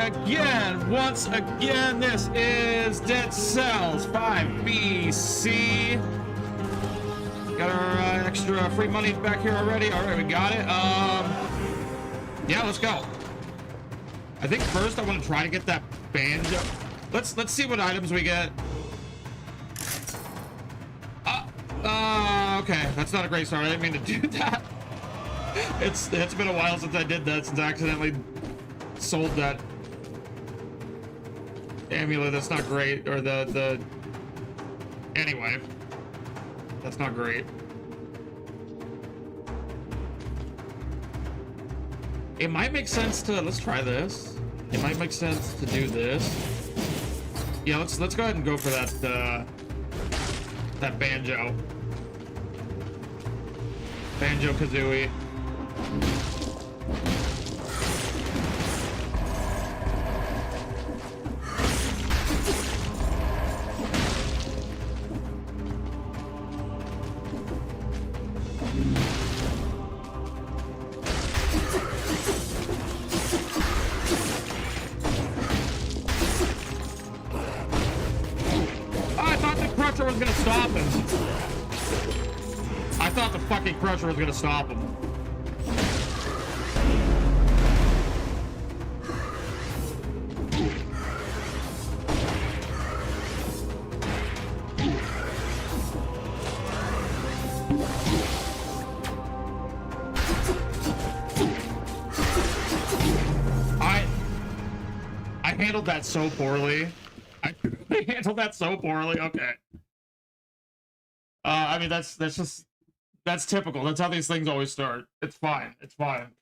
again. Once again, this is Dead Cells 5BC. Got our extra free money back here already. All right, we got it. Yeah, let's go. I think first I want to try to get that banjo. Let's see what items we get. Okay, that's not a great start. I didn't mean to do that. It's been a while since I did that, since I accidentally sold that amulet. That's not great. Or the anyway, that's not great. It might make sense to, let's try this. It might make sense to do this. Yeah, let's go ahead and go for that that banjo. Banjo-Kazooie. I thought the Crusher was gonna stop him. I thought the fucking Crusher was gonna stop him. I handled that so poorly. I handled that so poorly. Okay. I mean, that's typical. That's how these things always start. It's fine. It's fine.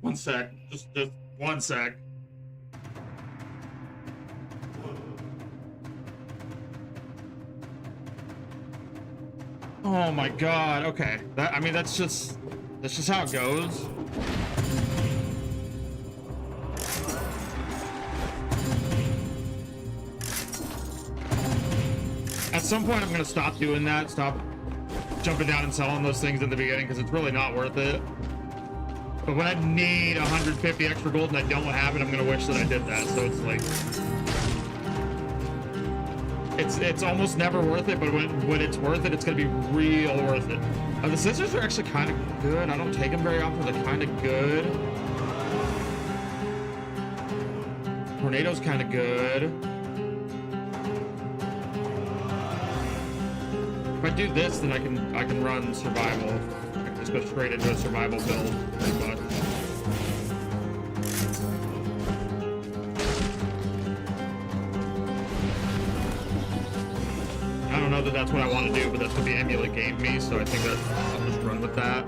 One sec. Just one sec. Oh my god. Okay. I mean, that's just how it goes. At some point, I'm gonna stop doing that. Stop jumping down and selling those things in the beginning, because it's really not worth it. But when I need 150 extra gold and I don't have it, I'm gonna wish that I did that. So it's like, it's almost never worth it. But when it's worth it, it's gonna be real worth it. The scissors are actually kind of good. I don't take them very often. They're kind of good. Tornado's kind of good. If I do this, then I can run survival. I can just go straight into a survival build, pretty much. I don't know that that's what I want to do, but that's what the amulet gave me, so I think that I'll just run with that.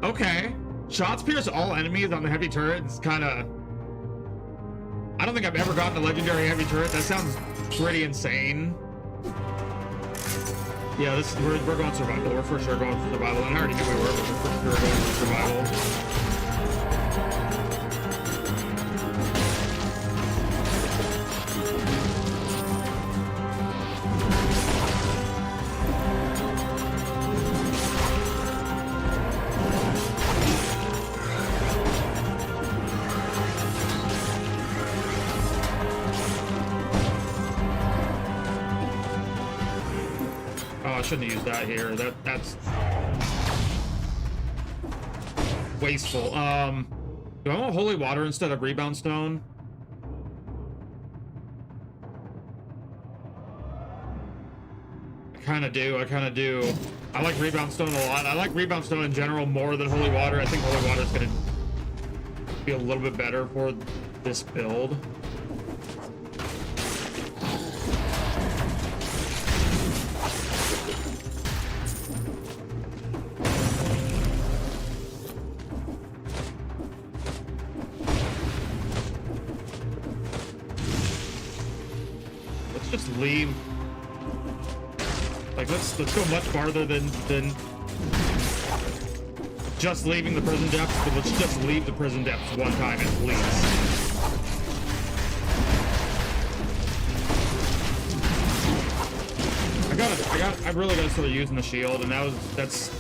Okay. Shots pierce all enemies on the heavy turret. It's kind of... I don't think I've ever gotten a legendary heavy turret. That sounds pretty insane. Yeah, we're going survival. We're for sure going for survival. And I already knew we were, but we're for sure going for survival. I shouldn't have used that here. That's wasteful. Do I want holy water instead of rebound stone? I kind of do. I like rebound stone a lot. I like rebound stone in general more than holy water. I think holy water is going to be a little bit better for this build. leave. Like, let's go much farther than just leaving the prison depths, but let's just leave the prison depths one time at least. I really gotta start using the shield, and that's.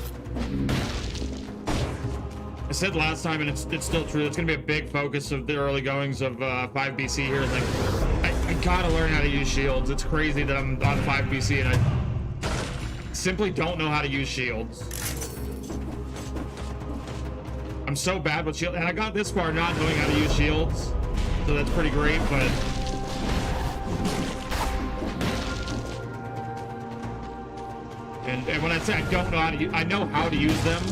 I said last time, and it's still true. It's gonna be a big focus of the early goings of 5 BC here. Like, I gotta learn how to use shields. It's crazy that I'm on 5 BC and I simply don't know how to use shields. I'm so bad with shields, and I got this far not knowing how to use shields, so that's pretty great. But and when I say I don't know how to use, I know how to use them.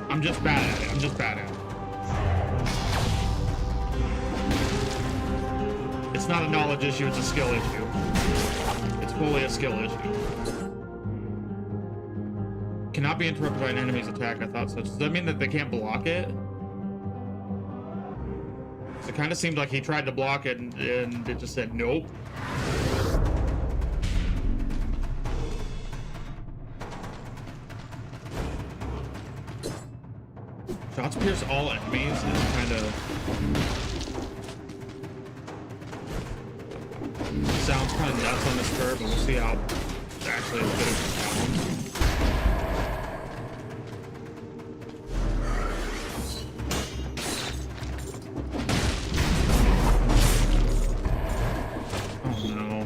I'm just bad at it. I'm just bad at it. It's not a knowledge issue, it's a skill issue. It's fully a skill issue. Cannot be interrupted by an enemy's attack, I thought so. Does that mean that they can't block it? It kind of seemed like he tried to block it and it just said nope. Shots pierce all enemies is kind of sounds kind of nuts on this curve, but we'll see how actually it's good as it sounds. Oh no.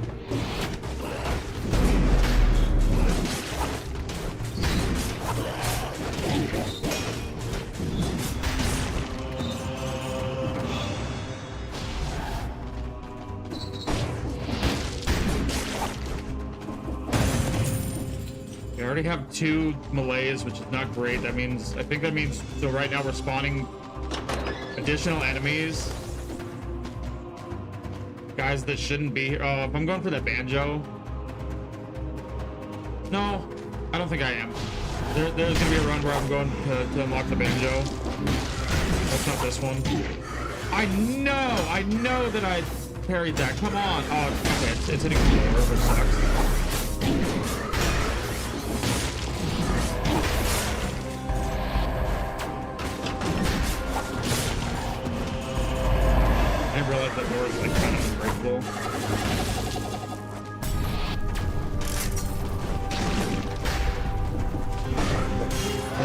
We already have 2 melees, which is not great. That means, I think that means, so right now we're spawning additional enemies. Guys that shouldn't be here. Oh, if I'm going for that banjo. No, I don't think I am. There's gonna be a run where I'm going to unlock the banjo. That's not this one. I know that I parried that. Come on. Oh, okay, it's hitting the floor, which sucks. I didn't realize that door is like kind of unbreakable.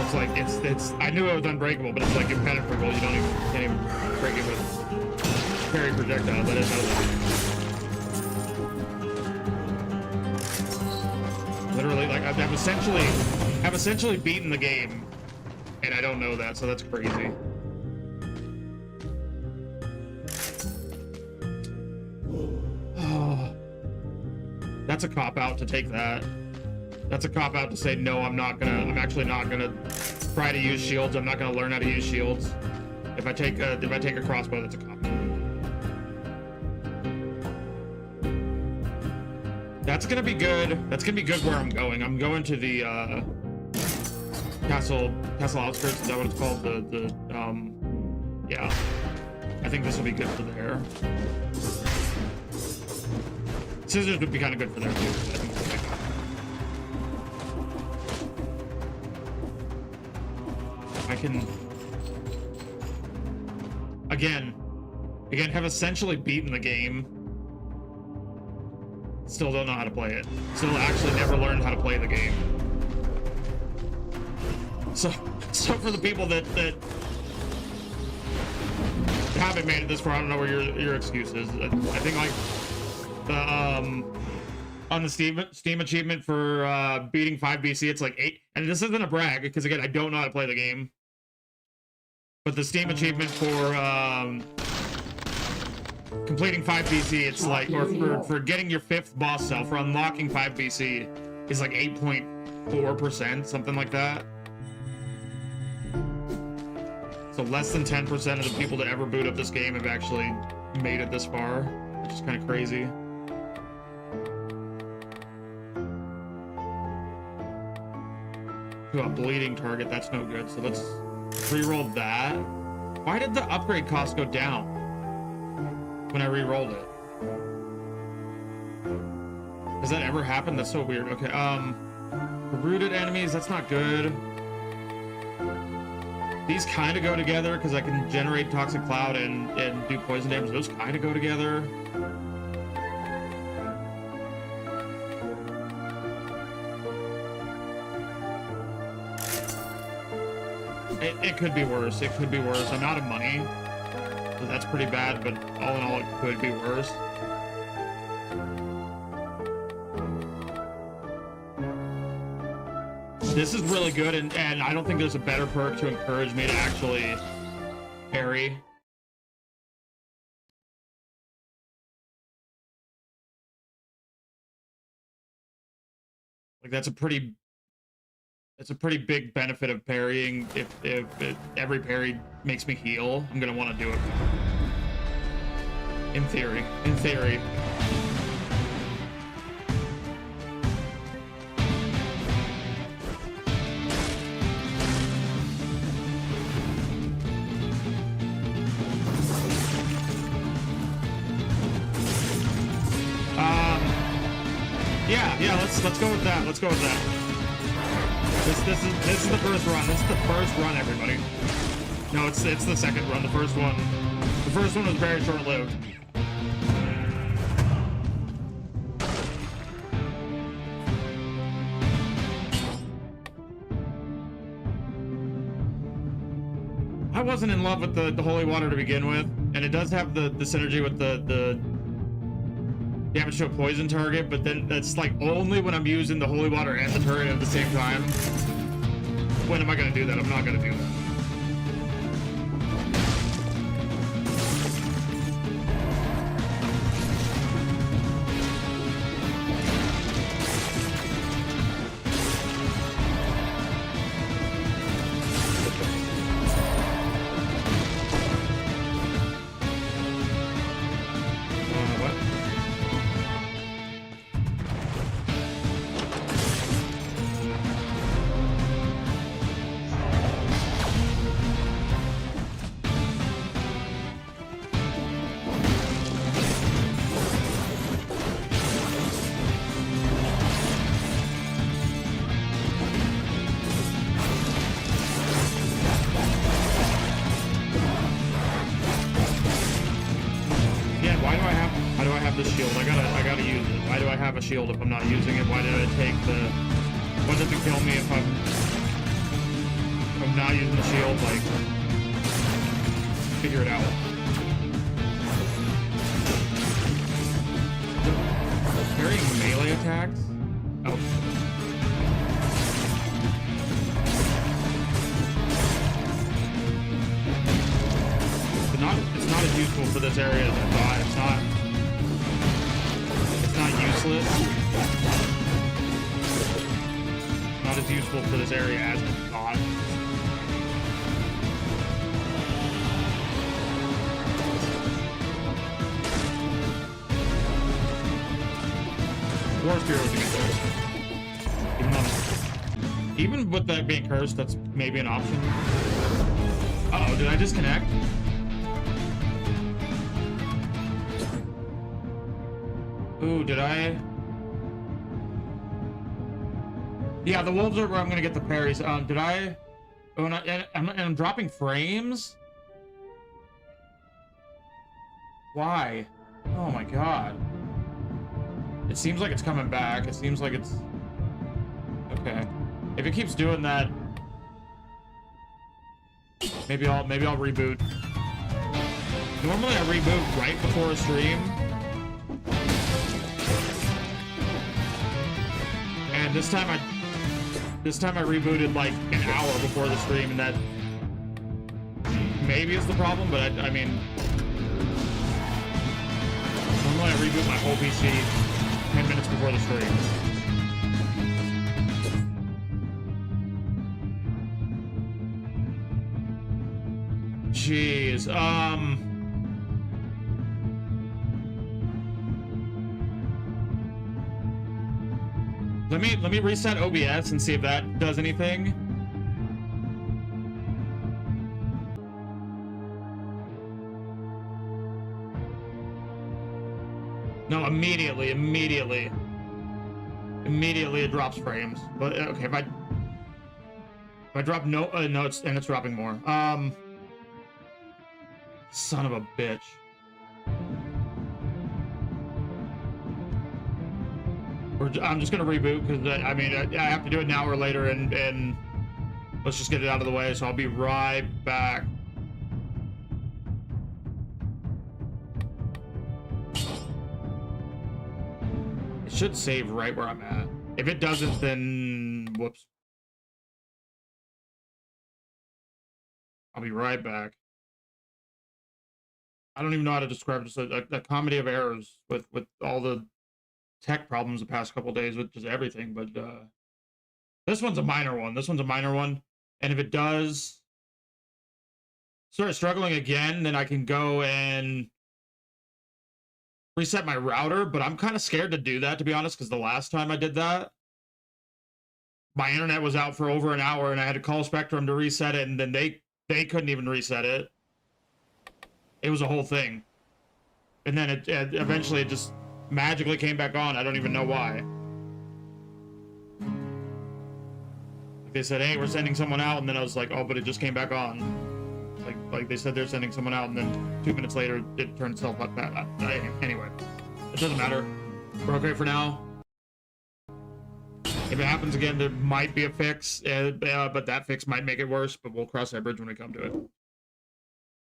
It's like it's I knew it was unbreakable, but it's like impenetrable. You can't even break it with parry projectiles. I didn't know that. Literally, like I've essentially beaten the game, and I don't know that, so that's crazy. That's a cop-out to take that. That's a cop-out to say, no, I'm actually not gonna try to use shields. I'm not gonna learn how to use shields. If I take a crossbow, that's a cop-out. That's gonna be good. That's gonna be good where I'm going. I'm going to the castle outskirts. Is that what it's called? Yeah. I think this will be good for there. Scissors would be kind of good for there too. I think it's okay. I can again have essentially beaten the game. Still don't know how to play it. Still actually never learned how to play the game. So for the people that haven't made it this far, I don't know where your excuse is. I think like on the Steam achievement for beating 5 BC, it's like 8, and this isn't a brag because again I don't know how to play the game, but the Steam achievement for completing 5 BC, it's like, or for getting your 5th boss cell, for unlocking 5 BC is like 8.4%, something like that. So less than 10% of the people that ever boot up this game have actually made it this far, which is kind of crazy. To a bleeding target, that's no good. So let's re-roll that. Why did the upgrade cost go down when I re-rolled it? Has that ever happened? That's so weird. Okay, rooted enemies, that's not good. These kind of go together because I can generate toxic cloud and do poison damage. Those kind of go together. It could be worse. It could be worse. I'm out of money, so that's pretty bad, but all in all, it could be worse. This is really good, and I don't think there's a better perk to encourage me to actually parry. Like, that's a pretty big benefit of parrying. If every parry makes me heal, I'm gonna want to do it. In theory. In theory. Yeah, let's go with that. Let's go with that. This is the first run. This is the first run, everybody. No, it's the second run. The first one was very short-lived. I wasn't in love with the holy water to begin with, and it does have the synergy with the damage to a poison target, but then that's like only when I'm using the holy water and the turret at the same time. When am I gonna do that? I'm not gonna do that. Shield if I'm not using it. Why did I take the... What does it kill me if I'm not using the shield? Like, figure it out. Carrying melee attacks? Oh. It's not as useful for this area as I thought. It's not useless. Not as useful for this area as I thought. Worst heroes to get cursed. Even with that being cursed, that's maybe an option. Uh-oh, did I disconnect? Ooh, did I? Yeah, the wolves are where I'm gonna get the parries. Did I? Oh, and I'm dropping frames? Why? Oh my god. It seems like it's coming back. It seems like it's... Okay. If it keeps doing that... Maybe I'll reboot. Normally I reboot right before a stream. And this time I rebooted like an hour before the stream, and that maybe is the problem, but I mean, normally I reboot my whole PC 10 minutes before the stream. Jeez, Let me reset OBS and see if that does anything. No, immediately. immediately it drops frames. But okay, if I drop no, it's dropping more. Son of a bitch. I'm just gonna reboot because I mean I have to do it now or later, and let's just get it out of the way. So I'll be right back. It should save right where I'm at. If it doesn't, then whoops. I'll be right back. I don't even know how to describe it. Just a comedy of errors with all the tech problems the past couple days with just everything. But this one's a minor one. This one's a minor one. And if it does start struggling again, then I can go and reset my router. But I'm kind of scared to do that, to be honest, because the last time I did that, my internet was out for over an hour, and I had to call Spectrum to reset it, and then they couldn't even reset it. It was a whole thing. And then eventually it just magically came back on. I don't even know why. They said, hey, we're sending someone out, and then I was like, oh, but it just came back on. Like they said they're sending someone out, and then 2 minutes later it turned itself back. Anyway, it doesn't matter. We're okay for now. If it happens again, there might be a fix, but that fix might make it worse, but we'll cross that bridge when we come to it.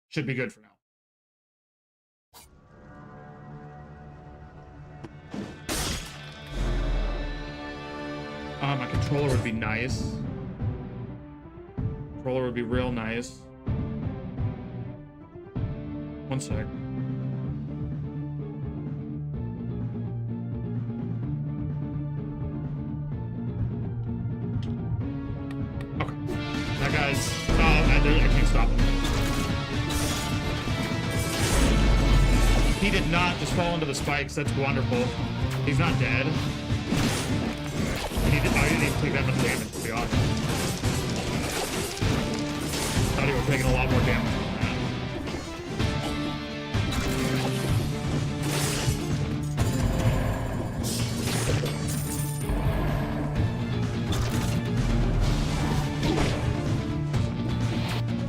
Should be good for now. My controller would be nice. Controller would be real nice. One sec. Okay. That guy's... I can't stop him. He did not just fall into the spikes. That's wonderful. He's not dead. I didn't even take that much damage, to be honest. Thought he was taking a lot more damage than that.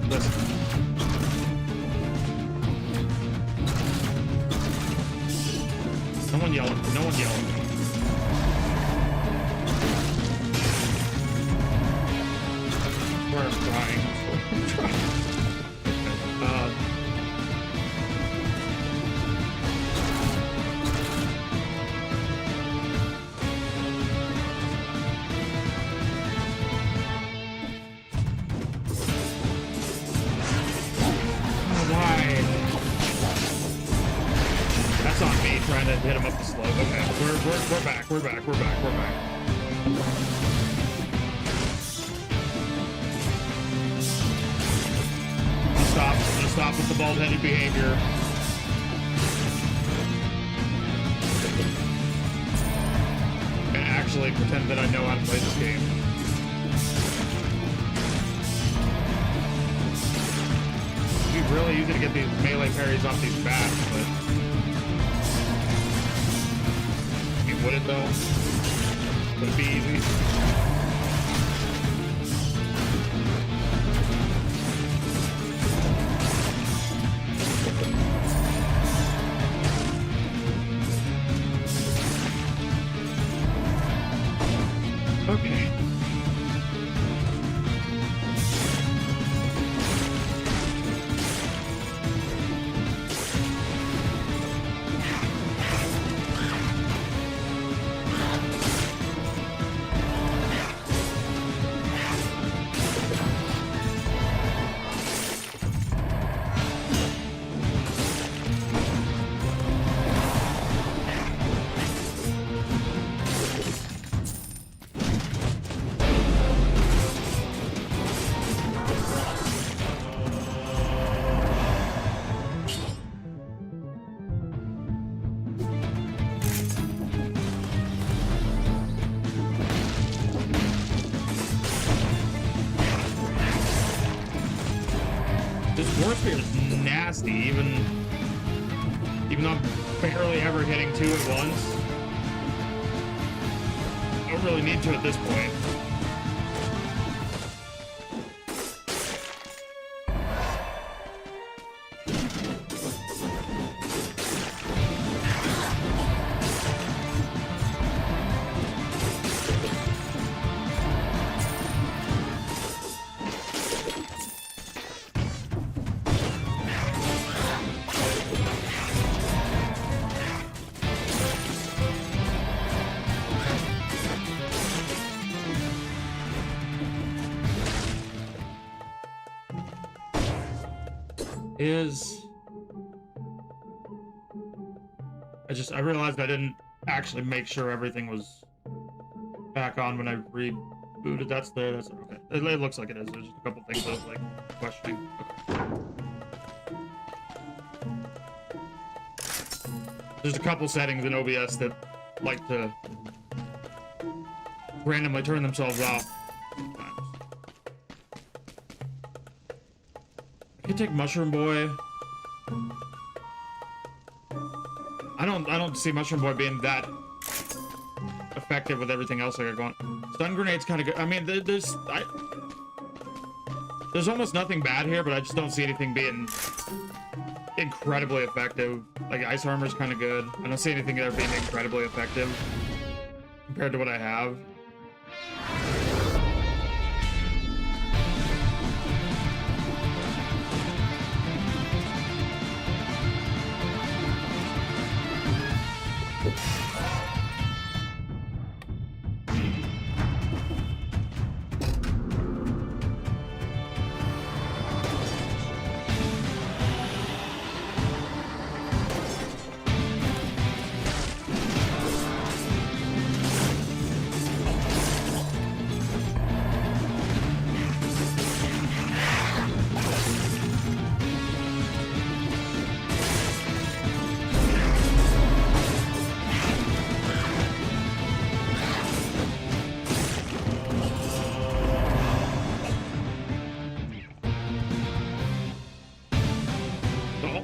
Listen. No one yelling. No one yelling. I'm trying. Why? That's on me trying to hit him up the slope. Okay, we're back. We're back. We're back. We're back. Stop with the bald-headed behavior. And actually pretend that I know how to play this game. It'd be really easy to get these melee parries off these bats, but... I mean, would it though? Would it be easy? Okay. Warsphere is nasty, even though I'm barely ever hitting two at once. really need to at this point. I realized I didn't actually make sure everything was back on when I rebooted. That's okay. It looks like it is. There's just a couple things I was like questioning. Okay. There's a couple settings in OBS that like to randomly turn themselves off. I could take Mushroom Boy. I don't see Mushroom Boy being that effective with everything else I got going. Stun Grenade's kind of good. I mean, there's almost nothing bad here, but I just don't see anything being incredibly effective. Like Ice Armor's kind of good. I don't see anything there being incredibly effective compared to what I have.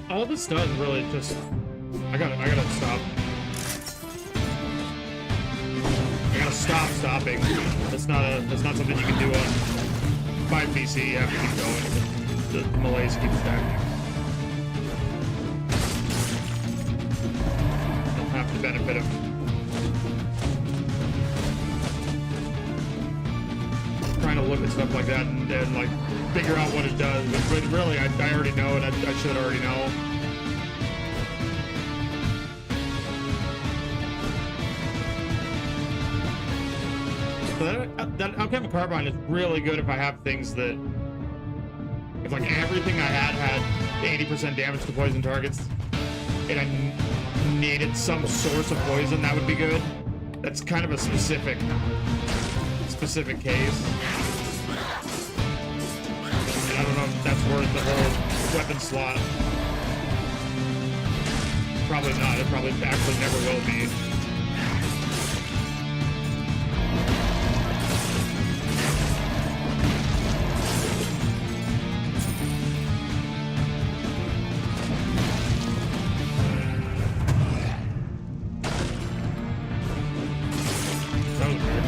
All this does really just I gotta stop. I gotta stop stopping. That's not something you can do on 5 PC. You have to keep going. The malaise keeps stacking. You don't have the benefit of trying to look at stuff like that and like figure out what it does. But really, I already know, and I should already know. So that Alchemical Carbine is really good if I have things that, if like everything I had 80% damage to poison targets, and I needed some source of poison, that would be good. That's kind of a specific case. I don't know if that's worth the whole weapon slot. Probably not. It probably actually never will be. That was weird.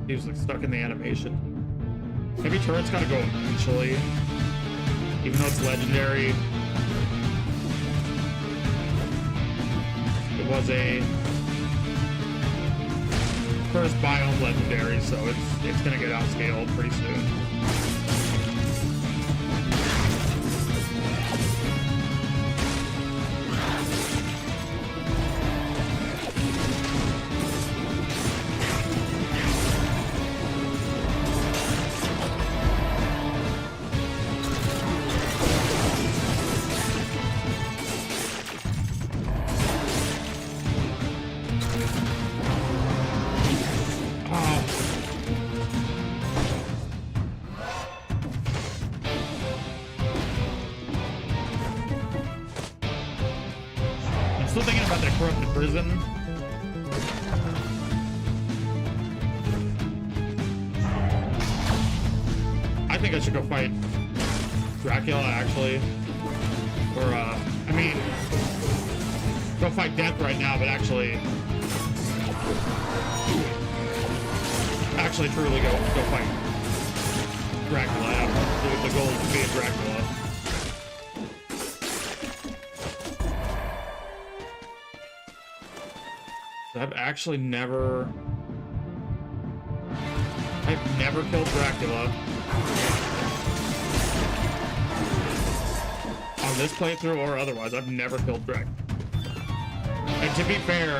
He was like stuck in the animation. Heavy turret's gotta go eventually, even though it's legendary. It was a first biome legendary, so it's gonna get outscaled pretty soon. Still thinking about that corrupted prison. I think I should go fight Dracula, actually. Or, I mean, go fight Death right now, but actually actually truly go fight Dracula. The goal is to be a Dracula. I've actually never killed Dracula on this playthrough or otherwise. I've never killed Dracula. And to be fair,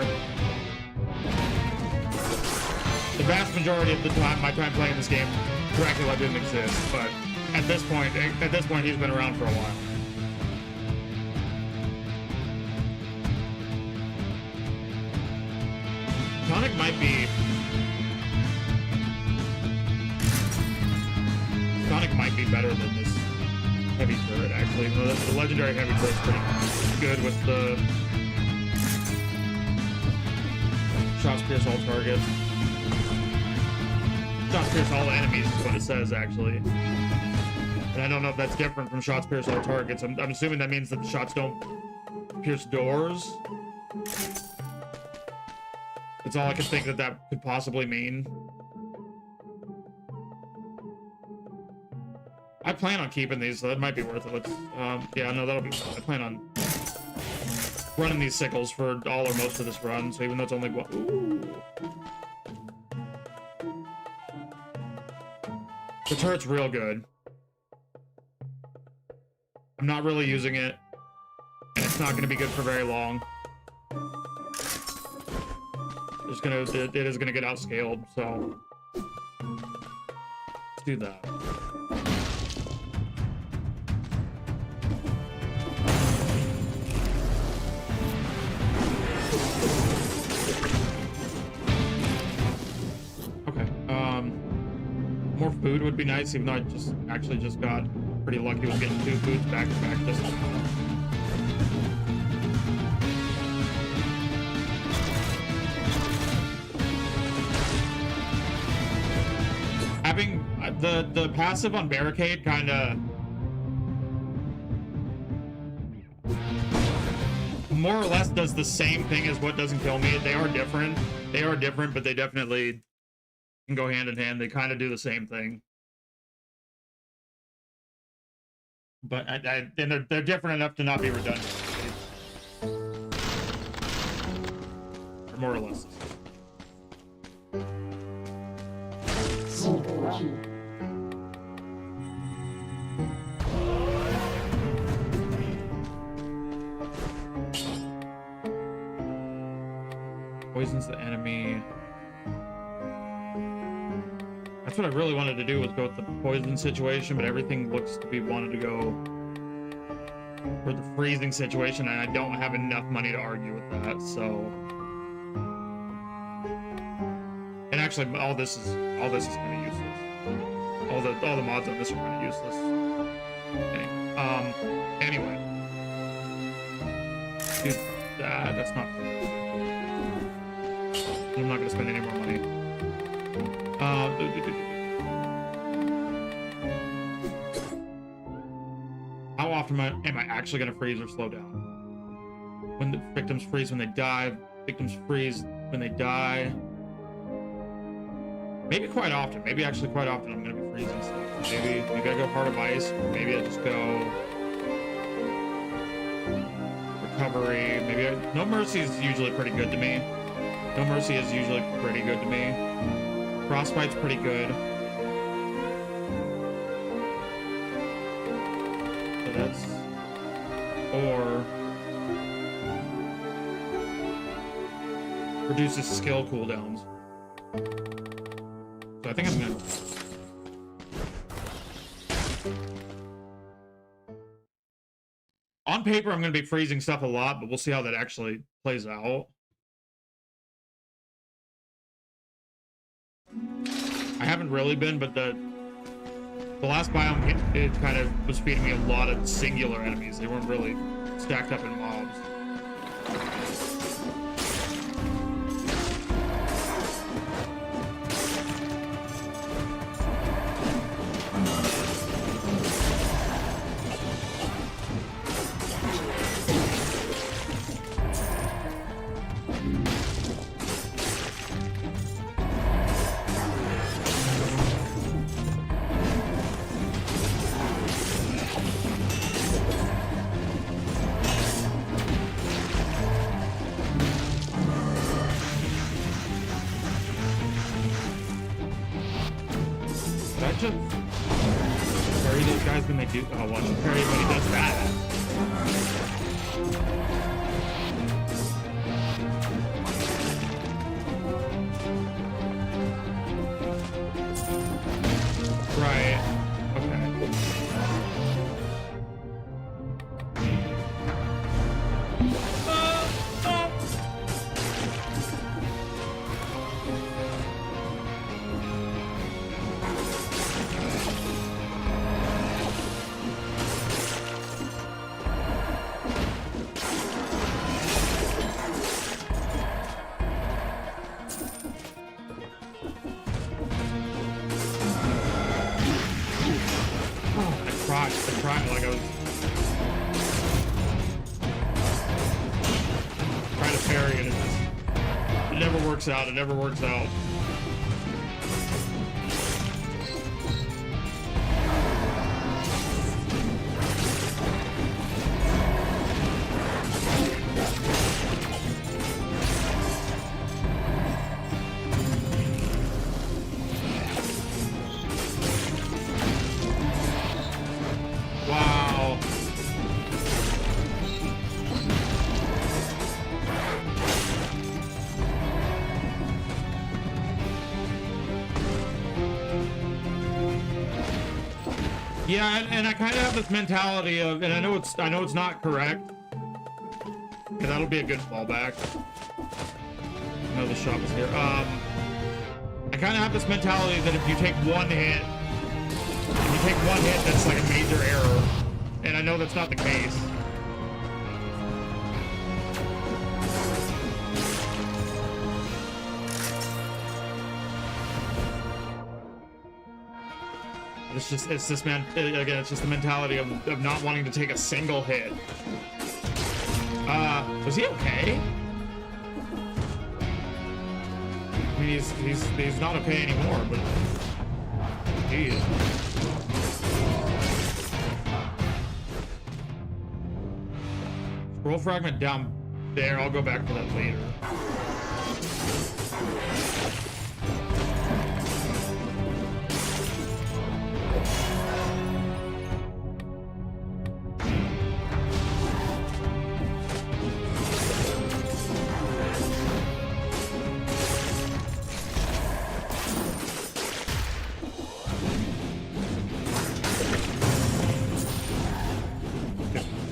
the vast majority of the time, my time playing this game, Dracula didn't exist. But at this point, he's been around for a while. Tonic might be better than this heavy turret, actually. The legendary heavy turret's pretty good with the shots pierce all targets. Shots pierce all enemies is what it says, actually. And I don't know if that's different from shots pierce all targets. I'm assuming that means that the shots don't pierce doors. That's all I can think that could possibly mean. I plan on keeping these, so that might be worth it. Let's, yeah, no, that'll be fun. I plan on running these sickles for all or most of this run, so even though it's only one... Ooh. The turret's real good. I'm not really using it, and it's not going to be good for very long. It is gonna get outscaled, so let's do that. Okay. More food would be nice, even though I actually just got pretty lucky with getting 2 foods back to back just now. Having the passive on barricade kind of more or less does the same thing as what doesn't kill me. They are different, but they definitely can go hand in hand. They kind of do the same thing, but and they're different enough to not be redundant, or more or less. Poisons the enemy. That's what I really wanted to do, was go with the poison situation, but everything looks to be wanted to go for the freezing situation, and I don't have enough money to argue with that, so. And actually, all this is kind of useless. All the mods on this are kind of useless. Anyway. Dude, that's not. I'm not gonna spend any more money. How often am I actually gonna freeze or slow down? When the victims freeze when they die, victims freeze when they die. Maybe quite often. Maybe actually quite often I'm gonna be freezing stuff. Maybe I go Heart of Ice, or maybe I just go Recovery. Maybe No Mercy is usually pretty good to me. No Mercy is usually pretty good to me. Frostbite's pretty good. So that's... Or... Reduces skill cooldowns. So I think I'm gonna... On paper, I'm gonna be freezing stuff a lot, but we'll see how that actually plays out. I haven't really been, but the last biome, it kind of was feeding me a lot of singular enemies. They weren't really stacked up in mobs. parry those guys when they do. Oh, watch him parry when he does that. Right. Okay. I tried like I was trying to parry it. It never works out. It never works out. Wow. Yeah, and I kind of have this mentality of, and I know it's not correct. Yeah, that'll be a good fallback. I know the shop is here. I kind of have this mentality that if you take one hit, that's like a major error. And I know that's not the case. It's just man, again, it's just the mentality of not wanting to take a single hit. Was he okay? I mean, he's not okay anymore, but he is. Scroll fragment down there. I'll go back to that later.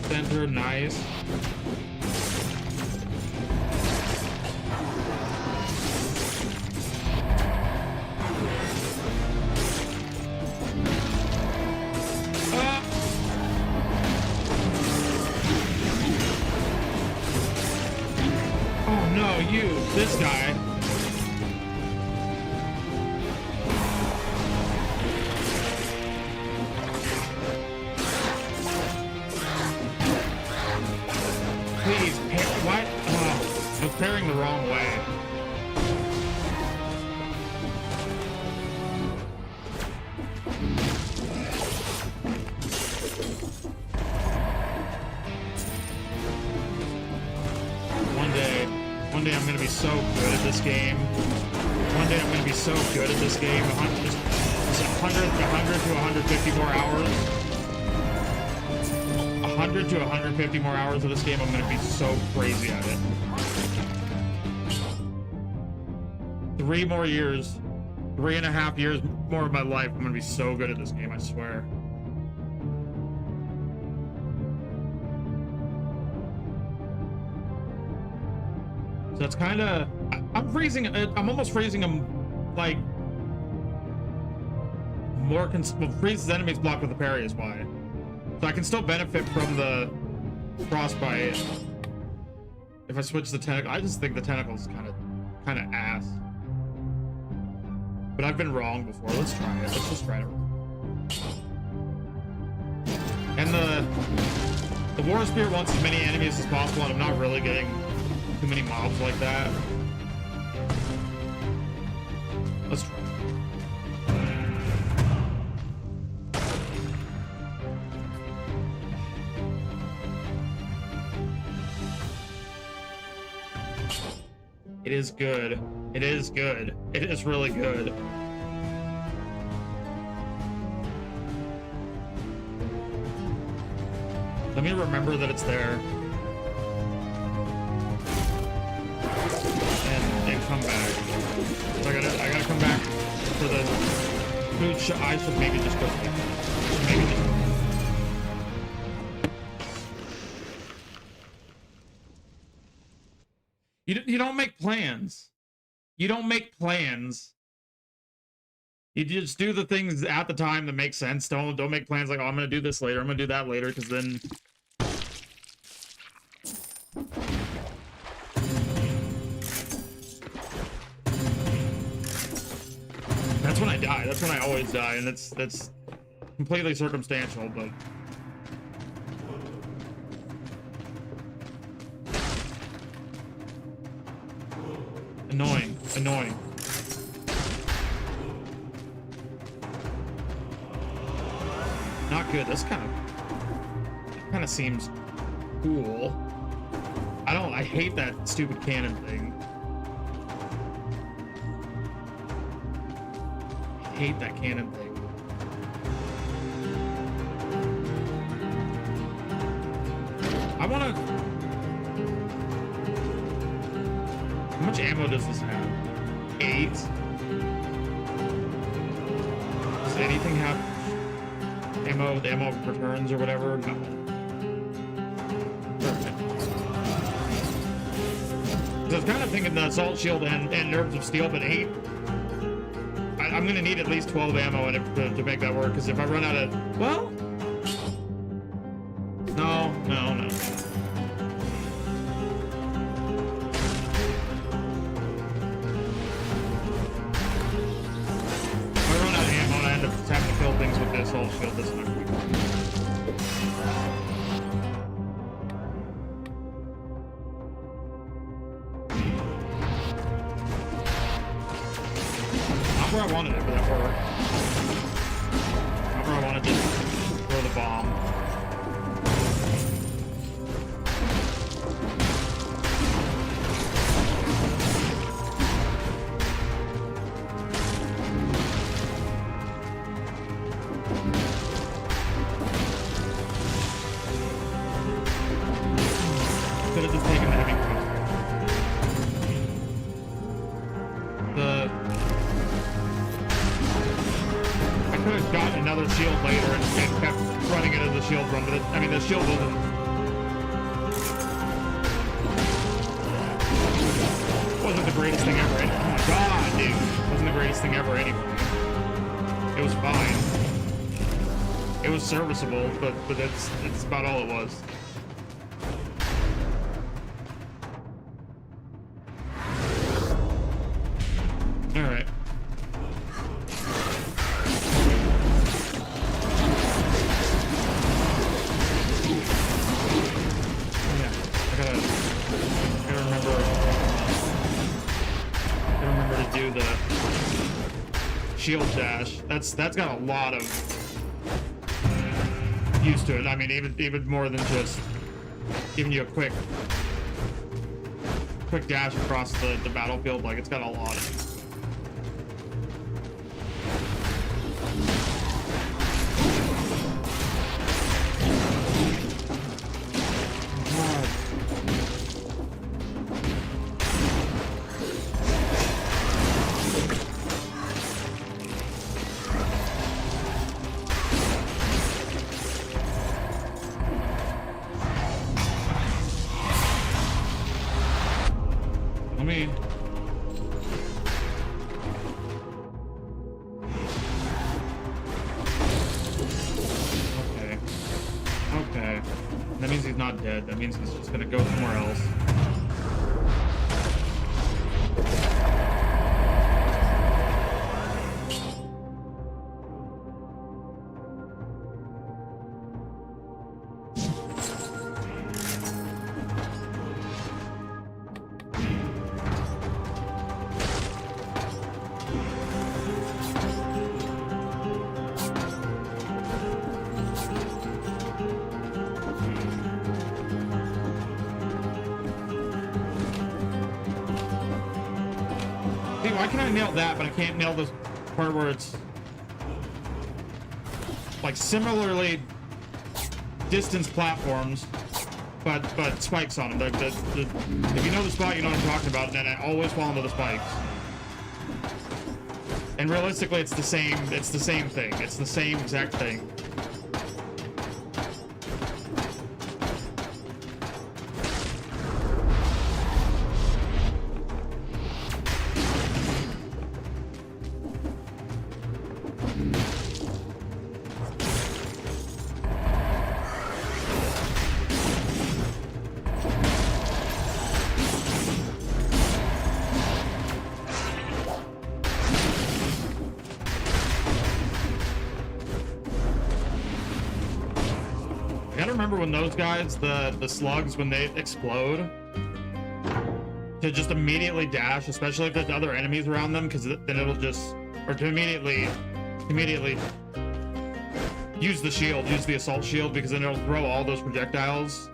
Center, nice. Oh no, this guy. Please, what? Oh, I was pairing the wrong way. One day I'm gonna be so good at this game. One day I'm gonna be so good at this game. 100 to 150 more hours. 100 to 150 more hours of this game, I'm gonna be so crazy at it. 3 more years, 3.5 years more of my life, I'm gonna be so good at this game, I swear. So it's kind of, I'm almost freezing him, like, more, well, freezes enemies blocked with the parry is why. So I can still benefit from the frostbite. If I switch the tentacle, I just think the tentacle's kind of ass. But I've been wrong before. Let's try it. Let's just try it. And the War Spirit wants as many enemies as possible, and I'm not really getting too many mobs like that. Let's try. It is good. It is good. It is really good. Let me remember that it's there. And come back. So I gotta come back for the food shop. I should maybe just go. Maybe just. You don't make plans. You don't make plans. You just do the things at the time that make sense. Don't make plans like, oh, I'm gonna do this later. I'm gonna do that later, because then. That's when I die. That's when I always die, and that's completely circumstantial, but. Annoying. Annoying. Not good. This kind of seems cool. I hate that stupid cannon thing. I hate that cannon thing. I wanna. How much ammo does this have? 8? Does anything have ammo? The ammo returns or whatever? No. Perfect. So I was kind of thinking the assault shield and nerves of steel, but 8. I'm gonna need at least 12 ammo in it to make that work. Because if I run out of, well, no. Having to kill things with this whole shield this time. Not where I wanted it, but that worked. Not where I wanted to throw the bomb. Shield later and kept running it as a shield run, but I mean the shield wasn't the greatest thing ever. Oh my god, dude, wasn't the greatest thing ever anyway. It was fine. It was serviceable, but it's about all it was. All right. Shield dash. That's got a lot of use to it. I mean, even more than just giving you a quick dash across the battlefield. Like, it's got a lot of. Okay. That means he's not dead. That means he's just gonna go somewhere else. Why can I nail that, but I can't nail this part where it's like similarly distance platforms, but spikes on them. If you know the spot, you know what I'm talking about, and I always fall into the spikes. And realistically, it's the same thing. It's the same exact thing. When those guys, the slugs, when they explode, to just immediately dash, especially if there's other enemies around them, because then it'll just, or to immediately use the shield, use the assault shield, because then it'll throw all those projectiles,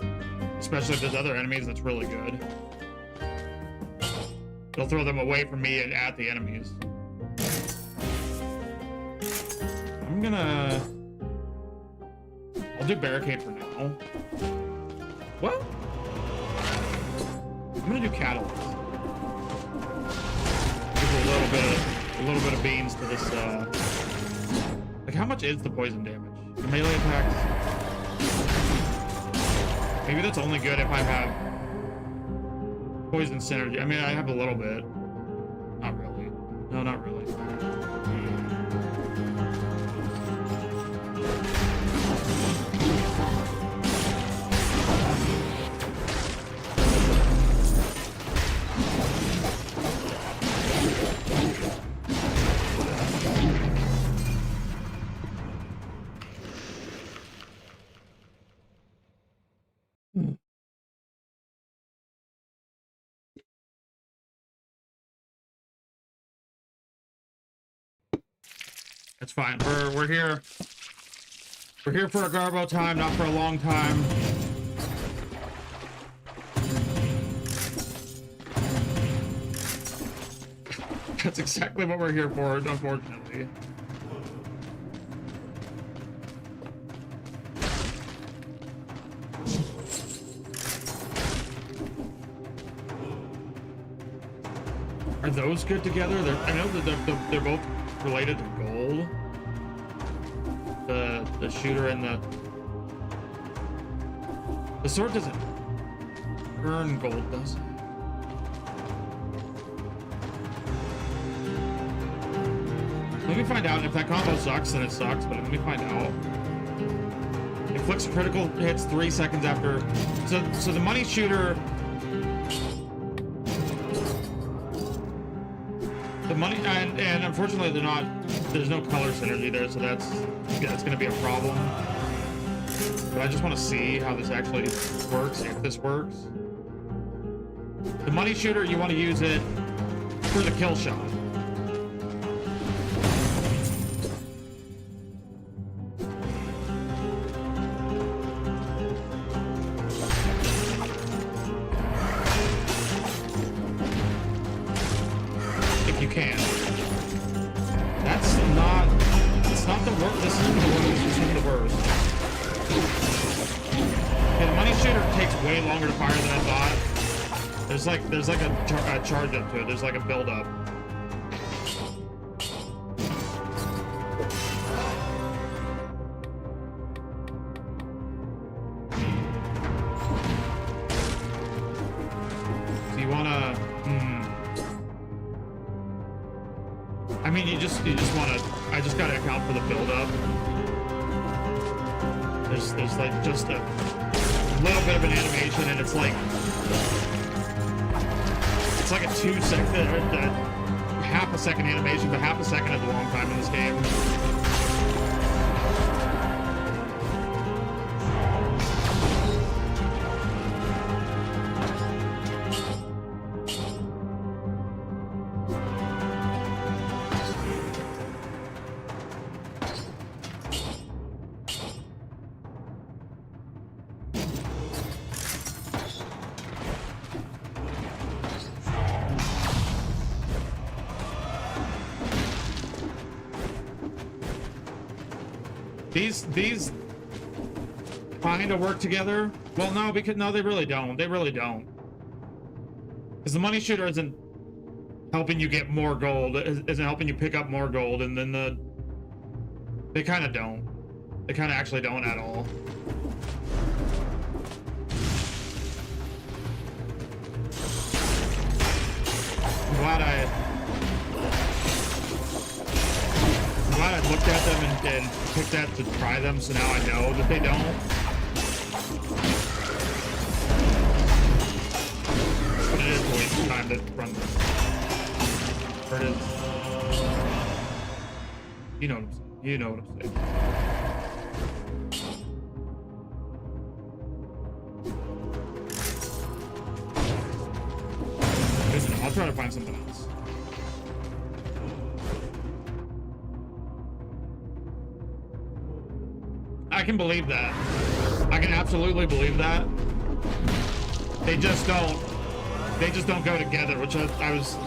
especially if there's other enemies. That's really good. It'll throw them away from me and at the enemies. I'll do barricade for now. What? I'm gonna do catalyst. Give a little bit of beans to this. Like, how much is the poison damage? The melee attacks. Maybe that's only good if I have poison synergy. I mean, I have a little bit. Not really. No, not really. It's fine. We're here. We're here for a Garbo time, not for a long time. That's exactly what we're here for, unfortunately. Are those good together? I know that they're both related to gold. The shooter and the sword doesn't earn gold, does it? Let me find out. If that combo sucks, then it sucks, but let me find out. Inflicts critical hits 3 seconds after. So the money shooter. The money and unfortunately they're not. There's no color synergy there, so that's going to be a problem. But I just want to see how this actually works, if this works. The money shooter, you want to use it for the kill shot. If you can. It's not the worst. This isn't the worst. This isn't the worst. Okay, the money shooter takes way longer to fire than I thought. There's like a charge up to it. There's like a build up. So you wanna? I mean, you just wanna. I just gotta account for the build up. There's like just a little bit of an animation, and it's like a 2 second, half a second animation, but half a second is a long time in this game. kind of work together. Well, no, because no, they really don't. They really don't. Because the money shooter isn't helping you get more gold, isn't helping you pick up more gold, and then they kind of don't. They kind of actually don't at all. I'm glad I looked at them and picked that to try them, so now I know that they don't. But it is a waste of time to run them. Or it is. You know what I'm saying. You know what I'm saying. Listen, I'll try to find something else. I can believe that. I can absolutely believe that. They just don't go together, which I was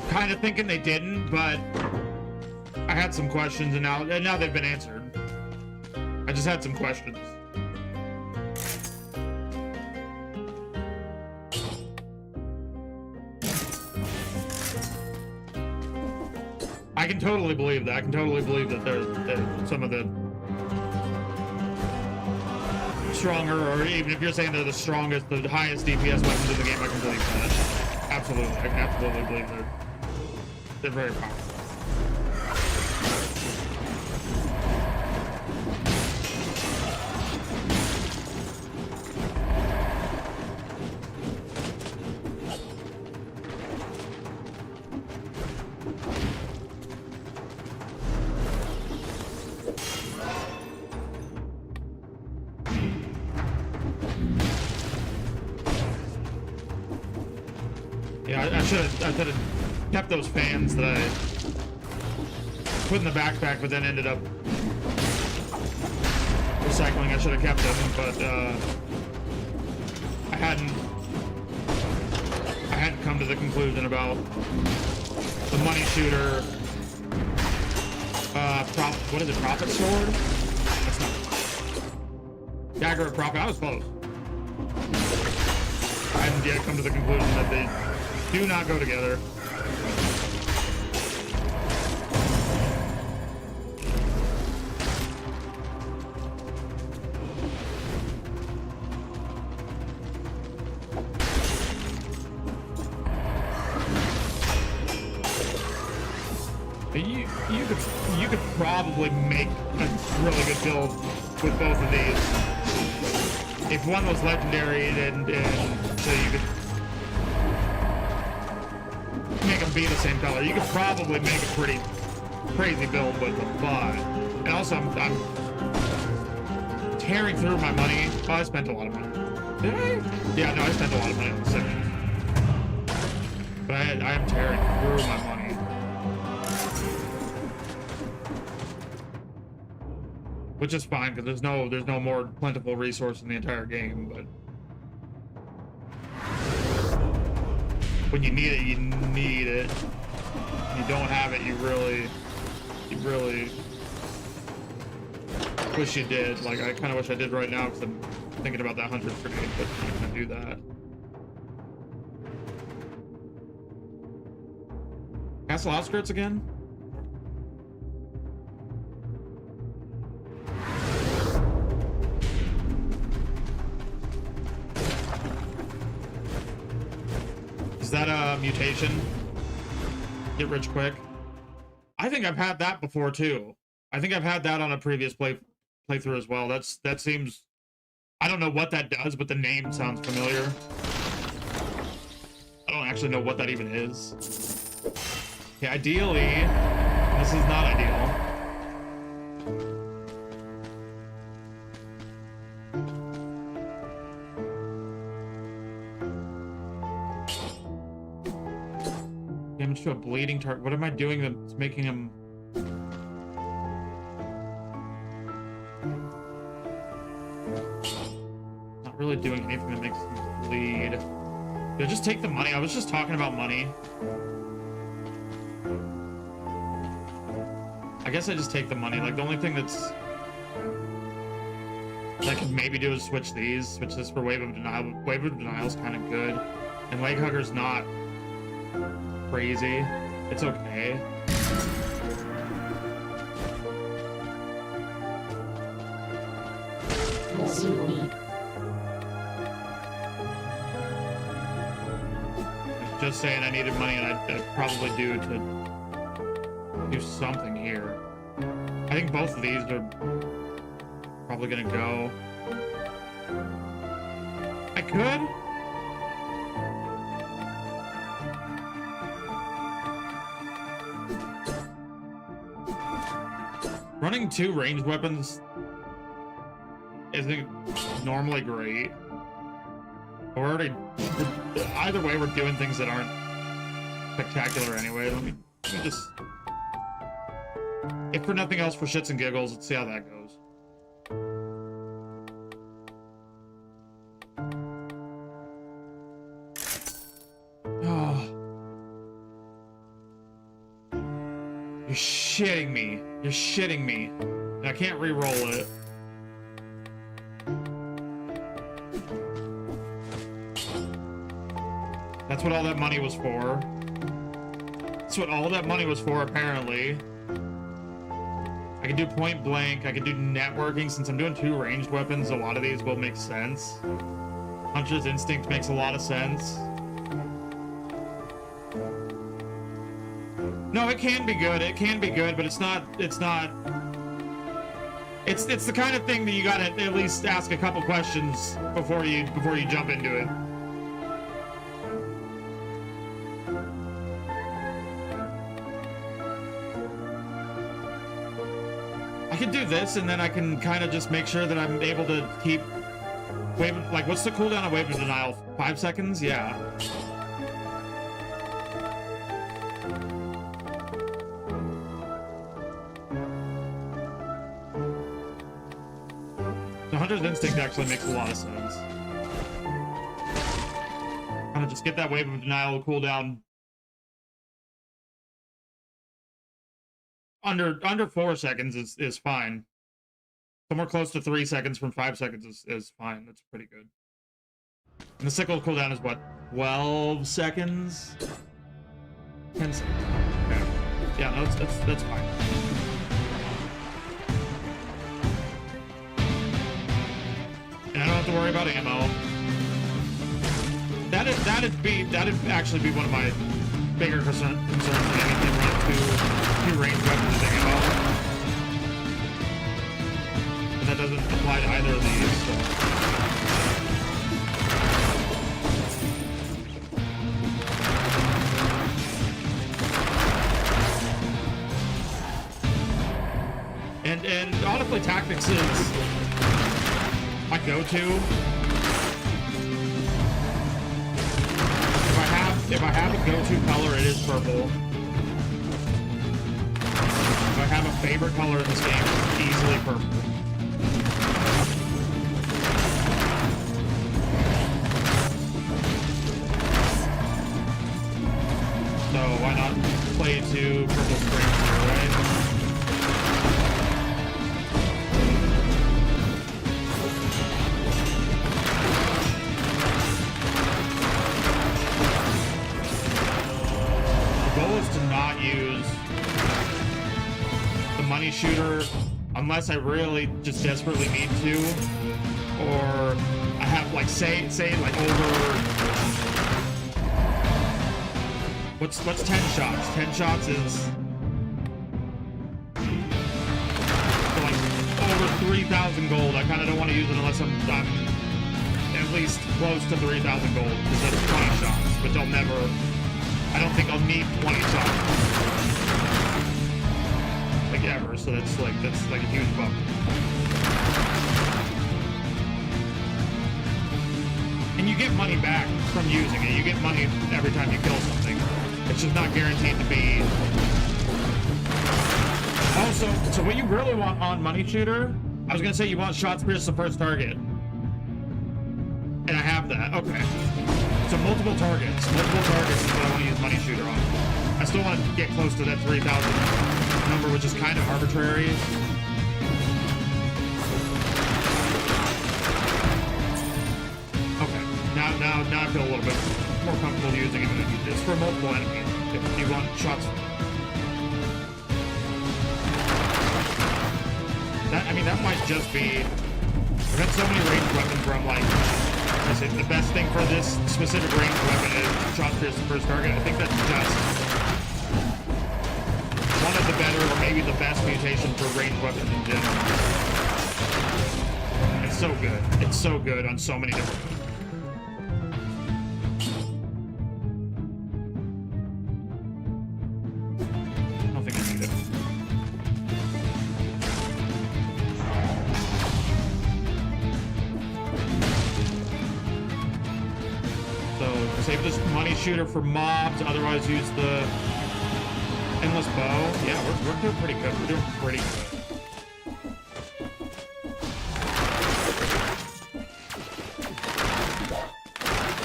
kind of thinking they didn't, but I had some questions, and now they've been answered. I just had some questions. I can totally believe that. I can totally believe that they're some of the stronger, or even if you're saying they're the strongest, the highest DPS weapons in the game, I can believe that. Absolutely. I can absolutely believe they're very powerful. Yeah, I should have kept those fans that I put in the backpack, but then ended up recycling. I should have kept them, but I hadn't come to the conclusion about the money shooter. What is it? Prophet sword? That's not dagger of prophet. I was close. I hadn't yet come to the conclusion that they do not go together. You could probably make a really good build with both of these. If one was legendary, and so you could make them be the same color. You could probably make a pretty crazy build with them, but and also I'm tearing through my money. Oh, I spent a lot of money. Did I? Yeah, no, I spent a lot of money on the Sims. But I am tearing through my money. Which is fine, because there's no more plentiful resource in the entire game, but when you need it, you need it. When you don't have it, you really wish you did. Like, I kind of wish I did right now, because I'm thinking about that 100 grenade, but I'm not gonna do that. Castle outskirts again? Is that a mutation? Get rich quick? I think I've had that before too. I think I've had that on a previous playthrough as well. That seems, I don't know what that does, but the name sounds familiar. I don't actually know what that even is. Okay, ideally, this is not ideal. Damage to a bleeding target. What am I doing that's making him... Not really doing anything that makes him bleed. Did I just take the money? I was just talking about money. I I guess I just take the money. Like, the only thing that I could maybe do is switch these. Switch this for Wave of Denial. Wave of Denial is kind of good. And Leg Hugger's not crazy. It's okay. As you need. Just saying I needed money, and I'd probably do to do something here. I think both of these are probably gonna go. I could. Running 2 ranged weapons isn't normally great. We're already, either way, we're doing things that aren't spectacular anyway. Let me just, if for nothing else, for shits and giggles, let's see how that goes. Oh. You're shitting me. You're shitting me. And I can't re-roll it. That's what all that money was for. That's what all that money was for, apparently. I can do point blank. I can do networking. Since I'm doing 2 ranged weapons, a lot of these will make sense. Hunter's Instinct makes a lot of sense. No, it can be good. It can be good, but it's not. It's the kind of thing that you gotta at least ask a couple questions before you jump into it. I can do this, and then I can kind of just make sure that I'm able to keep wave. Like, what's the cooldown of Wave of Denial? 5 seconds? Yeah. The Hunter's Instinct actually makes a lot of sense. Kind of just get that Wave of Denial cooldown under 4 seconds is fine. Somewhere close to 3 seconds from 5 seconds is fine. That's pretty good. And the sickle cooldown is what? 12 seconds? 10 seconds. Okay. Yeah, no, that's fine. And I don't have to worry about ammo. That'd actually be one of my bigger concerns than anything running 2 ranged weapons with ammo. But that doesn't apply to either of these, so. And honestly, tactics is my go-to. If I have a go-to color, it is purple. If I have a favorite color in this game, it's easily purple. So why not play 2 purple springs here, right? Use the money shooter unless I really just desperately need to, or I have like say like over what's 10 shots? 10 shots is like over 3,000 gold. I kind of don't want to use it unless I'm at least close to 3,000 gold, because that's 20 shots, but I'll never. I don't think I'll need 20 shots, like ever. So that's like a huge bump. And you get money back from using it. You get money every time you kill something. It's just not guaranteed to be. Also, so what you really want on money shooter, I was gonna say you want shots pierce the first target, and I have that. Okay. So multiple targets is what I want to use money shooter on. I still want to get close to that 3,000 number, which is kind of arbitrary. Okay, now I feel a little bit more comfortable using it. It's for multiple enemies. If you want shots. That might just be. I've had so many ranged weapons where I'm like, I say the best thing for this specific ranged weapon is shot pierce the first target. I think that's just one of the better, or maybe the best mutation for ranged weapons in general. It's so good. It's so good on so many different. I don't think I need it. Save this money shooter for mobs, otherwise use the endless bow. Yeah, we're doing pretty good. We're doing pretty good.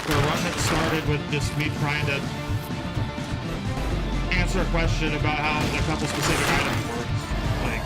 So a run that started with just me trying to answer a question about how a couple specific items works. Like,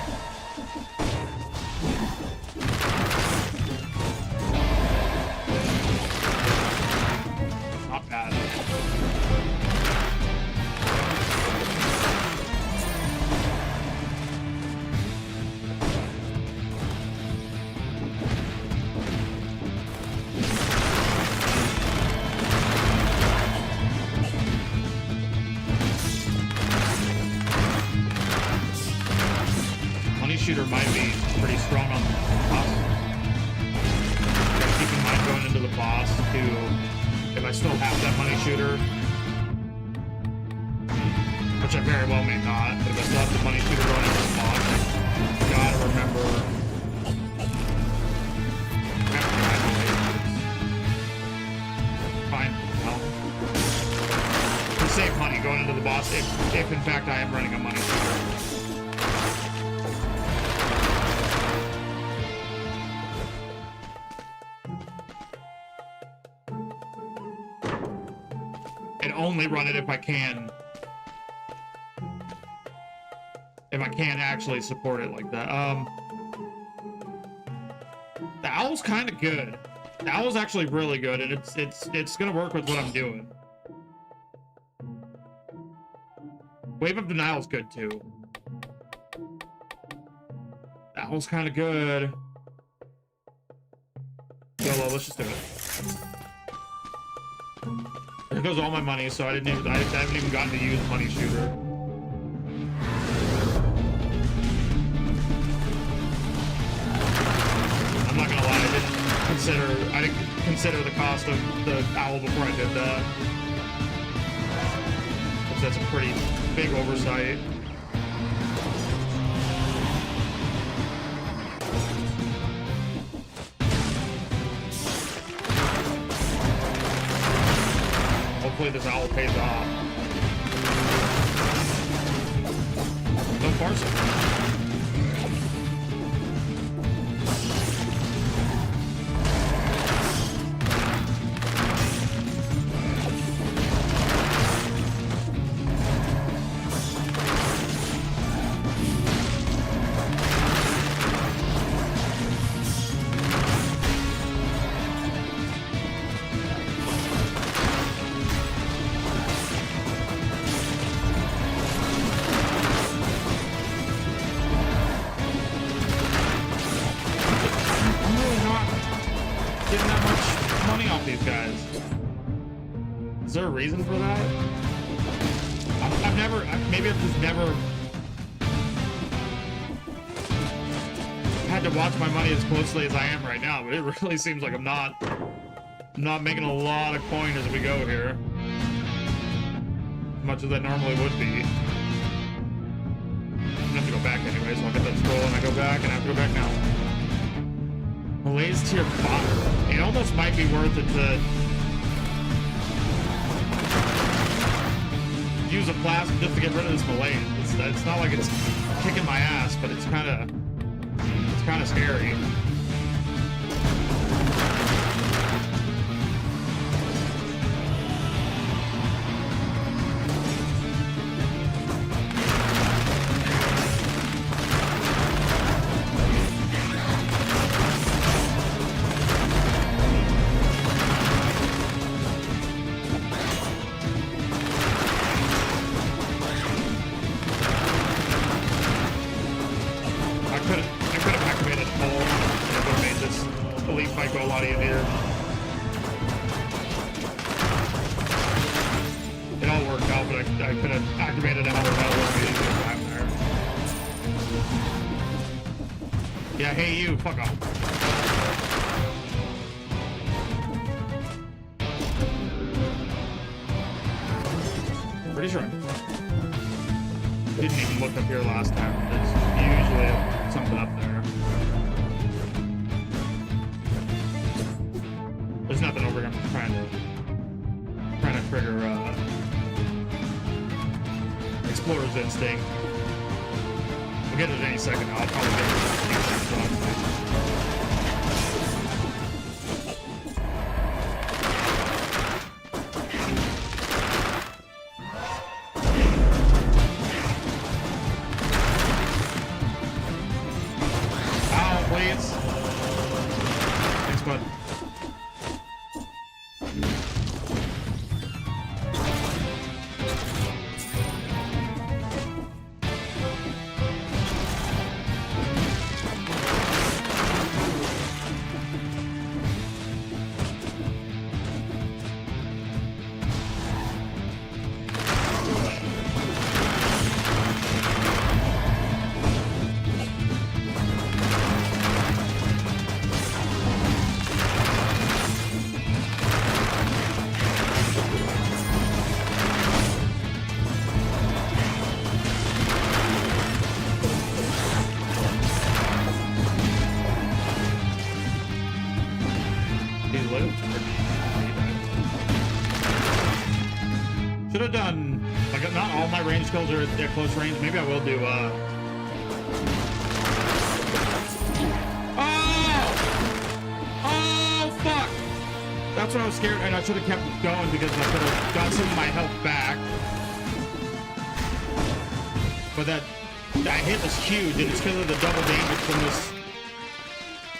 shooter might be pretty strong on the boss. Gotta keep in mind going into the boss to, if I still have that money shooter, which I very well may not, but if I still have the money shooter going into the boss, I gotta remember. Fine, well. To save money going into the boss, if in fact I am running a money shooter. Only run it if I can. If I can actually support it like that. The owl's kind of good. The owl's actually really good, and it's gonna work with what I'm doing. Wave of Denial's good too. The owl's kind of good. YOLO, let's just do it. There goes all my money, so I haven't even gotten to use money shooter. I'm not gonna lie, I didn't consider the cost of the owl before I did that. That's a pretty big oversight. Hopefully this owl pays off. So far, so good. Is there a reason for that? Maybe I've just never had to watch my money as closely as I am right now, but it really seems like I'm not making a lot of coin as we go here. As much as I normally would be. I'm gonna have to go back anyway, so I'll get that scroll and I go back, and I have to go back now. Malaise tier 5. It almost might be worth it to use a plasma just to get rid of this malaise. It's not like it's kicking my ass, but it's kind of scary. could have activated a pole and it would have made this elite fight go a lot easier. It all worked out, but I could have activated another metal to be easier back there. Yeah, hey you, fuck off. Pretty sure I didn't even look up here last time. There's usually something up there. There's nothing over here. I'm trying to trigger Explorer's Instinct. We'll get it any second. I'll probably get it. Ow, please. Thanks, bud. Should have done, like, not all my range skills are at close range. Maybe I will do, Oh, fuck! That's what I was scared, and I should have kept going because I could have got some of my health back. But I hit was huge, and it's because of the double damage from this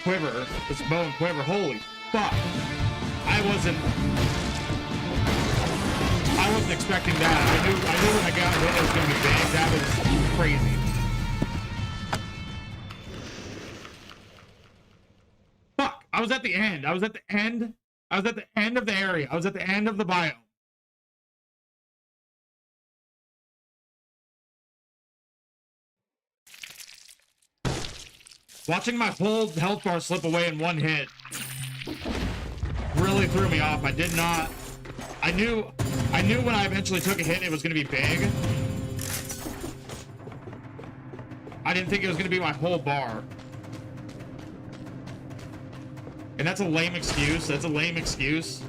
quiver, this bow and quiver. Holy fuck! I wasn't expecting that. I knew when I got hit it was gonna be big. That was crazy. Fuck! I was at the end. I was at the end of the area. I was at the end of the biome. Watching my whole health bar slip away in one hit really threw me off. I did not. I knew when I eventually took a hit it was going to be big. I didn't think it was going to be my whole bar. And that's a lame excuse. That's a lame excuse.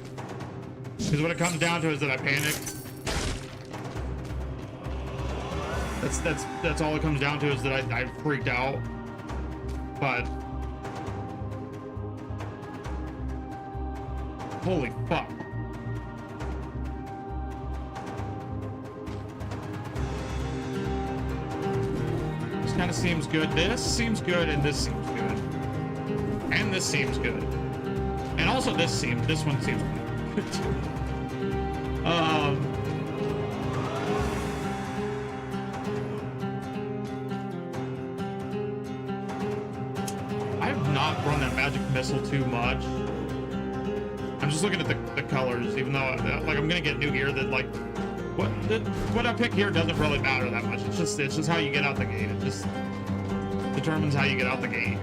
Because what it comes down to is that I panicked. That's all it comes down to is that I freaked out. But holy fuck. This kind of seems good. This seems good, and this seems good. And this seems good. And also this one seems good too. I have not run that magic missile too much. I'm just looking at the colors, even though like I'm gonna get new gear that like what I pick here doesn't really matter that much. It's just how you get out the gate. It just determines how you get out the gate here.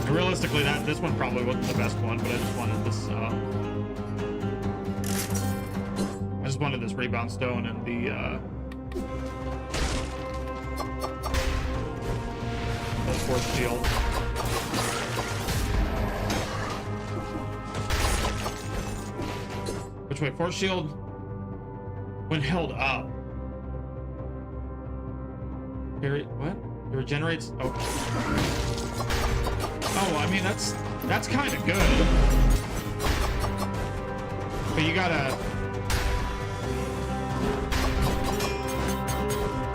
And realistically, this one probably wasn't the best one, but I just wanted this. I just wanted this rebound stone and the force shield. Which way? Force shield when held up. What? It regenerates. Oh. Oh, I mean that's kind of good. But you gotta.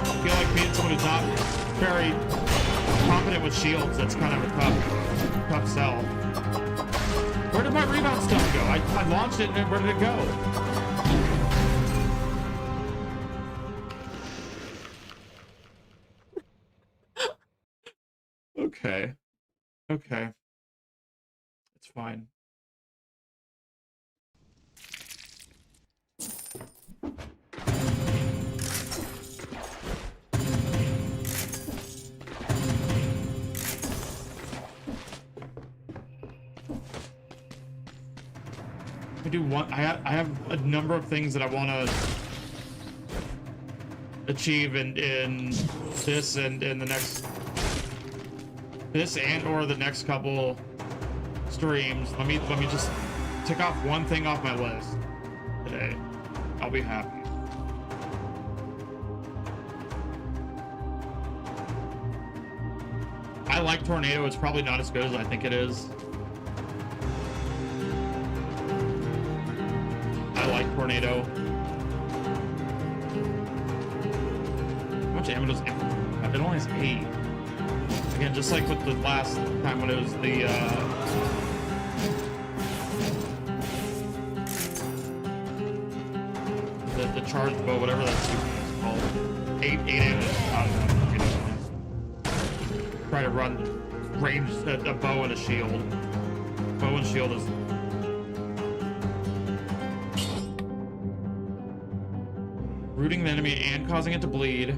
I feel like being someone who's not very confident with shields, that's kind of a tough sell. Where did my rebound stone go? I launched it and where did it go? Okay. Okay. It's fine. I do want. I have a number of things that I want to achieve in this and in the next or the next couple streams. Let me just tick off one thing off my list today. I'll be happy. I like Tornado. It's probably not as good as I think it is. I like Tornado. How much ammo does it have? It only has 8. Again, just like with the last time when it was the charge bow, whatever that super is called. 8 ammo is not enough. Try to run range a bow and a shield. Bow and shield is rooting the enemy and causing it to bleed.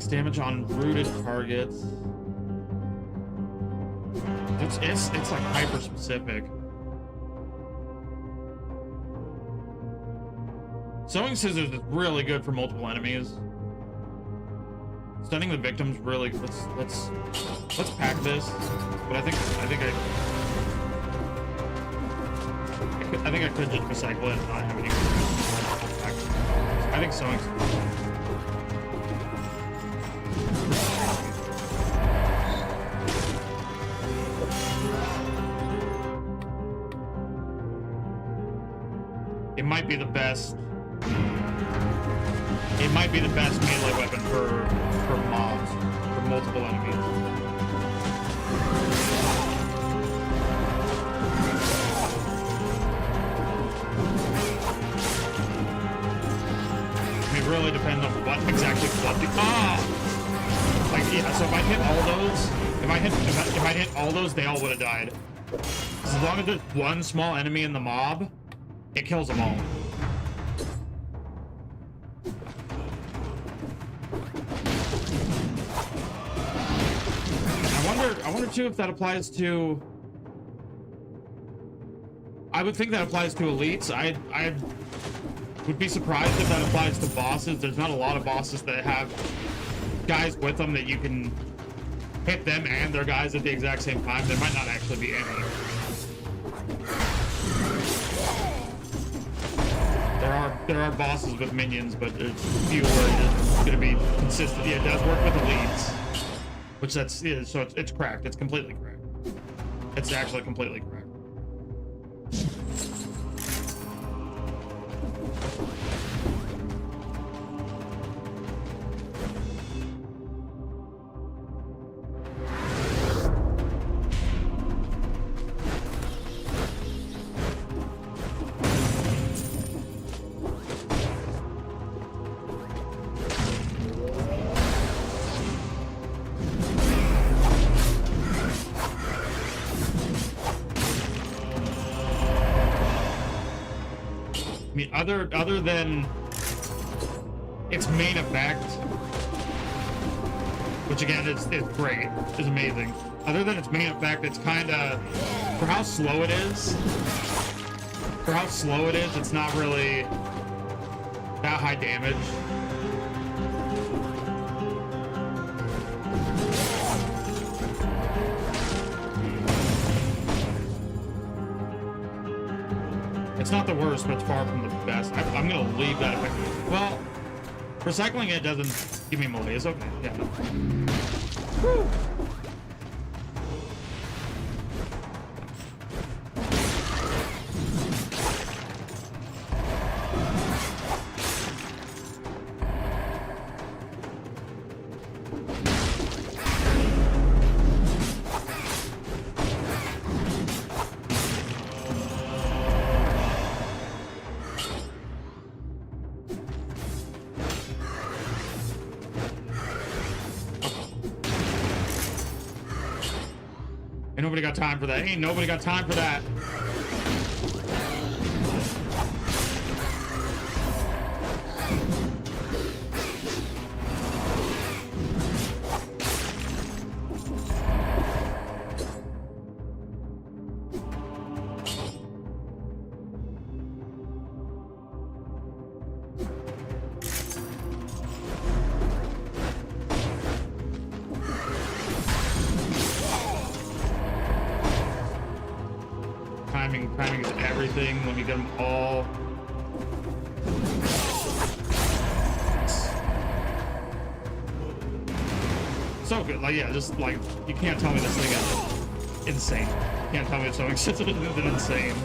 Inflicts damage on rooted targets. It's like hyper specific. Sewing scissors is really good for multiple enemies. Stunning the victims really. Let's pack this. But I think I could just recycle it and not have any. I think sewing. It might be the best. It might be the best melee weapon for mobs, for multiple enemies. It really depends on what the like yeah. So if I hit all those, if I hit all those, they all would have died. As long as there's one small enemy in the mob, it kills them all. I wonder too if that applies to. I would think that applies to elites. I would be surprised if that applies to bosses. There's not a lot of bosses that have guys with them that you can hit them and their guys at the exact same time. There might not actually be any. There are bosses with minions, but there's fewer. It's going to be consistent. Yeah, it does work with elites, which so it's cracked. It's completely cracked. It's actually completely cracked. Other than its main effect, which again is great, is amazing. Other than its main effect, it's kind of, for how slow it is, it's not really that high damage. It's not the worst, but it's far from the best. I'm gonna leave that effect. Well, recycling it doesn't give me melee. It's okay. Yeah. Woo. nobody got time for that. Ain't nobody got time for that. Timing is everything when you get them all. So good. Like, yeah, just like, you can't tell me this thing is insane. You can't tell me it's so expensive and insane.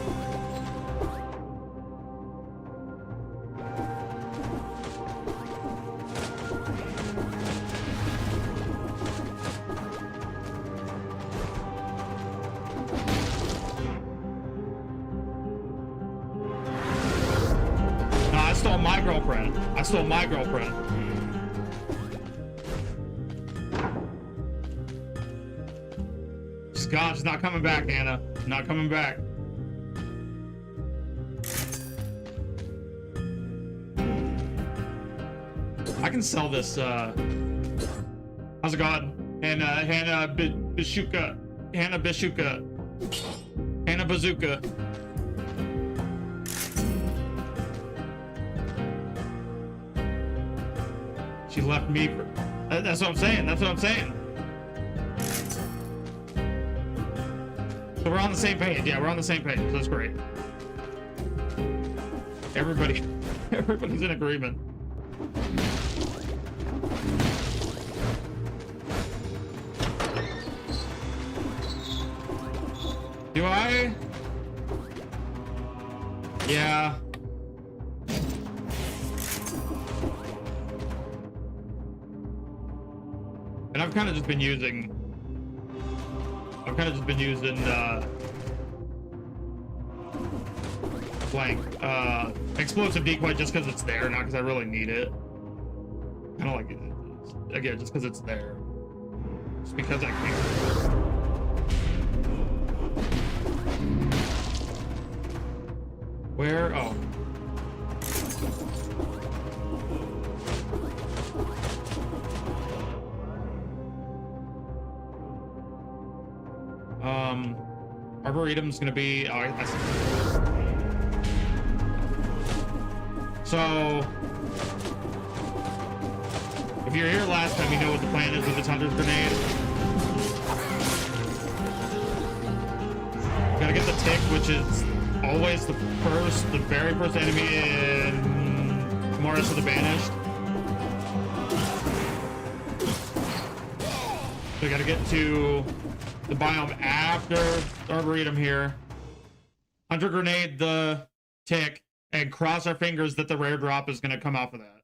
I stole my girlfriend. She's gone. She's not coming back, Anna. Not coming back. I can sell this. How's it going? Hannah Bishuka. Hannah Bishuka. Hannah Bazooka. She left me for... That's what I'm saying. That's what I'm saying. So we're on the same page. Yeah, we're on the same page. That's great. Everybody's in agreement. Do I? Yeah. And I've kind of just been using blank explosive decoy just because it's there, not because I really need it. Kind of like it again, just because it's there, just because I can. Where? Oh. Arboretum's gonna be. Oh, I see. So, if you're here last time, you know what the plan is with this hunter's grenade. Gotta get the tick, which is always the very first enemy in Morris of the Banished. So we gotta get to the biome after the Arboretum here. Hunter grenade the tick and cross our fingers that the rare drop is gonna come off of that.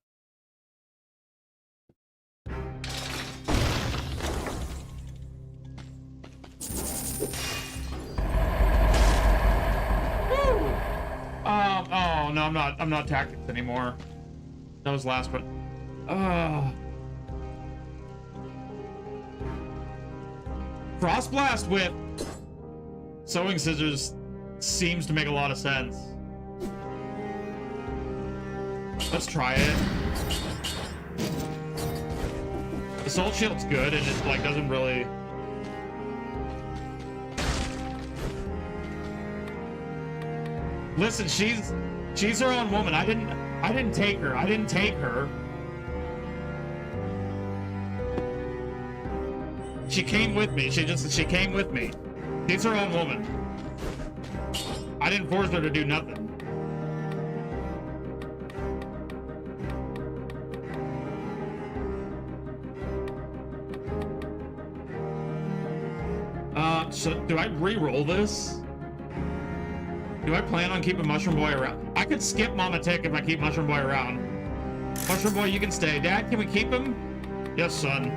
Woo! Oh no, I'm not tactics anymore. That was last, but Frost Blast with sewing scissors seems to make a lot of sense. Let's try it. Assault Shield's good, and it like doesn't really. Listen, she's her own woman. I didn't take her. I didn't take her. She came with me. She came with me. She's her own woman. I didn't force her to do nothing. So do I re-roll this? Do I plan on keeping Mushroom Boy around? I could skip Mama Tick if I keep Mushroom Boy around. Mushroom Boy, you can stay. Dad, can we keep him? Yes, son.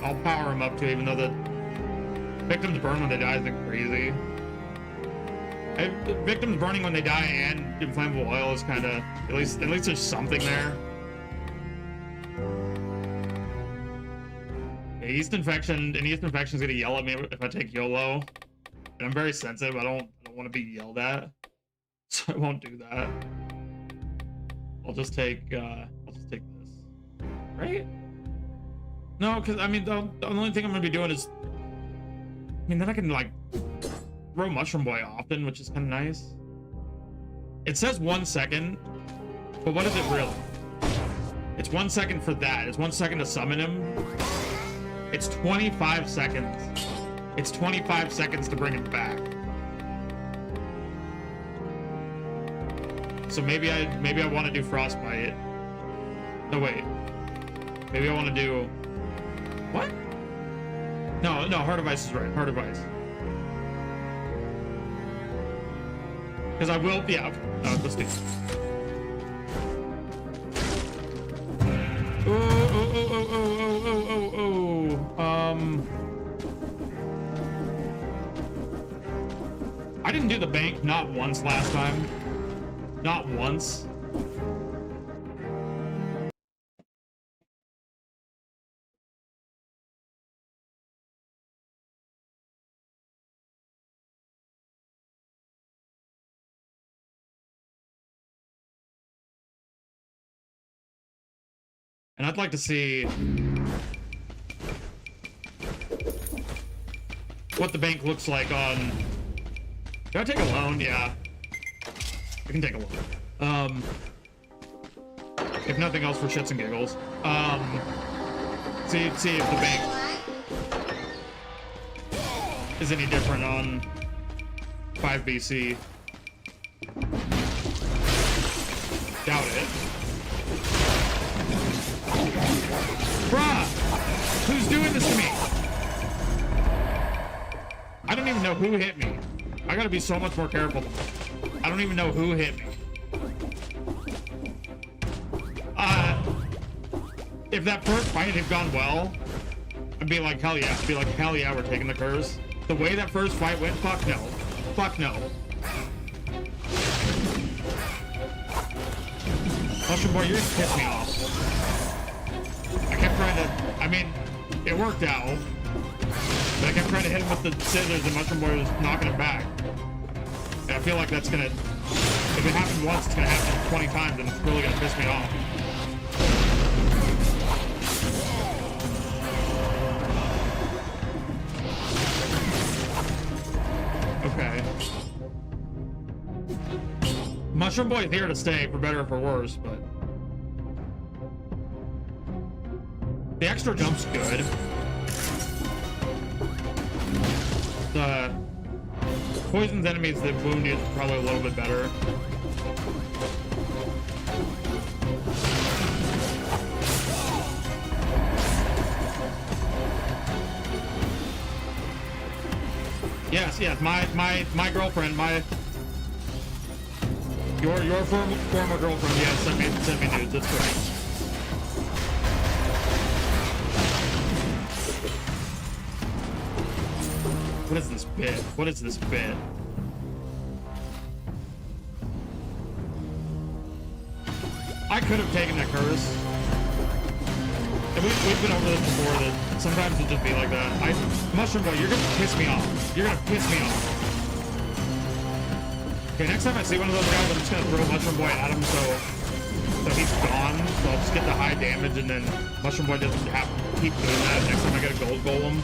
I'll power him up too, even though the victims burn when they die isn't crazy. Victims burning when they die and inflammable oil is kind of at least there's something there. Yeast infection, and yeast infection is gonna yell at me if I take YOLO. And I'm very sensitive. I don't want to be yelled at, so I won't do that. I'll just take this, right? No, because I mean the only thing I'm gonna be doing is, I mean, then I can like throw Mushroom Boy often, which is kind of nice. It says 1 second, but what is it really? It's 1 second for that. It's 1 second to summon him. It's 25 seconds. It's 25 seconds to bring him back. So maybe I want to do Frostbite. No, wait. Maybe I want to do... What? No, Heart of Ice is right. Heart of Ice. Because I will... Yeah, okay. Let's do it. I didn't do the bank not once last time. Not once. And I'd like to see what the bank looks like on... Do I take a loan? Yeah. I can take a loan. If nothing else for shits and giggles. See if the bank is any different on 5BC. Doubt it. Bruh! Who's doing this to me? I don't even know who hit me. I gotta be so much more careful. I don't even know who hit me. If that first fight had gone well, I'd be like, hell yeah. I'd be like, hell yeah, we're taking the curse. The way that first fight went, fuck no. Fuck no. Mushroom Boy, you're gonna piss me off. I kept trying to, I mean, it worked out. But I kept trying to hit him with the scissors and Mushroom Boy was knocking him back. And I feel like that's gonna, if it happened once, it's gonna happen 20 times and it's really gonna piss me off. Okay. Mushroom Boy's here to stay, for better or for worse, but... The extra jump's good. The poison's enemies that wound you is probably a little bit better. Yes, my girlfriend, your former girlfriend, yes, sent me nudes, that's correct. What is this bit? What is this bit? I could have taken that curse. And we've been over this before, that sometimes it'll just be like that. Mushroom Boy, you're gonna piss me off. You're gonna piss me off. Okay, next time I see one of those guys, I'm just gonna throw Mushroom Boy at him so he's gone. So I'll just get the high damage and then Mushroom Boy doesn't have to keep doing that next time I get a gold golem.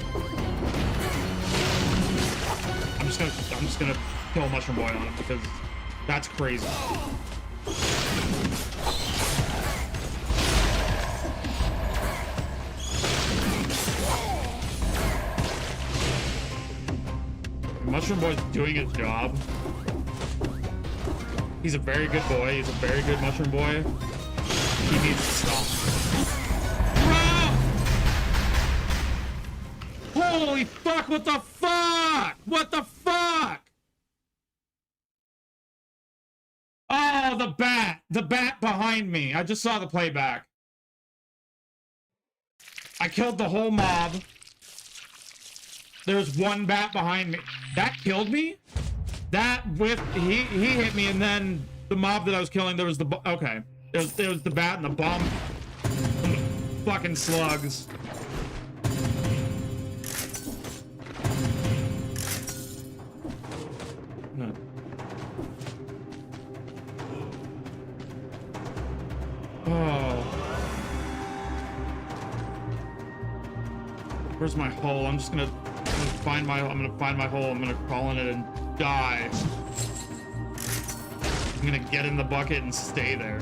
I'm just gonna kill Mushroom Boy on him because that's crazy. Mushroom Boy's doing his job. He's a very good boy. He's a very good Mushroom Boy. He needs to stop. Holy fuck, what the fuck? What the fuck? Oh, the bat. The bat behind me. I just saw the playback. I killed the whole mob. There's one bat behind me. That killed me? That with... He hit me, and then the mob that I was killing, there was the... Okay. There was the bat and the bomb. And the fucking slugs. Where's my hole? I'm gonna find my hole. I'm gonna crawl in it and die. I'm gonna get in the bucket and stay there.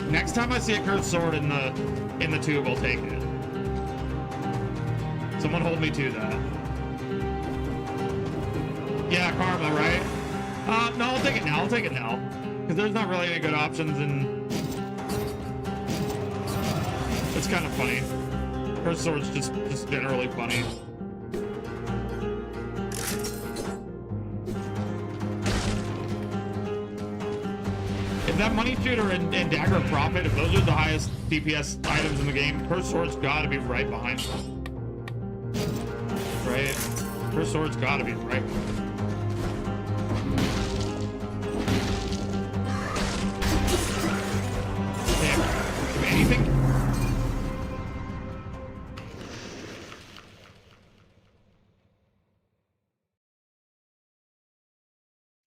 Next time I see a cursed sword in the tube, I'll take it. Someone hold me to that. Yeah, karma, right? No, I'll take it now. I'll take it now. Because there's not really any good options, and it's kind of funny. Cursed sword's just generally funny. If that money shooter and dagger of profit, if those are the highest DPS items in the game, cursed sword's gotta be right behind them. Right? Cursed sword's gotta be right behind them. Anything?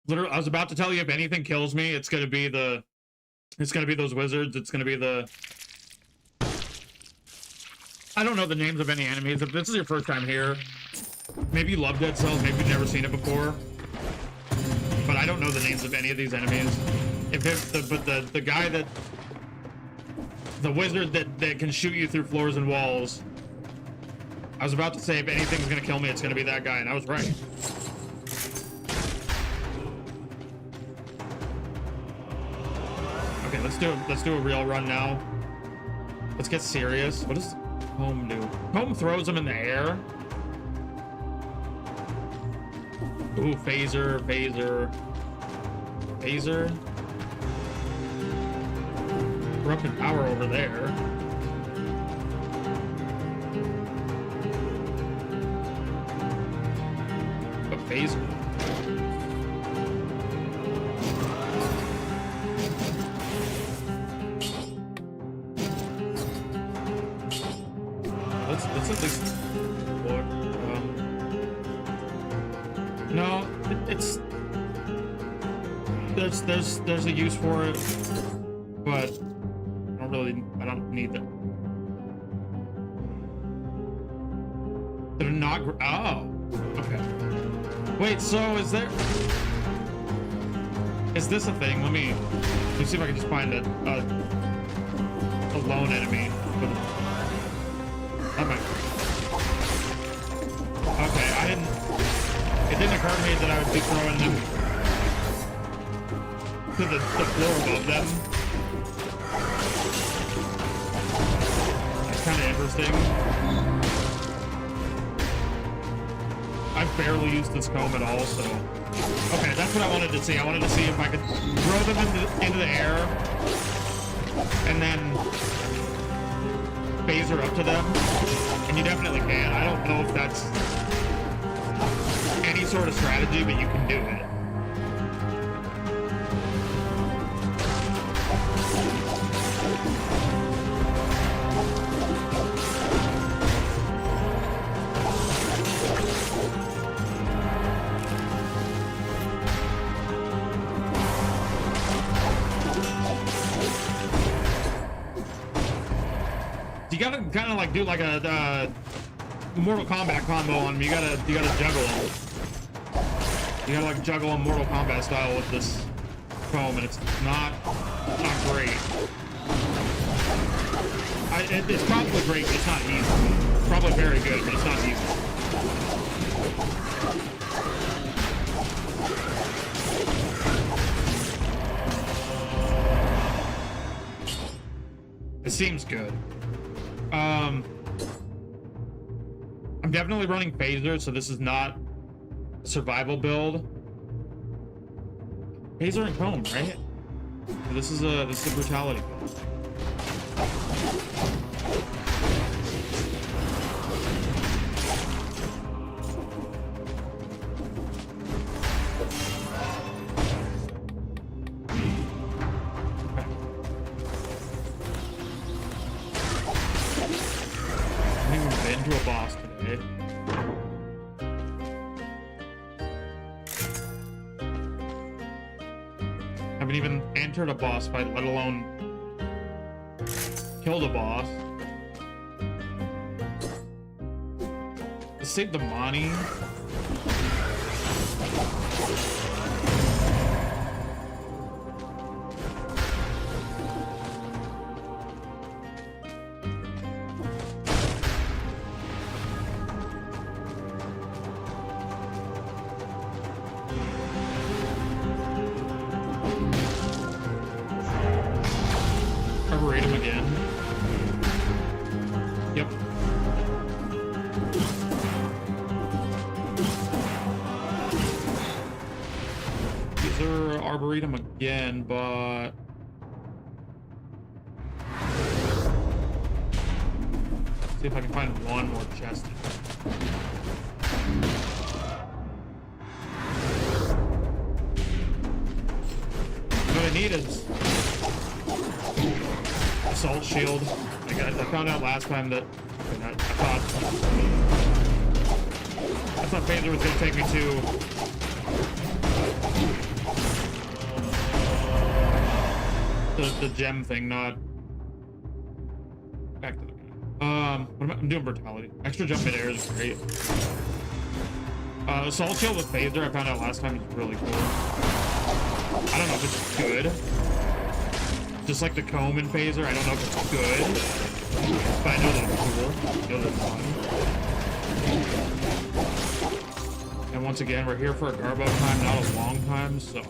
Literally, I was about to tell you, if anything kills me, it's gonna be those wizards. It's gonna be I don't know the names of any enemies. If this is your first time here, maybe you love Dead Cells, maybe you've never seen it before, but I don't know the names of any of these enemies. The guy that the wizard that can shoot you through floors and walls. I was about to say, if anything's gonna kill me, it's gonna be that guy, and I was right. Okay, let's do a real run now. Let's get serious. What does Home do? Home throws them in the air. Ooh, phaser. Corrupted power over there. A phaser. Let's at least look. No, it's there's a use for it, but I don't need that. Did it not? Oh, okay. Wait, so is this a thing? Let me see if I can just find a lone enemy. That might work. Okay, it didn't occur to me that I would be throwing them to the floor above them. Kind of interesting. I've barely used this comb at all, so okay, that's what I wanted to see. I wanted to see if I could throw them into the air and then phaser up to them, and you definitely can. I don't know if that's any sort of strategy, but you can do it. You gotta kind of like do like a Mortal Kombat combo on him. You gotta juggle him. You gotta like juggle him Mortal Kombat style with this comb, and it's not great. It's probably great, but it's not easy. It's probably very good, but it's not easy. It seems good. I'm definitely running phaser, so this is not a survival build. Phaser and comb, right? So this is a brutality build. To a boss today. Haven't even entered a boss fight, let alone kill the boss. Let's save the money. Read him again. Yep. These are Arboretum again, but see if I can find one more chest. What I need is assault shield. I found out last time that I thought Phaser was gonna take me to the gem thing, not back to the guy. What am I'm doing brutality. Extra jump in air is great. Assault shield with Phaser I found out last time is really cool. I don't know if it's good. Just like the comb in Phaser, I don't know if it's good, but I know that it's cool. I know that it's fun. And once again, we're here for a Garbo time, not a long time, so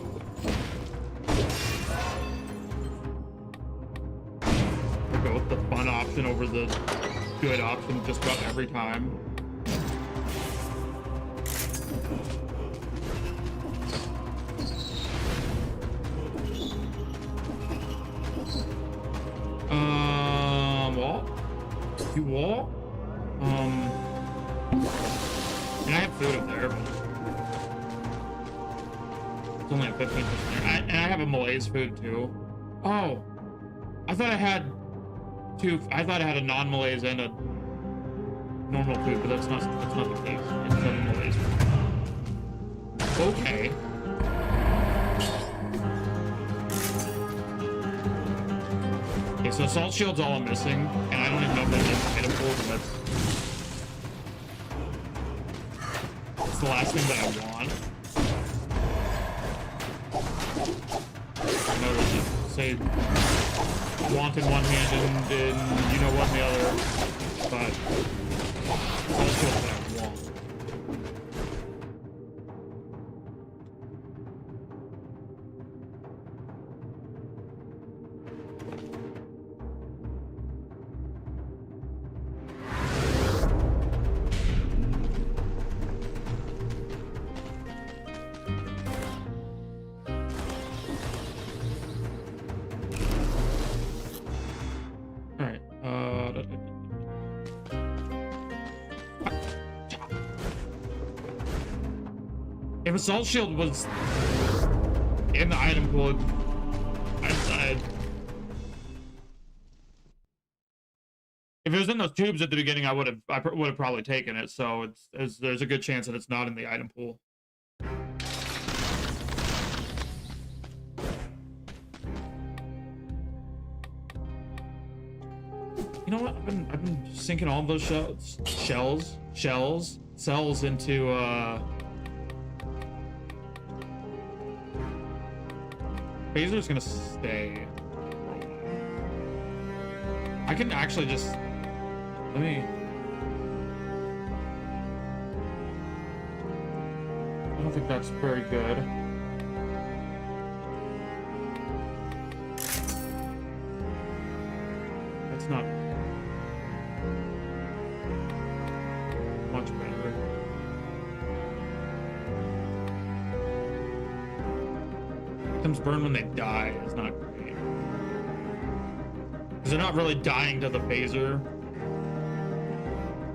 we'll go with the fun option over the good option just about every time. You walk? And I have food up there, but it's only at 15%. And I have a Malaise food too. Oh, I thought I had two. I thought I had a non-Malaise and a normal food, but that's not the case. It's a Malaise food. Okay. Okay, so assault shield's all I'm missing, and I don't even know if that's an item pool, but that's the last thing that I want. I know that you say want in one hand and you know what in the other, but assault shield's what I want. If assault shield was in the item pool, if it was in those tubes at the beginning, I would have probably taken it. So there's a good chance that it's not in the item pool. You know what? I've been sinking all of those cells into Phaser's gonna stay. I can actually just let me. I don't think that's very good. That's not much better. Victims burn when they die is not great. Because they're not really dying to the Phaser.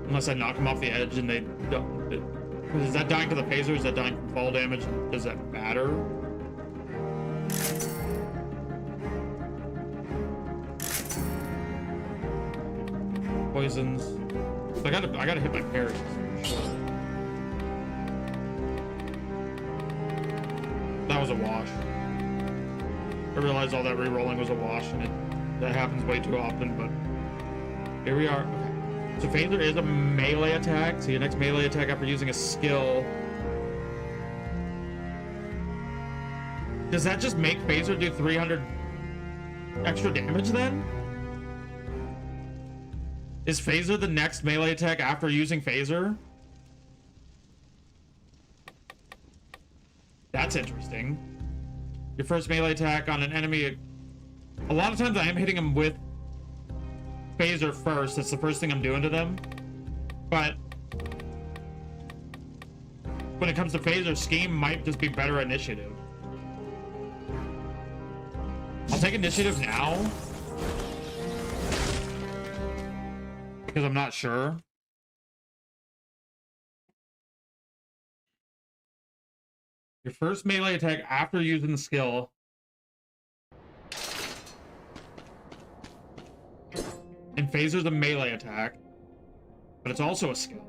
Unless I knock them off the edge and they don't. Is that dying to the Phaser? Is that dying from fall damage? Does that matter? Poisons. I gotta hit my parries. That was a wash. I realized all that re-rolling was a wash, and that happens way too often, but Here we are. Okay. So phaser is a melee attack. So your next melee attack after using a skill. Does that just make phaser do 300 extra damage then? Is phaser the next melee attack after using phaser? That's interesting. Your first melee attack on an enemy. A lot of times I am hitting them with phaser first. That's the first thing I'm doing to them. But when it comes to phaser, scheme might just be better initiative. I'll take initiative now because I'm not sure. Your first melee attack after using the skill. And phaser's a melee attack, but it's also a skill.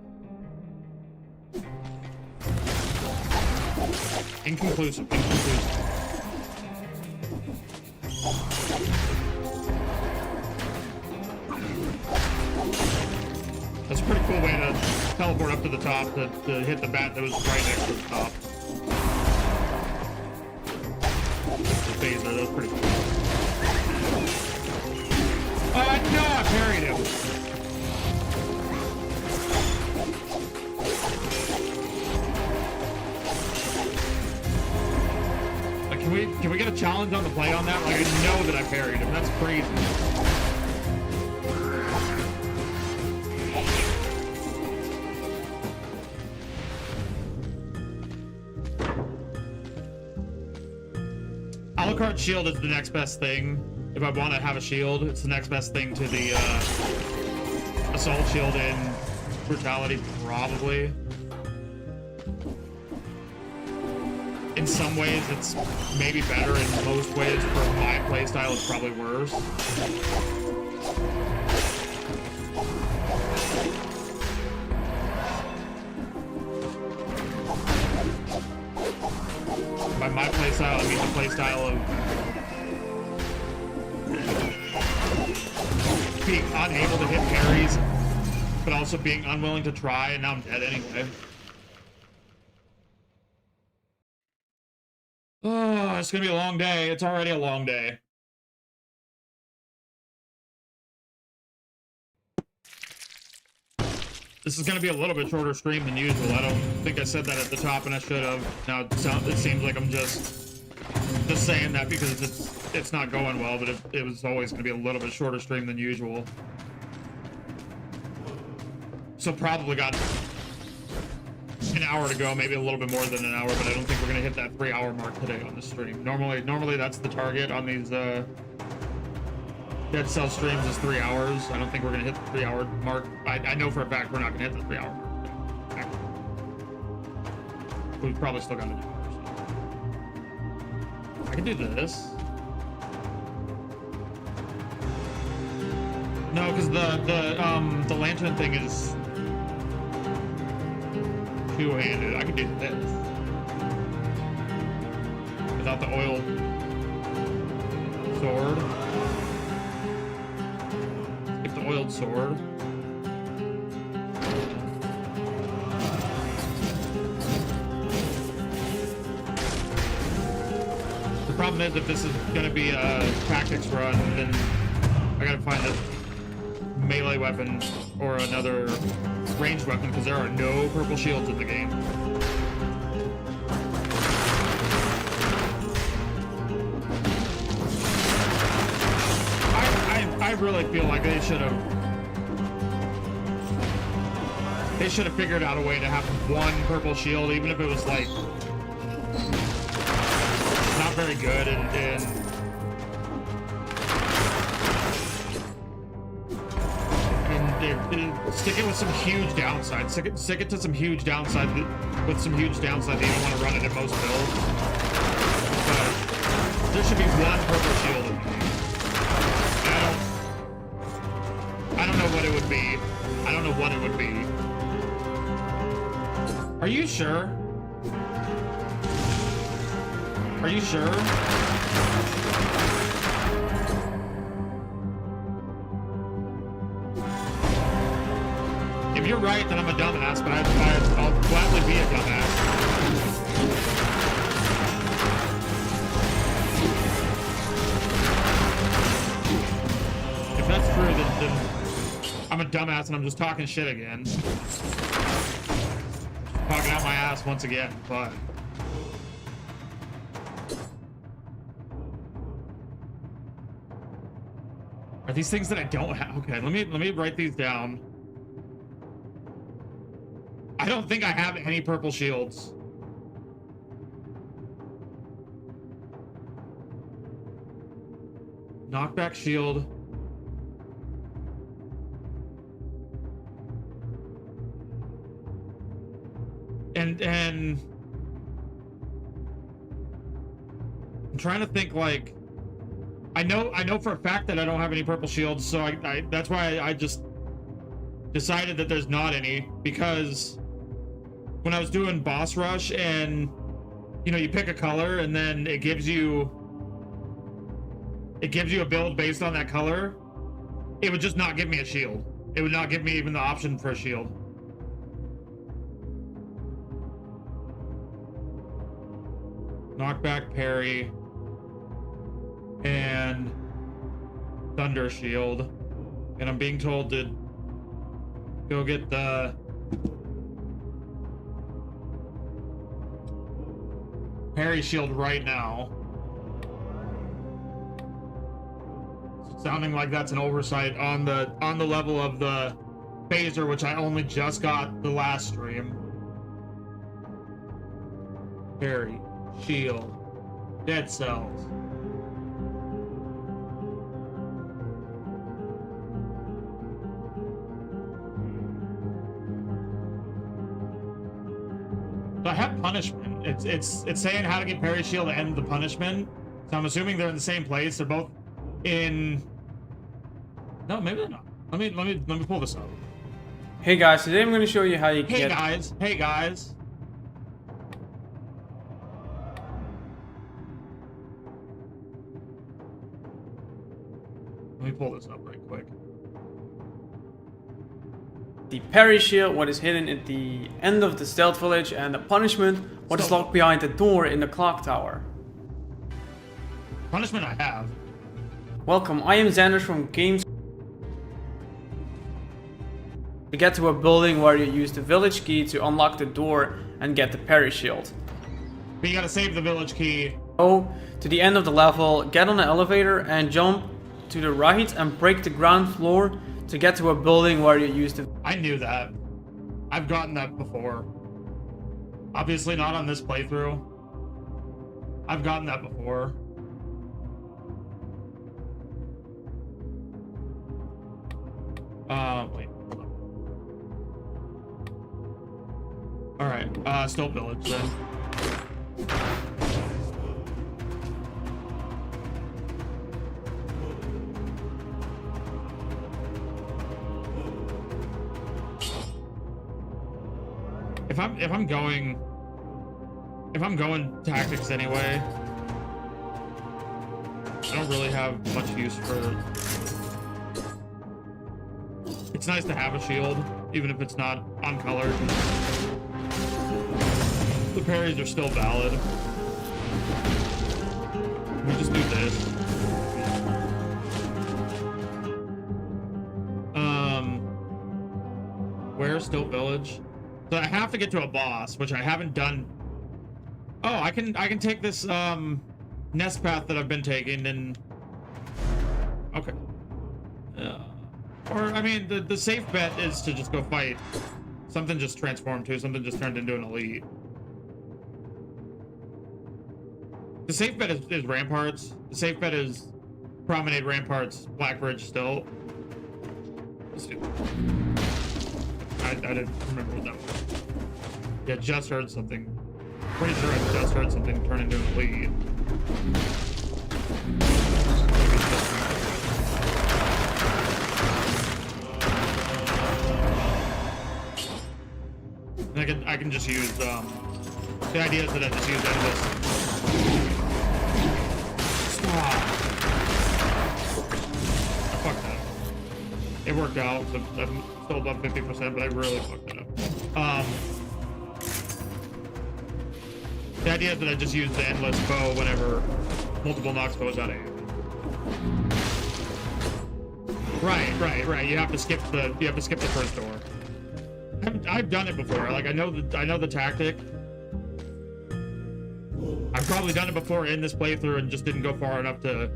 Inconclusive. That's a pretty cool way to teleport up to the top to hit the bat that was right next to the top. The phaser, that's pretty cool. Oh, no, I parried him. Like, can we get a challenge on the play on that? Like, I know that I parried him. That's crazy. A la carte shield is the next best thing. If I want to have a shield, it's the next best thing to the assault shield in brutality, probably. In some ways, it's maybe better. In most ways, for my playstyle, it's probably worse. By my playstyle, I mean the playstyle of being unable to hit parries, but also being unwilling to try, and now I'm dead anyway. Oh, it's gonna be a long day. It's already a long day. This is gonna be a little bit shorter stream than usual. I don't think I said that at the top, and I should have. Now it seems like I'm just saying that because it's not going well, but it was always going to be a little bit shorter stream than usual. So probably got an hour to go, maybe a little bit more than an hour, but I don't think we're going to hit that 3-hour mark today on the stream. Normally that's the target on these Dead Cell streams is 3 hours. I don't think we're going to hit the 3-hour mark. I know for a fact we're not going to hit the 3-hour mark. We've probably still got to do it. I can do this. No, because the lantern thing is two-handed. I can do this without the oiled sword. Skip the oiled sword. The problem is, if this is going to be a tactics run, then I gotta find a melee weapon or another ranged weapon, because there are no purple shields in the game. I really feel like they should have figured out a way to have one purple shield, even if it was like not very good, and stick it with some huge downside. Stick it to some huge downside with some huge downside that you don't want to run it in most builds. But there should be one purple shield in the game. I don't know what it would be. I don't know what it would be. Are you sure? Are you sure? you're right, then I'm a dumbass, but I'll gladly be a dumbass. If that's true, then I'm a dumbass and I'm just talking shit again. Talking out my ass once again, but... Are these things that I don't have? Okay, let me write these down. I don't think I have any purple shields. Knockback shield. And I'm trying to think, like, I know for a fact that I don't have any purple shields, so I that's why I just decided that there's not any, because when I was doing boss rush and you know, you pick a color and then it gives you a build based on that color, it would just not give me a shield. It would not give me even the option for a shield. Knockback, parry, and thunder shield. And I'm being told to go get the parry shield right now. Sounding like that's an oversight on the level of the phaser, which I only just got the last stream. Parry, shield, dead cells. So I have punishment. It's saying how to get parry shield and the punishment. So I'm assuming they're in the same place. They're both in. No, maybe they're not. Let me pull this up. Hey guys, today I'm going to show you how you can Hey guys. Let me pull this up right quick. The parry shield, what is hidden at the end of the stealth village, and the punishment, what is locked behind the door in the clock tower. Punishment I have. Welcome, I am Xander from Games. To get to a building where you use the village key to unlock the door and get the parry shield. But you gotta save the village key. Go to the end of the level, get on the elevator and jump to the right and break the ground floor to get to a building where you use the... I knew that. I've gotten that before. Obviously not on this playthrough. I've gotten that before. Wait. Hold on. Alright, still village then. If I'm going tactics anyway, I don't really have much use for. It's nice to have a shield, even if it's not uncolored. The parries are still valid. We just do this. Where's Still Village? So I have to get to a boss, which I haven't done. Oh, I can take this nest path that I've been taking and. Okay. Or I mean, the safe bet is to just go fight. Something just transformed too. Something just turned into an elite. The safe bet is ramparts. The safe bet is promenade, ramparts, Blackbridge still. Let's do. I didn't remember what that was. Yeah, just heard something. Pretty sure I just heard something turn into an elite. I can just use the idea is that I just use endless. Stop. Fuck that. It worked out. So I'm still above 50%, but I really fucked it up. The idea is that I just use the endless bow whenever multiple knocks bows out of you. Right. You have to skip the first door. I've done it before. Like I know the tactic. I've probably done it before in this playthrough and just didn't go far enough to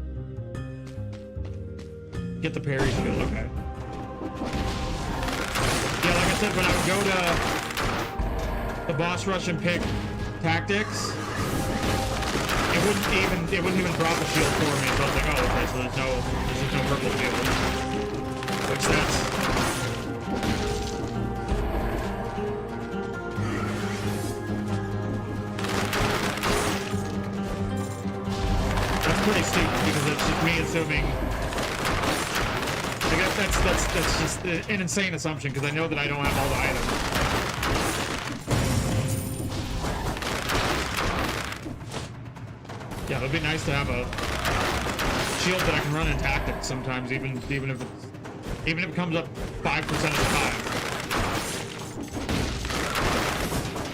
get the parry skill. Okay. Yeah, like I said, when I would go to the boss rush and pick tactics, it wouldn't even drop a shield for me. So I was like, oh, okay, so there's just no purple shield. Makes sense. That's pretty stupid because it's just me assuming. I guess that's just an insane assumption because I know that I don't have all the items. Yeah, it would be nice to have a shield that I can run in tactics sometimes, even if it comes up 5% of the time.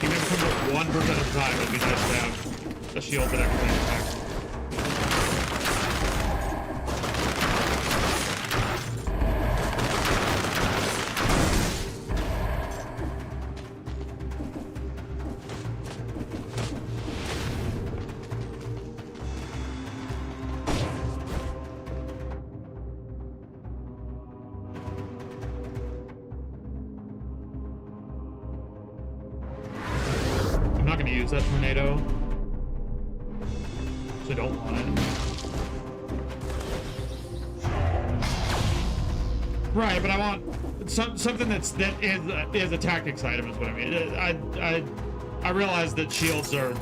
Even if it comes up 1% of the time, it'd be nice to have a shield that I can run in tactics. That tornado. So I don't want it. Right, but I want something that is a tactics item is what I mean. I realize that shields are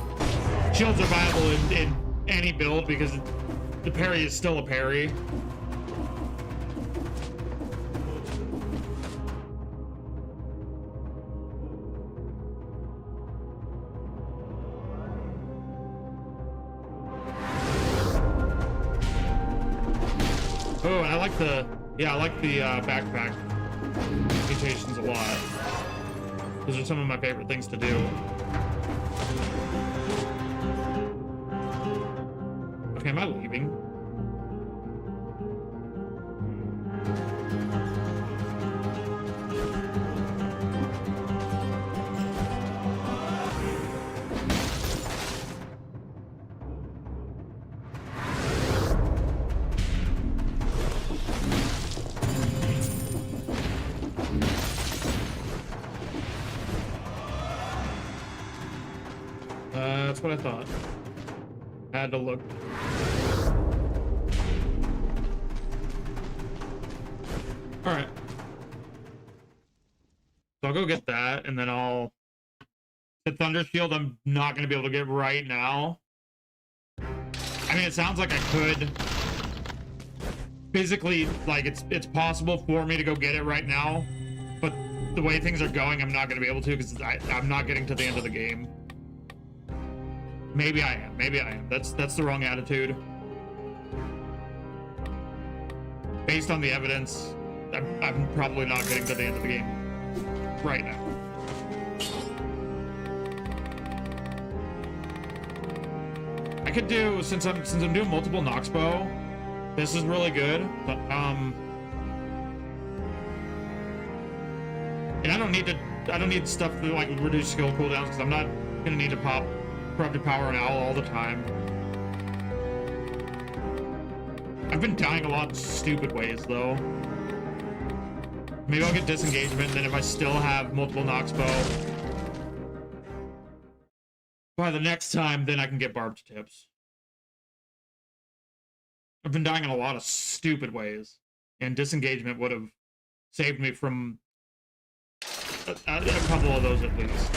viable in any build because the parry is still a parry. Oh, and I like the backpack mutations a lot. Those are some of my favorite things to do. Okay, am I leaving? That's what I thought. I had to look. All right. So I'll go get that, and then I'll... The Thunder Shield I'm not going to be able to get right now. I mean, it sounds like I could. Physically, like, it's possible for me to go get it right now. But the way things are going, I'm not going to be able to, because I'm not getting to the end of the game. Maybe I am. That's the wrong attitude. Based on the evidence, I'm probably not getting to the end of the game right now. I could do, since I'm doing multiple Noxbow, this is really good. But, and I don't need stuff that like reduce skill cooldowns because I'm not gonna need to pop Corrupted Power and Owl all the time. I've been dying a lot in stupid ways, though. Maybe I'll get Disengagement, and then if I still have multiple Noxbow by the next time, then I can get Barbed Tips. I've been dying in a lot of stupid ways, and Disengagement would have saved me from a couple of those at least.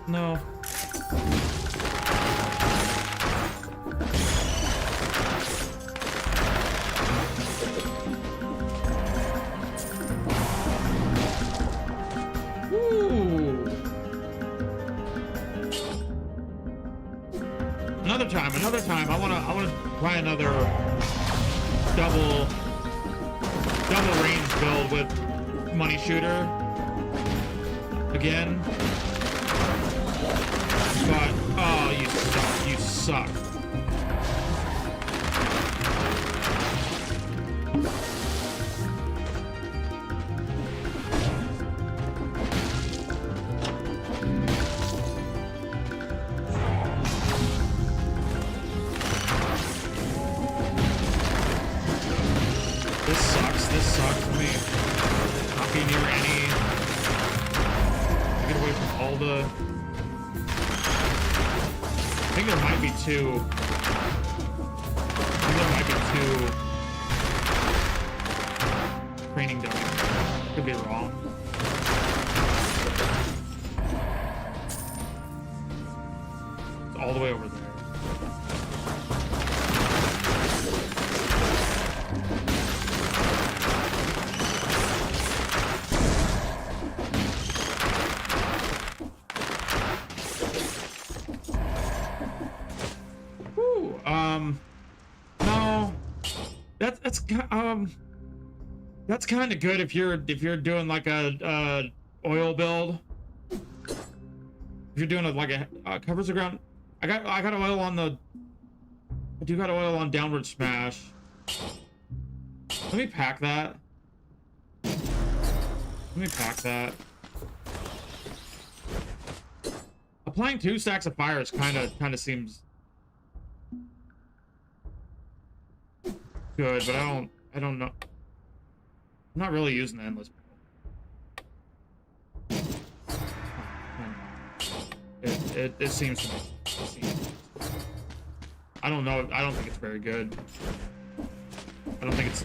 No. Ooh. Another time. I wanna try another double range build with money shooter again. But oh, you suck. This sucks for me. Not being near any. Get away from all the. I think there might be two. Training dummies. Could be wrong. It's all the way over there. No, that's kind of good if you're doing like a oil build. If you're doing a covers the ground. I got oil on the. I do got oil on downward smash. Let me pack that. Applying 2 stacks of fire is kind of seems good, but I don't know. I'm not really using the endless. It seems to me. I don't know. I don't think it's very good. I don't think it's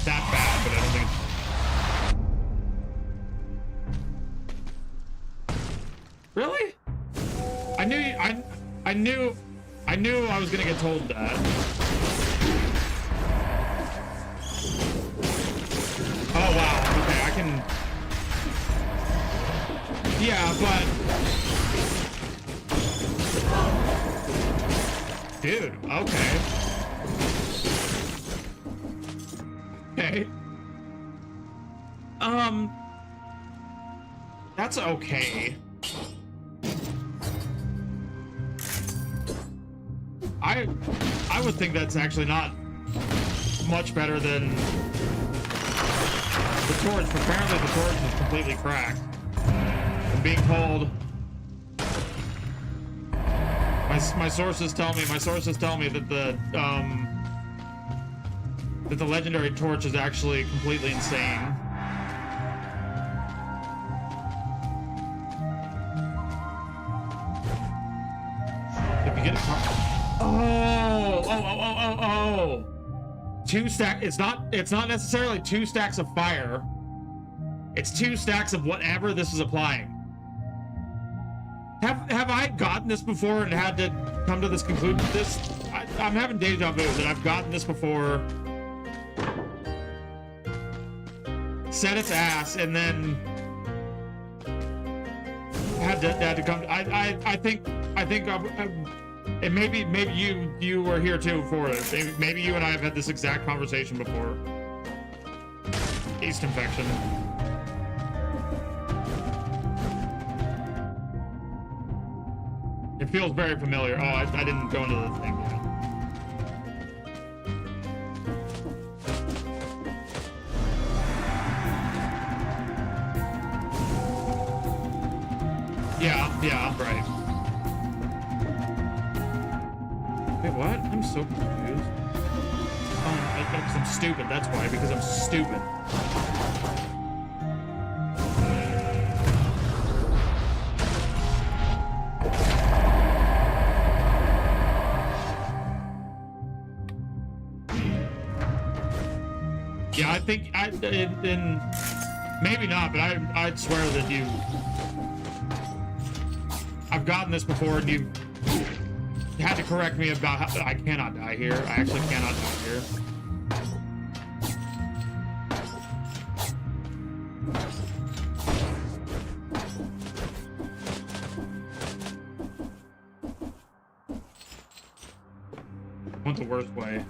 that bad, but I don't think it's... Really? I knew I was gonna get told that. Oh wow, okay, I can... Yeah, but... Dude, okay. Okay. That's okay. I would think that's actually not much better than the torch. Apparently the torch is completely cracked. I'm being told. My sources tell me that the legendary torch is actually completely insane. If you get a oh. 2 stack. It's not necessarily 2 stacks of fire. It's 2 stacks of whatever this is applying. Have I gotten this before and had to come to this conclusion? I'm having deja vu that I've gotten this before, set its ass, and then had to come. I think and maybe you were here too for it. Maybe you and I have had this exact conversation before. Yeast infection. It feels very familiar. Oh, I didn't go into the thing yet. Yeah, right. Wait, what? I'm so confused. Because I'm stupid. That's why. Because I'm stupid. Yeah, I think maybe not, but I'd swear that I've gotten this before, and you had to correct me about how I cannot die here. I actually cannot die here. I went the worst way.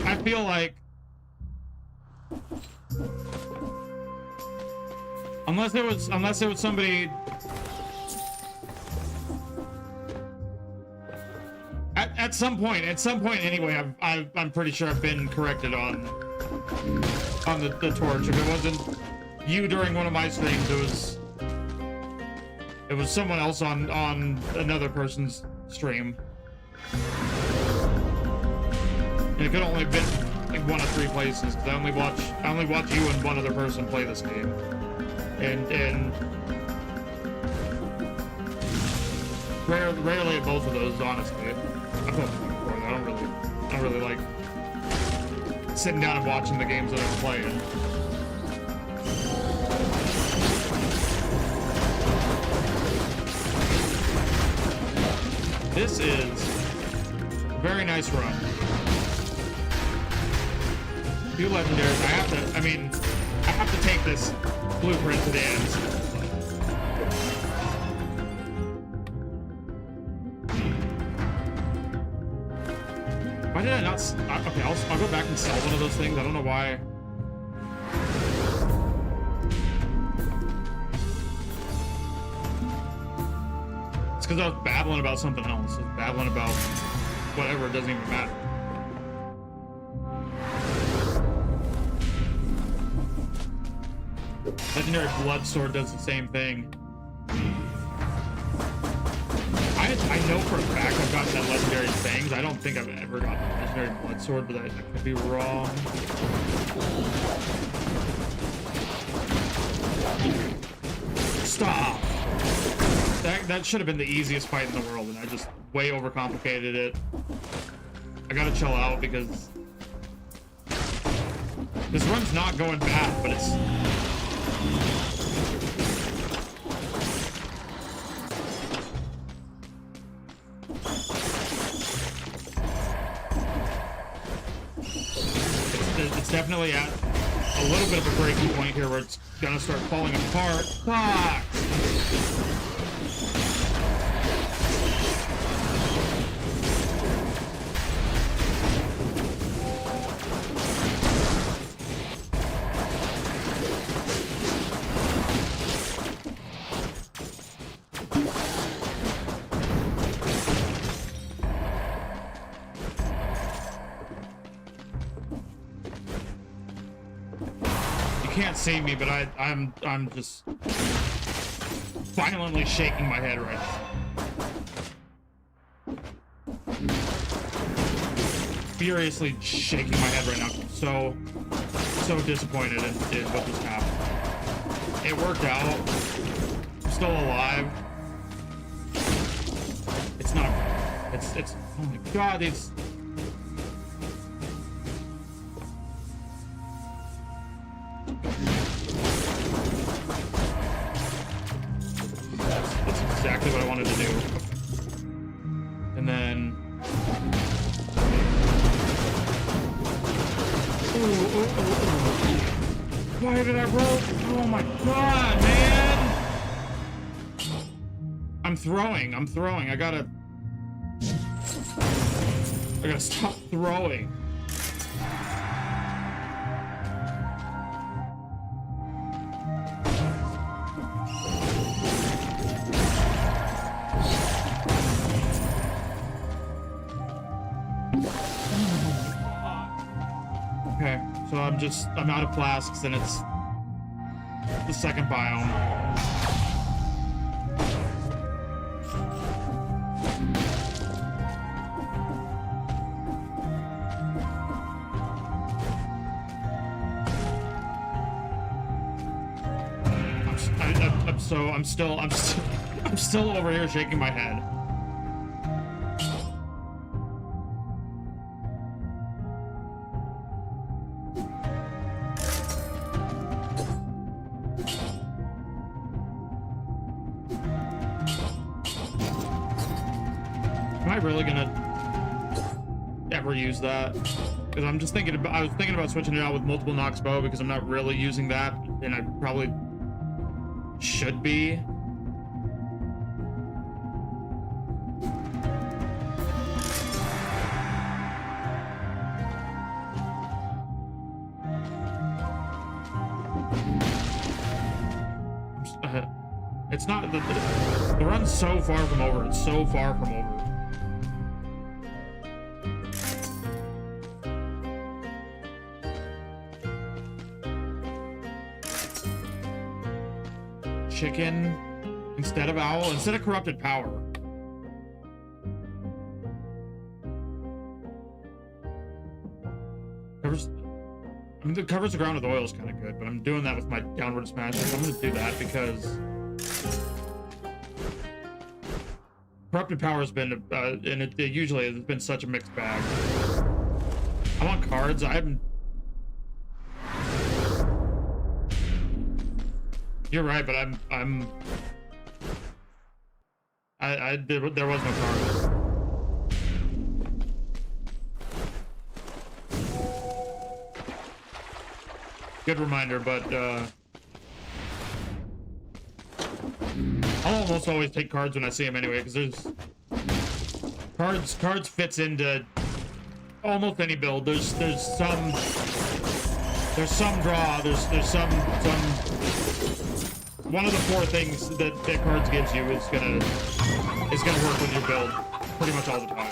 I feel like unless it was somebody at some point anyway, I'm pretty sure I've been corrected on the torch. If it wasn't you during one of my streams, it was someone else on another person's stream. And it could only have been in one of 3 places, because I only watch you and one other person play this game. And rarely at both of those, honestly. I've told you before that I don't really like sitting down and watching the games that I'm playing. This is a very nice run. 2 legendaries. I have to take this blueprint to the end. Why did I not? Okay, I'll go back and sell one of those things. I don't know why. It's because I was babbling about something else. I was babbling about whatever. It doesn't even matter. Legendary Blood Sword does the same thing. I know for a fact I've gotten that Legendary Fangs. I don't think I've ever gotten a Legendary Blood Sword, but I could be wrong. Stop! That should have been the easiest fight in the world, and I just way overcomplicated it. I gotta chill out because this run's not going bad, but it's... It's definitely at a little bit of a breaking point here where it's gonna start falling apart. Fuck! Can't see me, but I'm just violently shaking my head right now. Furiously shaking my head right now. So disappointed in what just happened. It worked out. I'm still alive. It's not. It's. Oh my god! It's. That's exactly what I wanted to do. And then... Why did I roll? Oh my god, man! I'm throwing. I gotta stop throwing. Okay, So I'm out of flasks, and it's the second biome. I'm still over here shaking my head. Am I really gonna ever use that? Because I'm just thinking about, I was thinking about switching it out with multiple Nox bow because I'm not really using that, and I probably should be. It's not, the run's so far from over. It's so far from over. Chicken instead of owl, instead of corrupted power. The covers the ground with oil is kind of good, but I'm doing that with my downward smash. So I'm going to do that because corrupted power has been, and it usually has been such a mixed bag. I want cards. You're right, but there was no cards. Good reminder, but I'll almost always take cards when I see them anyway, because cards fits into almost any build. There's some draw. There's some one of the four things that cards gives you is gonna work with your build pretty much all the time.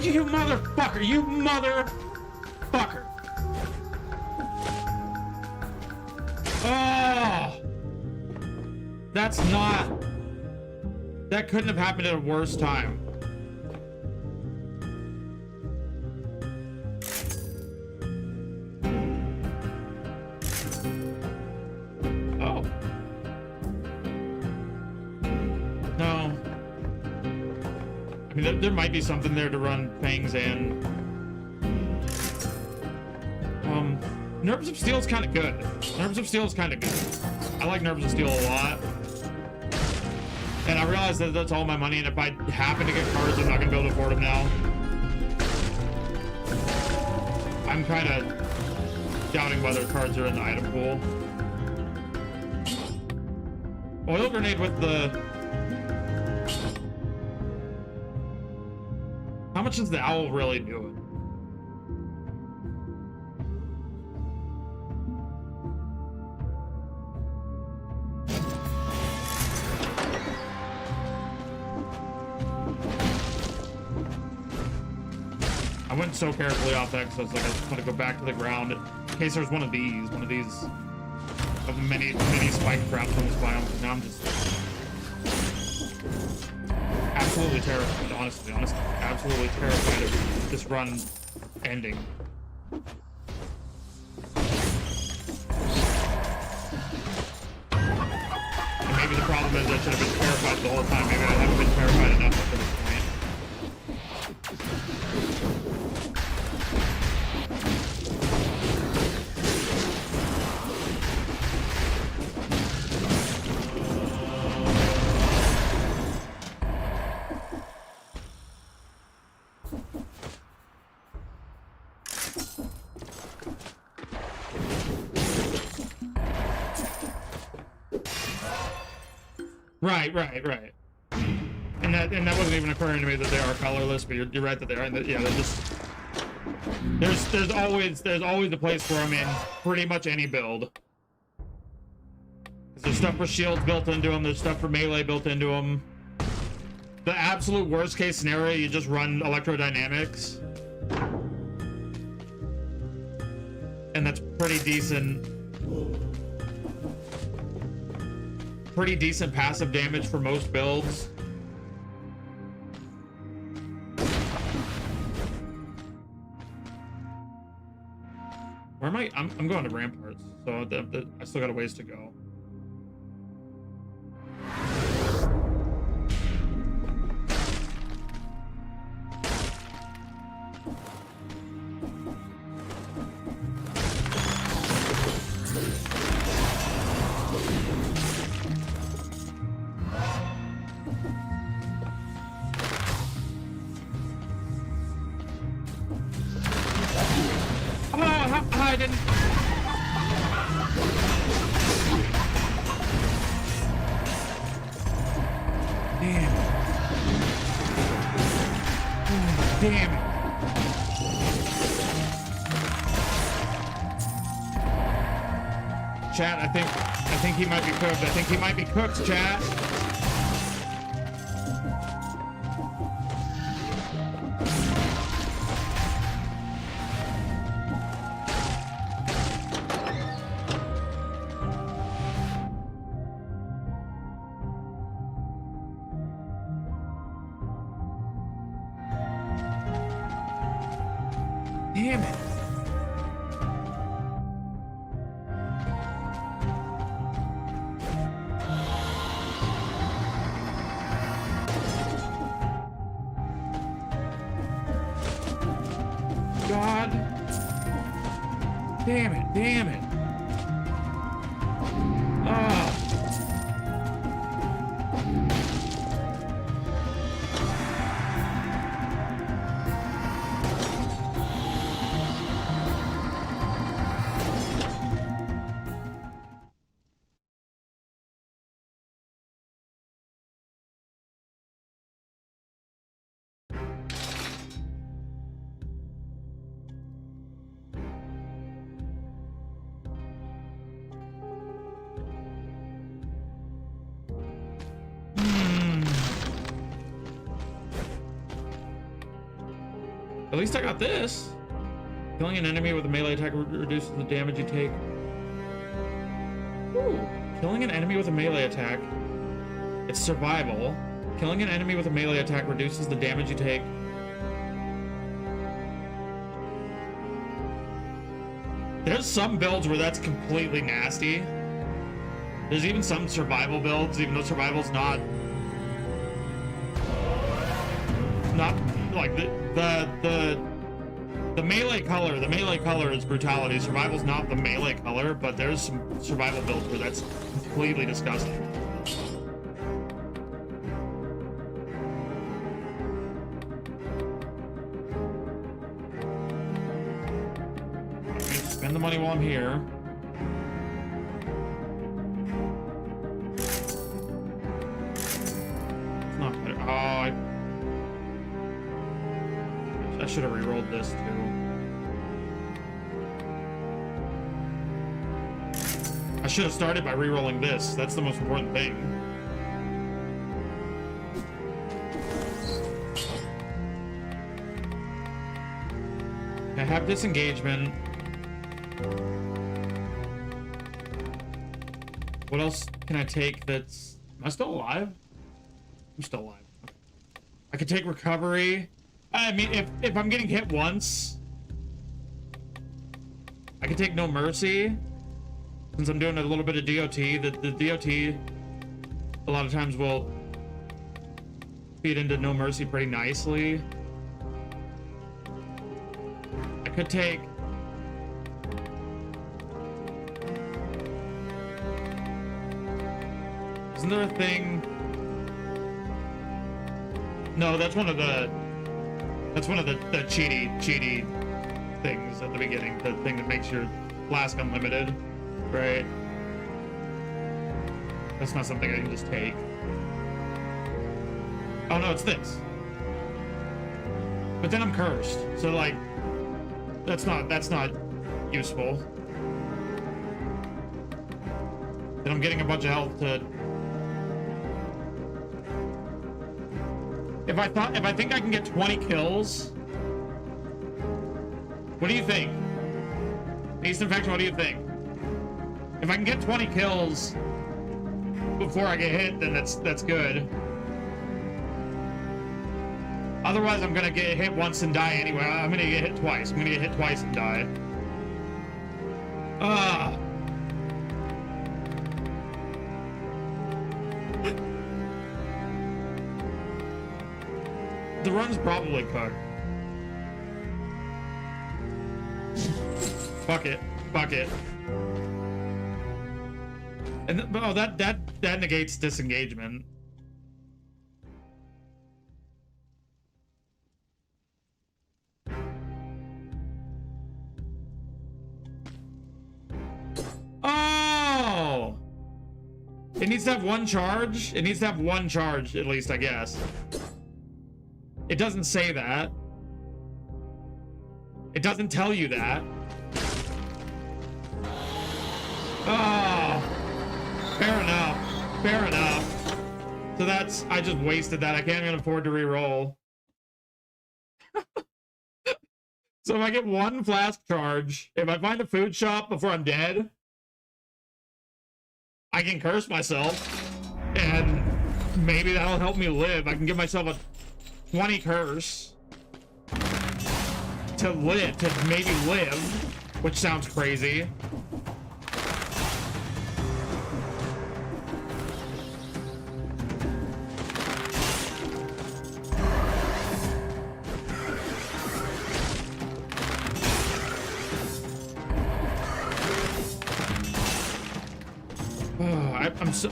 You motherfucker! You motherfucker! Oh! That couldn't have happened at a worse time. Oh. No. I mean, there might be something there to run Fangs and... Nerves of Steel is kind of good. Nerves of Steel is kind of good. I like Nerves of Steel a lot. And I realize that that's all my money, and if I happen to get cards, I'm not going to be able to afford them now. I'm kind of doubting whether cards are in the item pool. Oil Grenade with the... How much does the owl really do it? I went so carefully off that because I was like, I just want to go back to the ground in case there's one of these of the many spike traps on this biome. Now I'm just absolutely terrified, honestly, absolutely terrified of this run ending. And maybe the problem is I should have been terrified the whole time. Maybe I haven't been terrified enough up to this point. Right. And that wasn't even occurring to me that they are colorless, but you're right that they are. And yeah, they're just there's always a place for them in pretty much any build. There's stuff for shields built into them. There's stuff for melee built into them. The absolute worst case scenario, you just run electrodynamics. And that's pretty decent. Pretty decent passive damage for most builds. Where am I? I'm going to Ramparts, so I still got a ways to go. I didn't. Damn. Oh, damn it. Chat, I think he might be cooked. I think he might be cooked, chat. Damn it. God. Damn it, damn it. Ah. At least I got this. Killing an enemy with a melee attack reduces the damage you take. Ooh. Killing an enemy with a melee attack. It's survival. Killing an enemy with a melee attack reduces the damage you take. There's some builds where that's completely nasty. There's even some survival builds, even though survival's not like the melee color. The melee color is brutality. Survival's not the melee color, but there's some survival builds where that's completely disgusting. Spend the money while I'm here. It's not better. Oh, I should have re-rolled this too. I should have started by re-rolling this. That's the most important thing. I have disengagement. What else can I take that's... Am I still alive? I'm still alive. Okay. I could take recovery. I mean, if I'm getting hit once, I can take no mercy. Since I'm doing a little bit of DOT, the DOT a lot of times will feed into no mercy pretty nicely. I could take... Isn't there a thing? No, that's one of the cheaty things at the beginning. The thing that makes your flask unlimited, right? That's not something I can just take. Oh no, it's this. But then I'm cursed, so like, that's not useful. Then I'm getting a bunch of health to... If I think I can get 20 kills... What do you think? Beast Infection, what do you think? If I can get 20 kills before I get hit, then that's good. Otherwise, I'm gonna get hit once and die anyway. I'm gonna get hit twice. I'm gonna get hit twice and die. The run's probably cooked. Fuck it. Fuck it. And oh, that negates disengagement. Oh! It needs to have one charge? It needs to have one charge, at least, I guess. It doesn't say that. It doesn't tell you that. Oh! Fair enough. Fair enough. So that's... I just wasted that. I can't even afford to re-roll. So if I get one flask charge, if I find a food shop before I'm dead, I can curse myself, and maybe that'll help me live. I can give myself a 20 curse to live, to maybe live, which sounds crazy.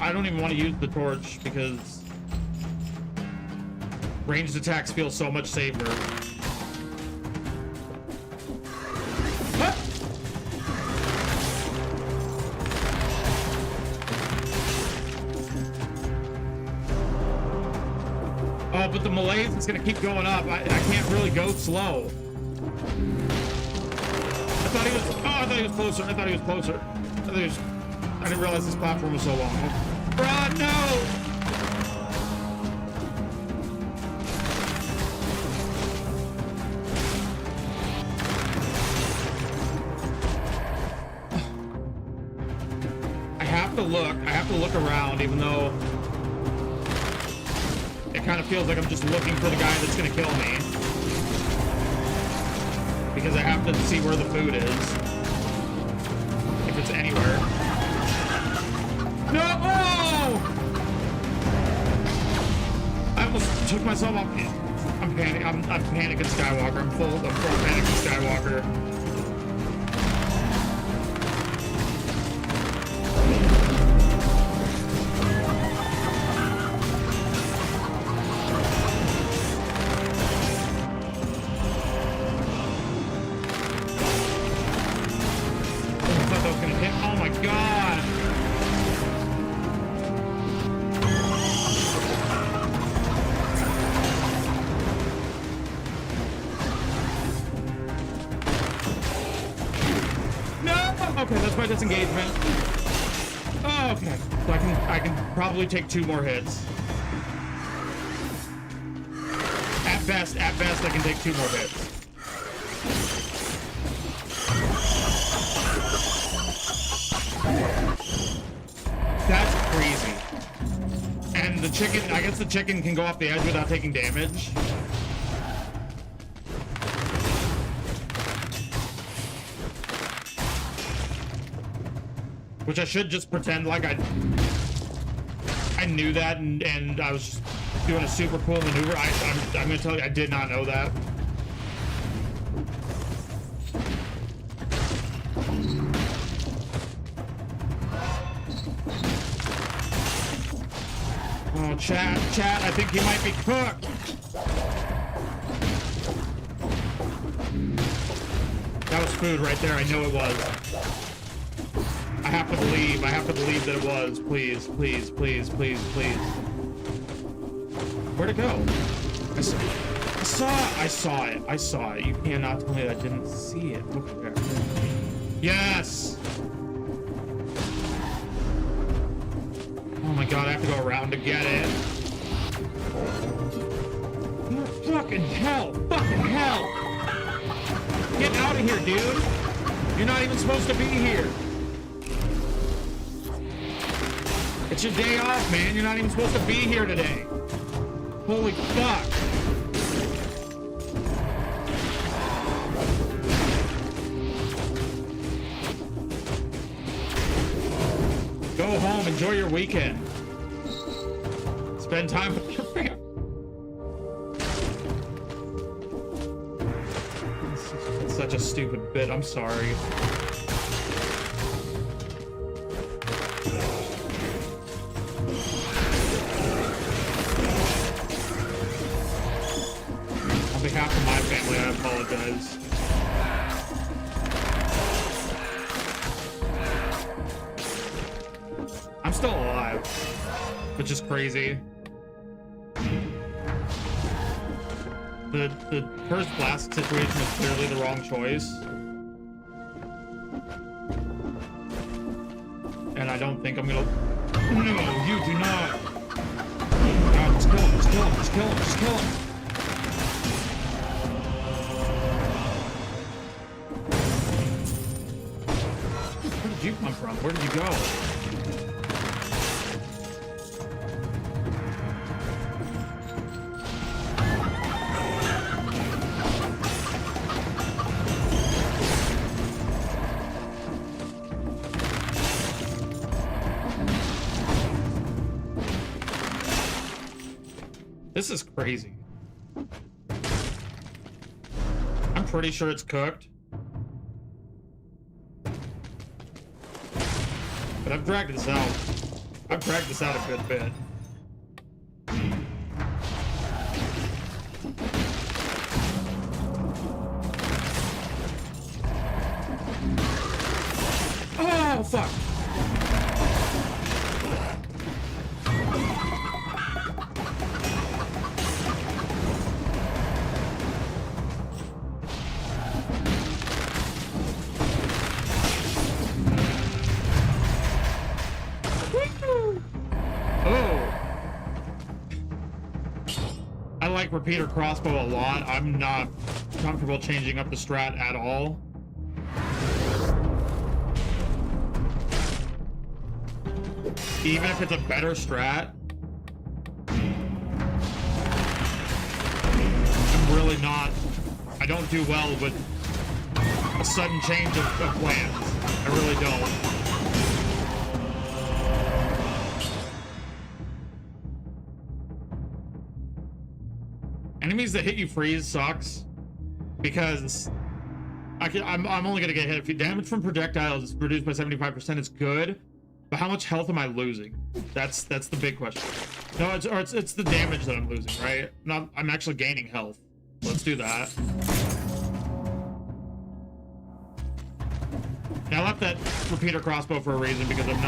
I don't even want to use the torch because ranged attacks feel so much safer. Ah! Oh, but the malaise is gonna keep going up. I can't really go slow. I thought he was. Oh, I thought he was closer. I thought he was closer. I didn't realize this platform was so long. Bruh, no! I have to look around, even though it kind of feels like I'm just looking for the guy that's gonna kill me. Because I have to see where the food is. If it's anywhere. No! Oh! I almost took myself off. I'm panicking Skywalker. I'm full panicking Skywalker. I thought that was gonna hit. Oh my god! Okay, that's my disengagement. Oh, okay. So I can probably take 2 more hits. At best, I can take 2 more hits. That's crazy. And the chicken, I guess the chicken can go off the edge without taking damage. Which I should just pretend like I knew that and I was just doing a super cool maneuver. I'm gonna tell you, I did not know that. Oh, chat, I think he might be cooked. That was food right there, I know it was. I have to believe that it was. Please, please, please, please, please. Where'd it go? I saw it. You cannot tell me that I didn't see it. Okay. Yes! god, I have to go around to get it. Fucking hell! Fucking hell! Get out of here, dude! You're not even supposed to be here. It's your day off, man. You're not even supposed to be here today. Holy fuck. Go home, enjoy your weekend. Spend time with your family. It's such a stupid bit, I'm sorry. On behalf of my family, I apologize. I'm still alive, which is crazy. The first blast situation was clearly the wrong choice. And I don't think I'm gonna... No, you do not! God, just kill him, just kill him, just kill him, just kill him! Where did you come from? Where did you go? This is crazy. I'm pretty sure it's cooked. But I've dragged this out. I've dragged this out a good bit. Oh, fuck. Repeater crossbow a lot. I'm not comfortable changing up the strat at all. Even if it's a better strat, I'm really not... I don't do well with a sudden change of plans. I really don't. Enemies that hit you freeze sucks because I'm only gonna get hit. If you damage from projectiles is reduced by 75%, it's good. But how much health am I losing? That's the big question. No, it's the damage that I'm losing, right? I'm actually gaining health. Let's do that. Now I left that repeater crossbow for a reason because I'm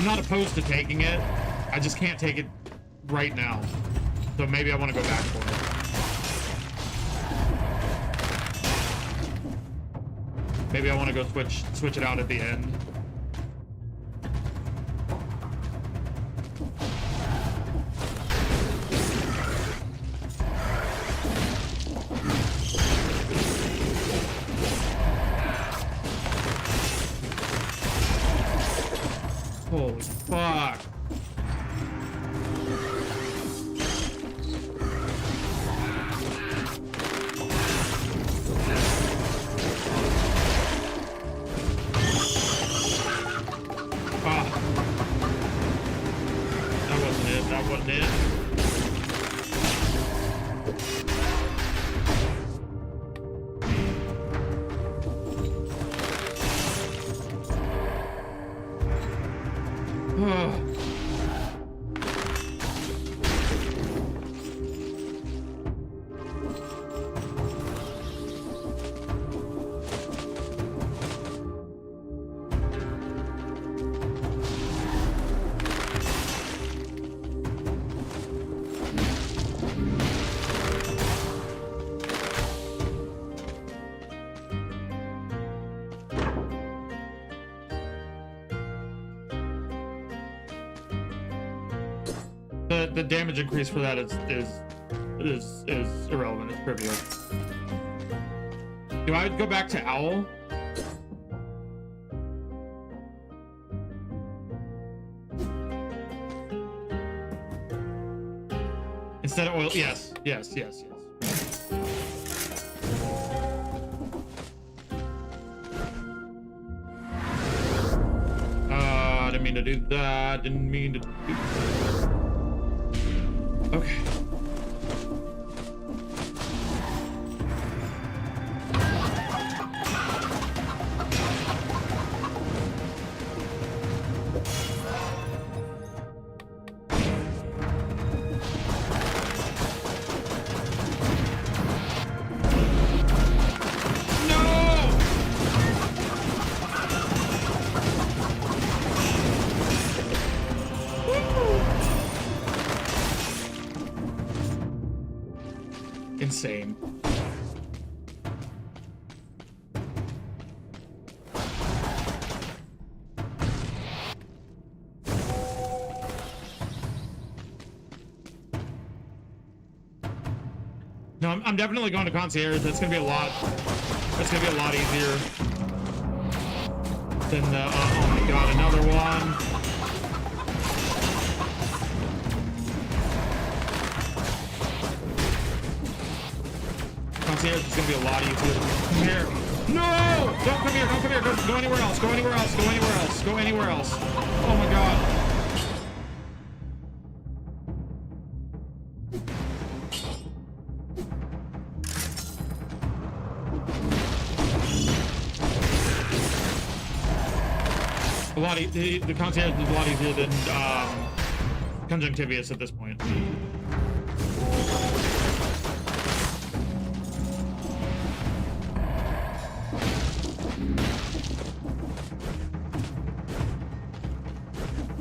not opposed to taking it. I just can't take it right now, so maybe I want to go back for it. Maybe I want to go switch it out at the end. Holy fuck. the damage increase for that is irrelevant. It's trivial. Do I go back to Owl? Instead of oil, yes. Didn't mean to do that. Didn't mean to do that. Okay. Insane. No, I'm definitely going to concierge. That's gonna be a lot. That's gonna be a lot easier than the. Oh my god, another one. Concierge is gonna be a lot easier. Come here. No! Don't come here. Don't come here. Go anywhere else. Go anywhere else. Go anywhere else. Go anywhere else. Oh my god. The concierge is a lot easier than conjunctivius at this point. I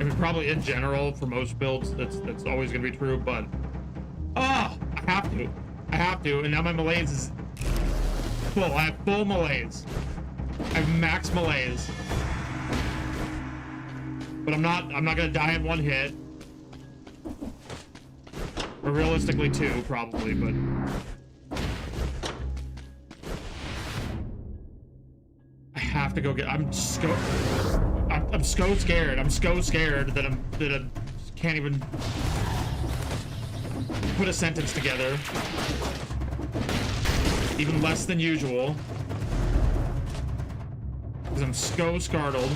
mean, probably in general for most builds, that's always gonna be true. But I have to, and now my malaise is full. I have full malaise. I have max malaise. But I'm not gonna die in one hit. Or realistically two, probably, but I have to go get. I'm so scared. I'm so scared that I can't even put a sentence together. Even less than usual. Because I'm so startled.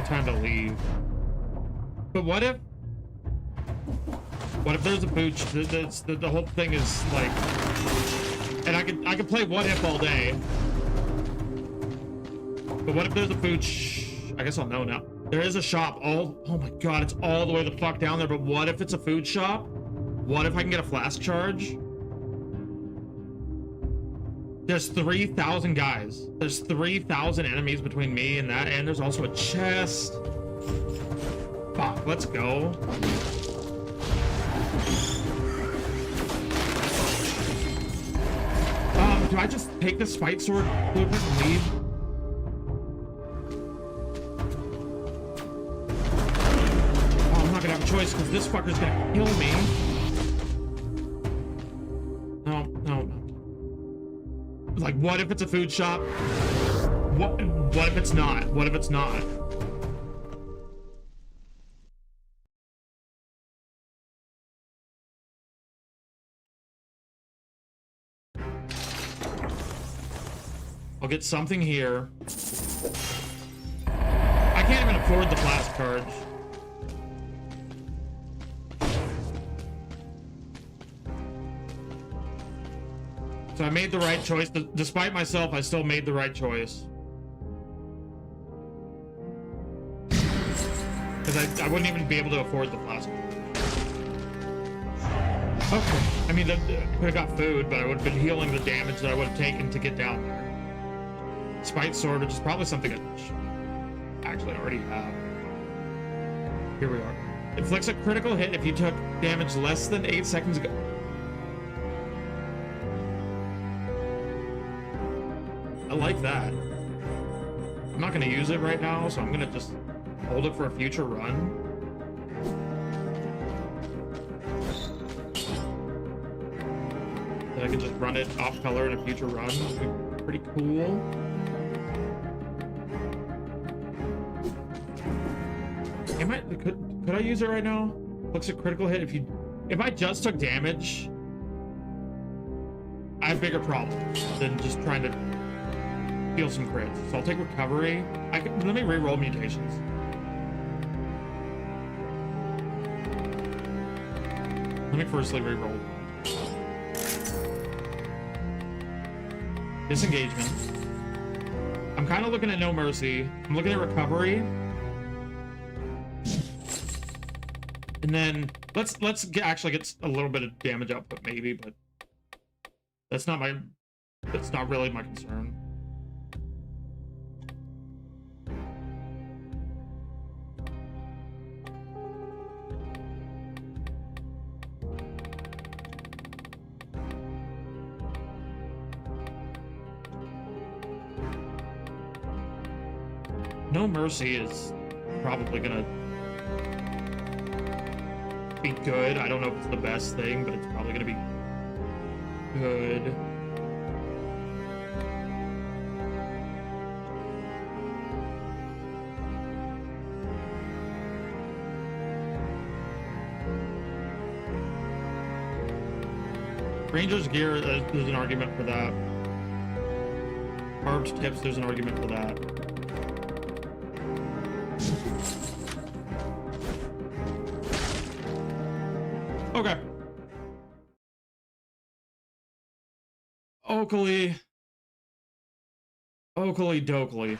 Time to leave. But what if there's a pooch? The whole thing is like, and I could play what if all day. But what if there's a pooch? I guess I'll know now. There is a shop. Oh my god, it's all the way the fuck down there. But what if it's a food shop? What if I can get a flask charge? There's 3,000 guys. There's 3,000 enemies between me and that, and there's also a chest. Fuck, let's go. Do I just take this fight sword blueprint and leave? Oh, I'm not gonna have a choice because this fucker's gonna kill me. No. Like, what if it's a food shop? What if it's not? What if it's not? I'll get something here. I can't even afford the flask charge. So I made the right choice. Despite myself, I still made the right choice. Because I wouldn't even be able to afford the flask. Okay. I mean, I could have got food, but I would have been healing the damage that I would have taken to get down there. Spite sword, which is probably something I actually already have. Here we are. Inflicts a critical hit if you took damage less than 8 seconds ago. I like that. I'm not gonna use it right now, so I'm gonna just hold it for a future run. Then I can just run it off color in a future run. It'd be pretty cool. Could I use it right now? Looks a critical hit if I just took damage. I have bigger problems than just trying to deal some crits. So I'll take recovery. Let me re-roll mutations. Let me firstly re-roll. Disengagement. I'm kind of looking at no mercy. I'm looking at recovery. And then let's actually get a little bit of damage output maybe, but that's not really my concern. No mercy is probably gonna be good. I don't know if it's the best thing, but it's probably gonna be good. Ranger's gear, there's an argument for that. Barbed tips, there's an argument for that. Okay. Oakley Dokley.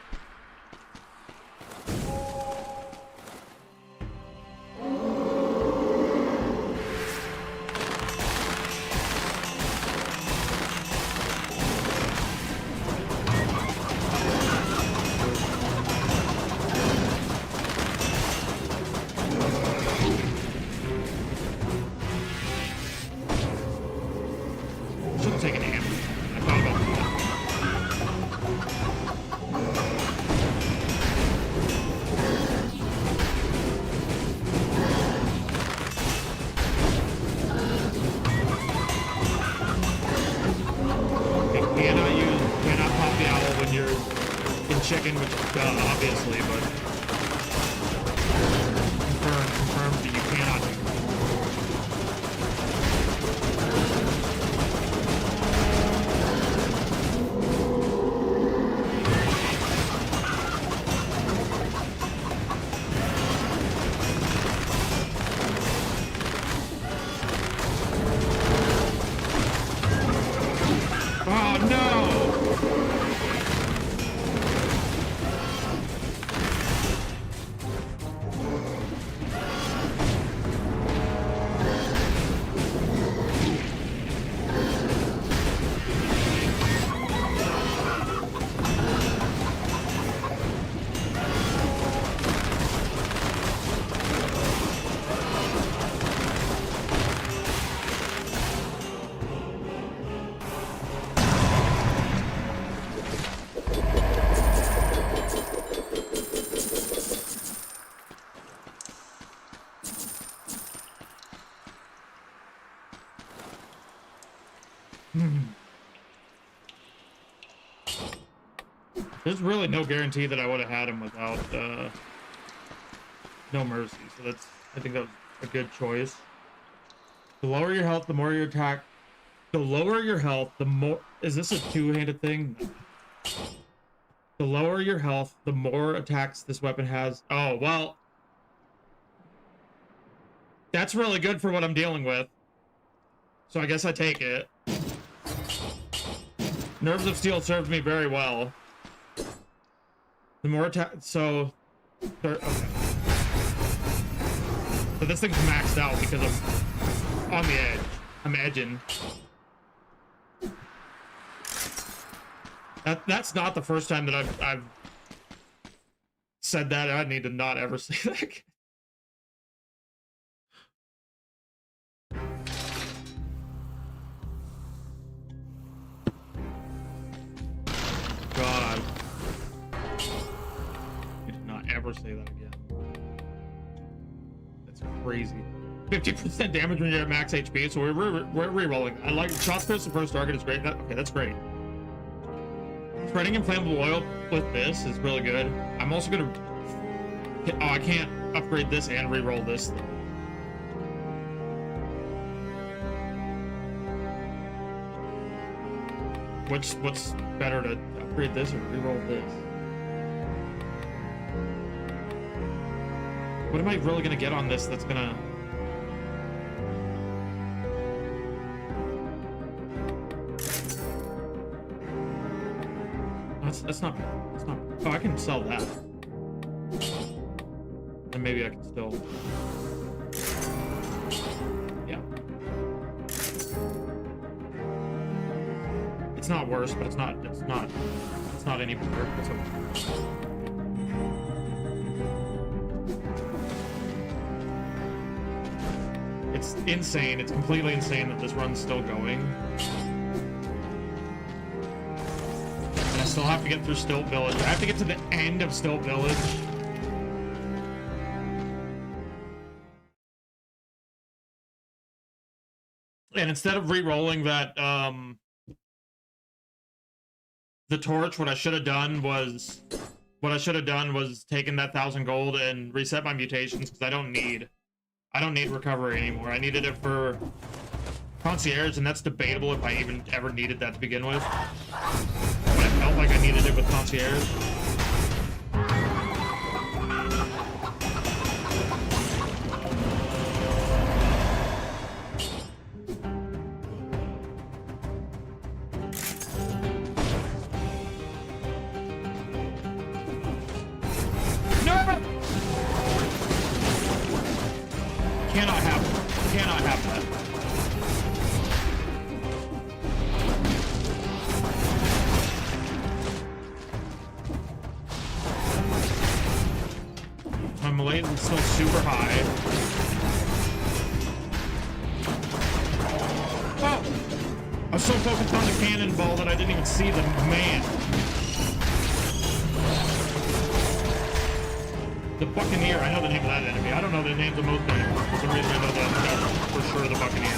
Shouldn't take an amp. I thought about that. Cannot pop the owl when you're in chicken, which is obviously, but confirmed that you cannot do that. Oh no! There's really no guarantee that I would have had him without no mercy, so I think that was a good choice. The lower your health, the more you attack. The lower your health, the more... Is this a two-handed thing? The lower your health, the more attacks this weapon has. Oh, well... That's really good for what I'm dealing with. So I guess I take it. Nerves of Steel served me very well. The more attack... So... Okay. So this thing's maxed out because I'm on the edge. I'm edging. That's not the first time that I've said that. I need to not ever say that again. never say that again. That's crazy. 50% damage when you're at max HP, so we're re-rolling. I like shots first. The first target is great. Okay, that's great. Spreading inflammable oil with this is really good. I'm also gonna. Oh, I can't upgrade this and re-roll this though. What's better to upgrade this or re-roll this? What am I really gonna get on this that's gonna... That's not... Oh, I can sell that. And maybe I can still... Yeah. It's not worse, but it's not any better. It's okay. It's insane. It's completely insane that this run's still going. And I still have to get through Stilt Village. I have to get to the end of Stilt Village. And instead of re-rolling that, the torch, what I should have done was taken that 1,000 gold and reset my mutations, because I don't need recovery anymore. I needed it for concierge, and that's debatable if I even ever needed that to begin with. But I felt like I needed it with concierge. Cannot have that. My Malay is still super high. Oh! I was so focused on the cannonball that I didn't even see the man. The Buccaneer, I know the name of that enemy. I don't know the names of most enemies. For some reason I know that for sure the Buccaneer.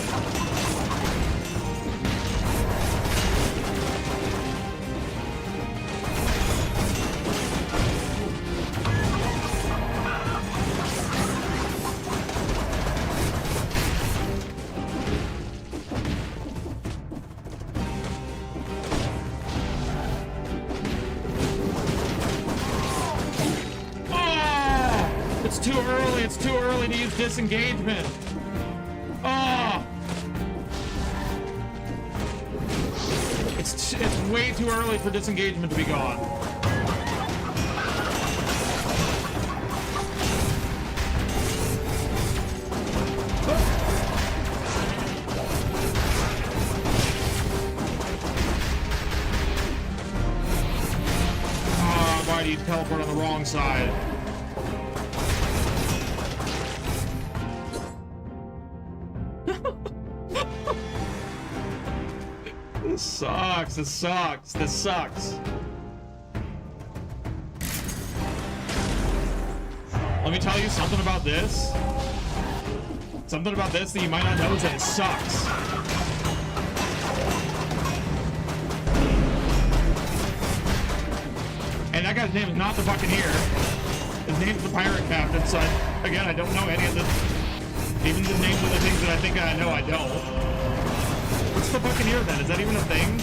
It's too early to use disengagement. Oh! It's way too early for disengagement to be gone. Oh, why do you teleport on the wrong side? This sucks. This sucks. This sucks. Let me tell you something about this. Something about this that you might not know is that it sucks. And that guy's name is not the Buccaneer. His name's the Pirate Captain, so again, I don't know any of this. Even the names of the things that I think I know, I don't. What's the Buccaneer then? Is that even a thing?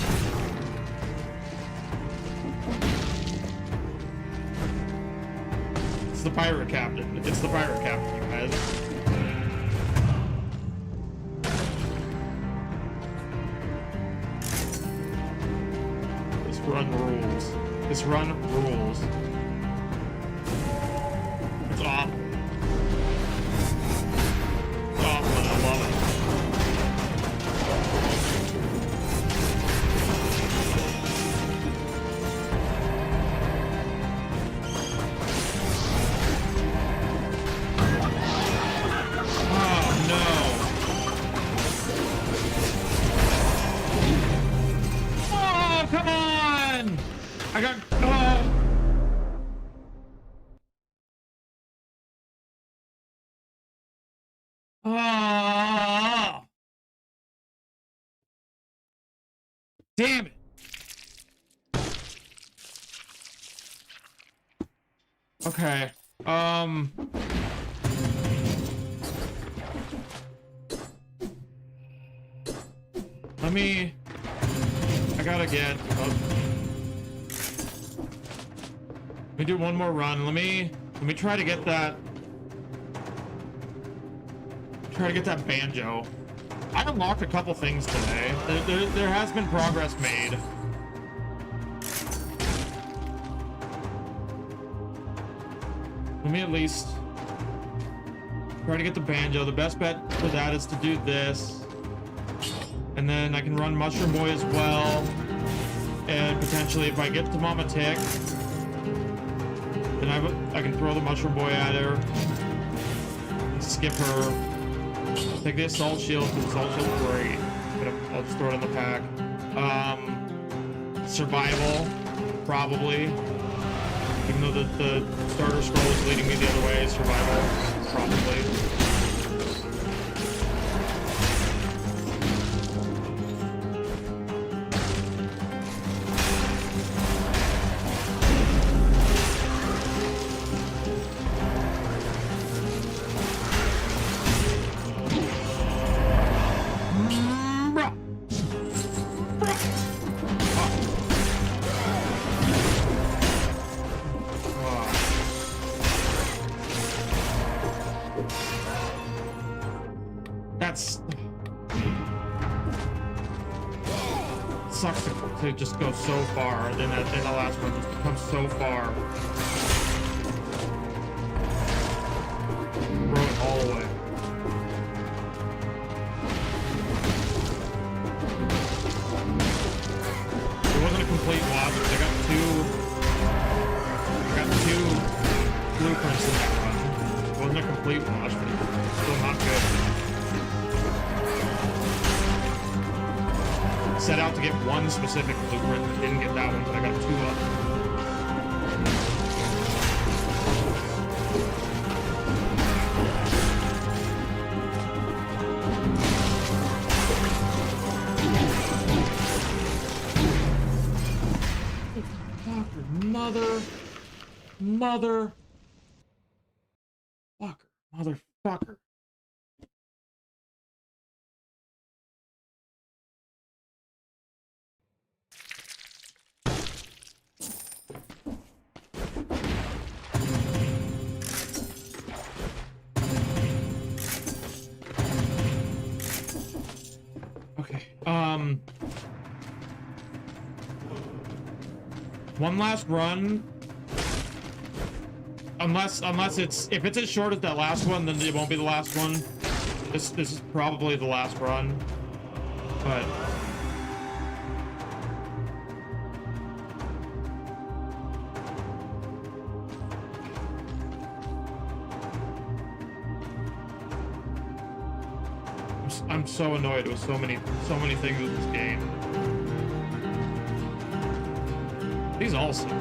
It's the Pirate Captain. It's the Pirate Captain, you guys. This run rules. This run rules. It's awful. It's awful and I love it. Ah! Damn it! Okay. Let me... I gotta get... let me do one more run. Let me try to get that... Try to get that banjo. I unlocked a couple things today. There has been progress made. Let me at least try to get the banjo. The best bet for that is to do this. And then I can run Mushroom Boy as well. And potentially if I get to Mama Tick, then I can throw the Mushroom Boy at her. And skip her. Take the Assault Shield, because Assault Shield's great. But I'll just throw it in the pack. Survival, probably. Even though the starter scroll is leading me the other way, survival, probably. Sucks to just go so far, and then the last one just becomes so far. Throw it all away. It wasn't a complete watch, but I got two blueprints in that run. It wasn't a complete watch, but it's still not good. Set out to get one specific blueprint, but didn't get that one, but I got two of them. Motherfucker. Okay, one last run. Unless if it's as short as that last one, then it won't be the last one. This is probably the last run. But I'm so annoyed with so many things with this game. These all suck.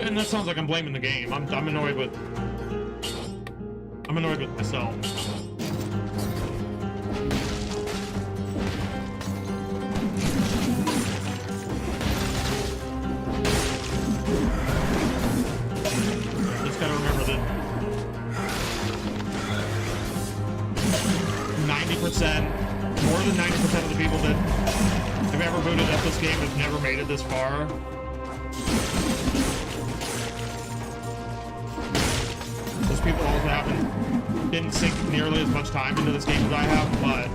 And that sounds like I'm blaming the game. I'm annoyed with myself. Just gotta remember that 90%, more than 90% of the people that have ever booted up this game have never made it this far. Those people also didn't sink nearly as much time into this game as I have, but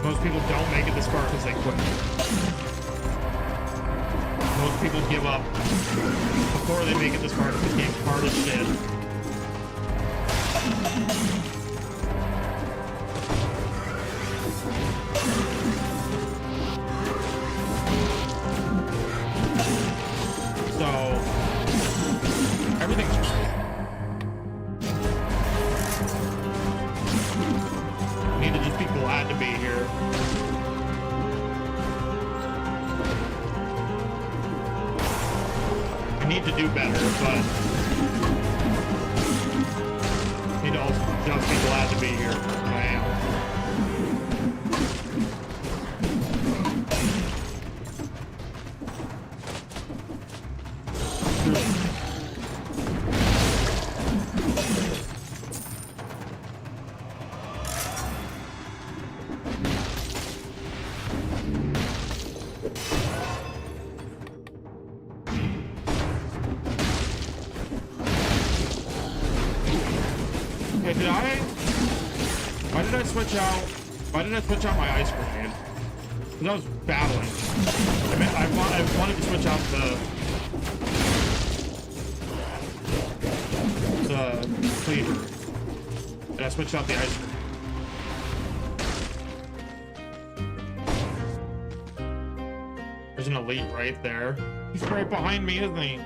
most people don't make it this far because they quit. Most people give up before they make it this far because this game's hard as shit. So everything's need to do better, but I need to also just be glad to be here. I am. Why did I switch out my ice grenade? Because I was battling. I wanted to switch out the cleaver. And I switched out the ice grenade. There's an elite right there. He's right behind me, isn't he?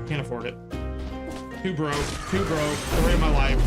Can't afford it. Too broke. Story of my life.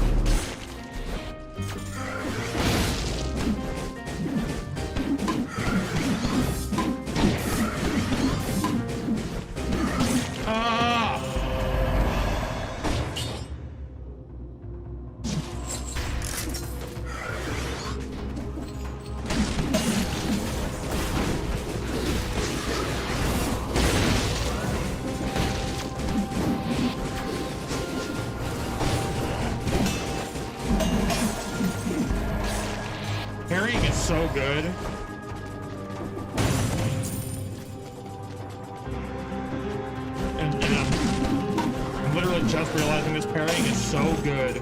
Parrying is so good. And I'm literally just realizing this parrying is so good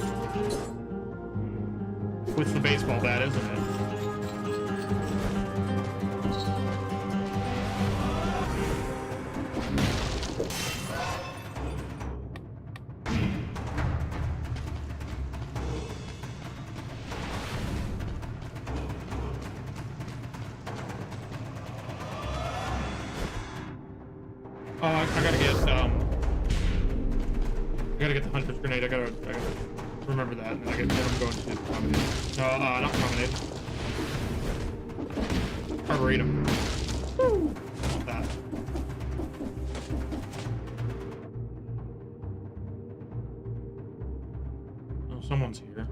with the baseball bat, isn't it? I gotta get the hunter's grenade. I gotta remember that. And then I'm going to promenade. No, not promenade. Arboretum. Woo! That. Oh, someone's here.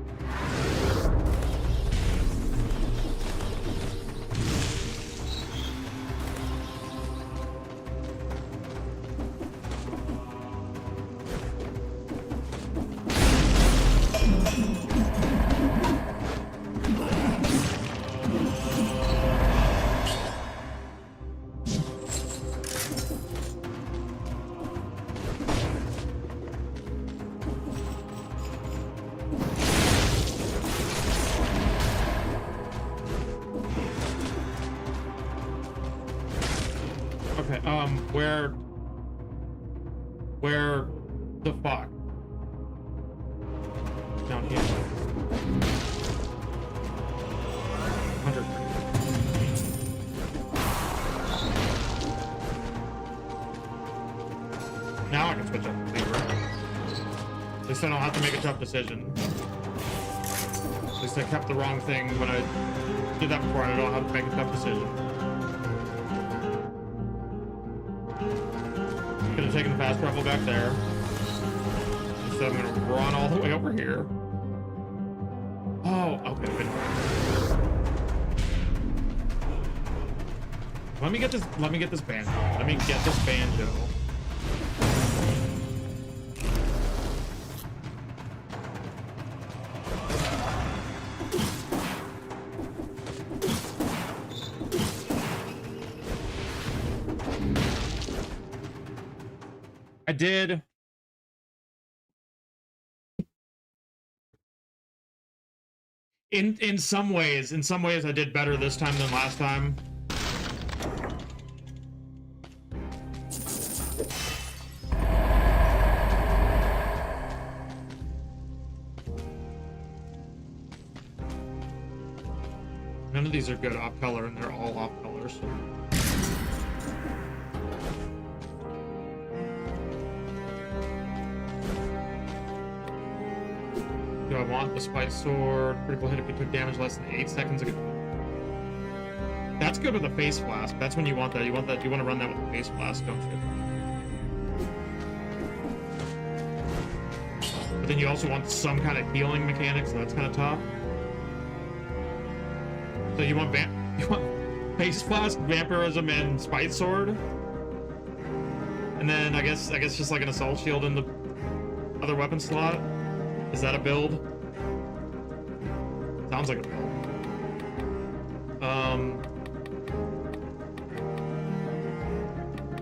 Where the fuck? Down here. 100. Now I can switch up the lever. At least I don't have to make a tough decision. At least I kept the wrong thing when I did that before, and I don't have to make a tough decision. Could have taken the fast travel back there. So I'm gonna run all the way over here. Oh, okay. Let me get this banjo. Let me get this banjo. I did. In some ways I did better this time than last time. None of these are good off color, and they're all off colors. So. Do I want the spice sword? Critical hit if you took damage less than 8 seconds ago. That's good with a face flask. That's when you want that. You want to run that with a face flask, don't you? But then you also want some kind of healing mechanics, so that's kind of tough. So you want face flask, vampirism, and spite sword, and then I guess just like an assault shield in the other weapon slot. Is that a build? Sounds like a build.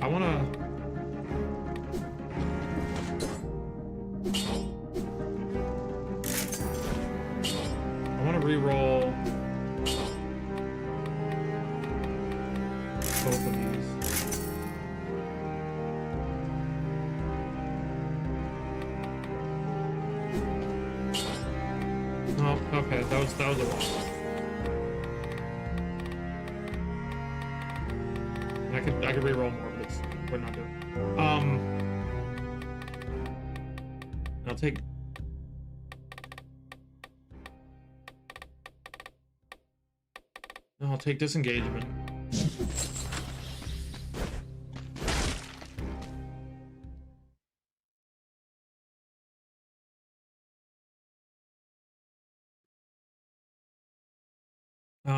I wanna re-roll both of these. Oh, okay, that was a lot. I could re-roll more, but we're not doing it. I'll take disengagement.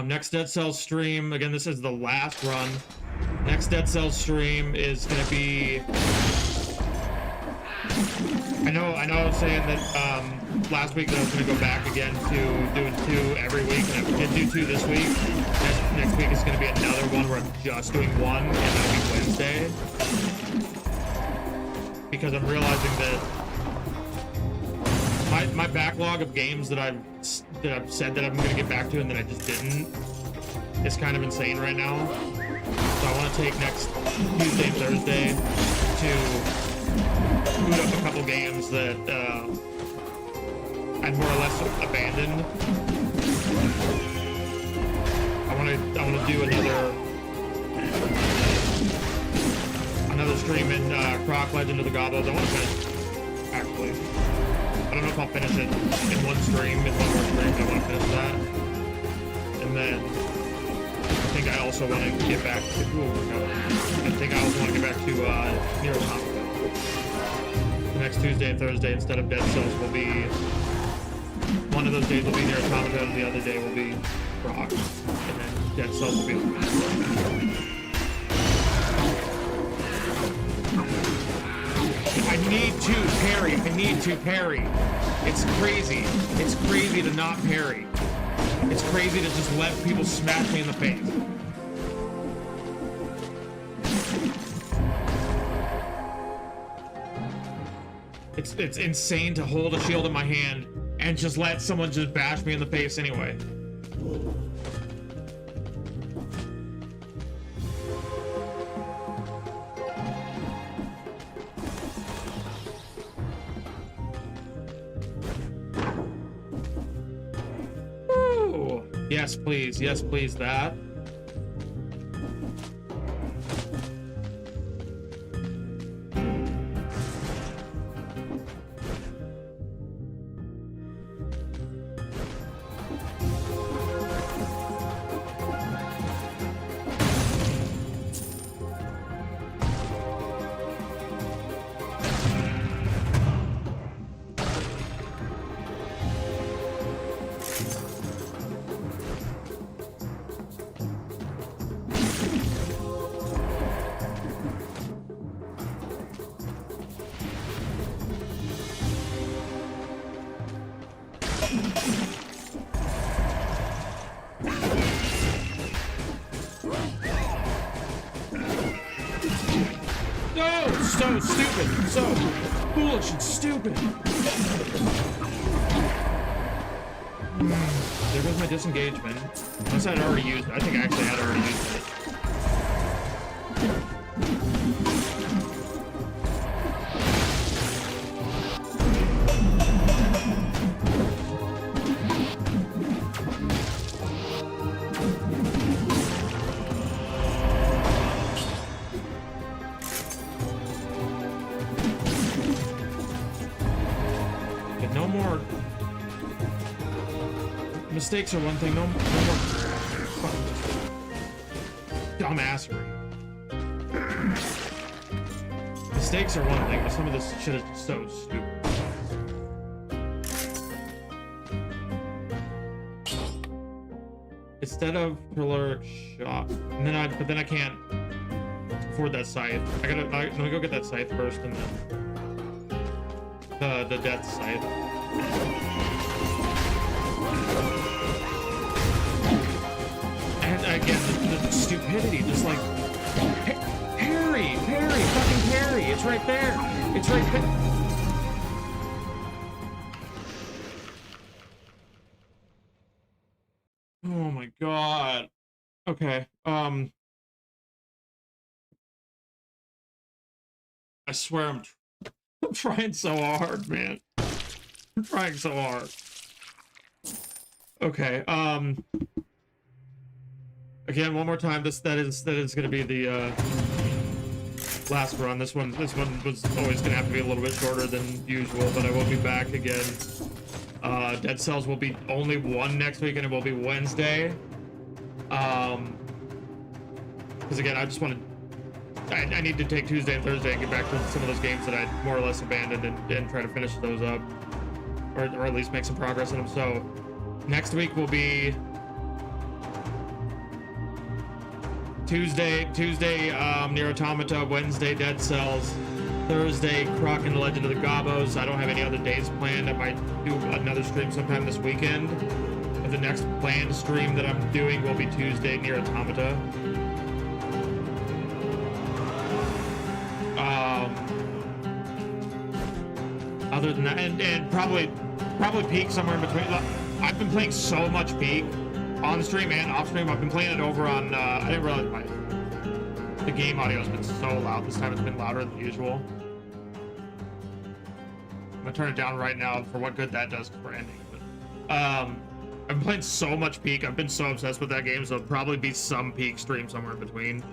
Next Dead Cells stream, again, this is the last run. Next Dead Cells stream is gonna be... I know I was saying that last week that I was gonna go back again to doing 2 every week, and I did do 2 this week. Next week is gonna be another one where I'm just doing 1, and that'll be Wednesday. Because I'm realizing that my backlog of games that I've said that I'm gonna get back to and that I just didn't is kind of insane right now. So I want to take next Tuesday and Thursday to boot up a couple games that I'd more or less abandoned. I want to do another stream in Croc Legend of the Goblins. I want to finish, actually. I don't know if I'll finish it in one stream, in one more stream, but I want to finish that. And then I think I also want to get back to... Nier Automata. The next Tuesday and Thursday, instead of Dead Cells, will be... One of those days will be Nier Automata, and the other day will be Rock. And then Dead Cells will be on the I need to parry. It's crazy. It's crazy to not parry. It's crazy to just let people smash me in the face. It's insane to hold a shield in my hand and just let someone just bash me in the face anyway. Yes, please. Yes, please, that. So stupid, so foolish and stupid. There goes my disengagement. Unless I'd already used it. I think I actually had already used it. Mistakes are one thing, no more. dumbassery. Mistakes are one thing, but some of this shit is so stupid. Instead of caloric shock, and then but then I can't afford that scythe. Let me go get that scythe first, and then the death scythe. And again, the stupidity, just like parry, fucking parry. It's right there. It's right there. Oh my god. Okay. I swear I'm trying so hard, man. I'm trying so hard. Okay. Again, one more time. That is going to be the last run. This one was always going to have to be a little bit shorter than usual, but I will be back again. Dead Cells will be only one next week, and it will be Wednesday. Because again, I just want to. I need to take Tuesday and Thursday and get back to some of those games that I more or less abandoned and try to finish those up, or at least make some progress in them. So next week will be Tuesday, Nier Automata, Wednesday, Dead Cells, Thursday, Croc and the Legend of the Gabos. I don't have any other days planned. I might do another stream sometime this weekend. But the next planned stream that I'm doing will be Tuesday, Nier Automata. Other than that, and probably Peak somewhere in between. I've been playing so much Peak on stream and off stream. I've been playing it over on. I didn't realize the game audio has been so loud this time. It's been louder than usual. I'm gonna turn it down right now for what good that does because we're ending. But, I've been playing so much Peak. I've been so obsessed with that game, so there'll probably be some Peak stream somewhere in between.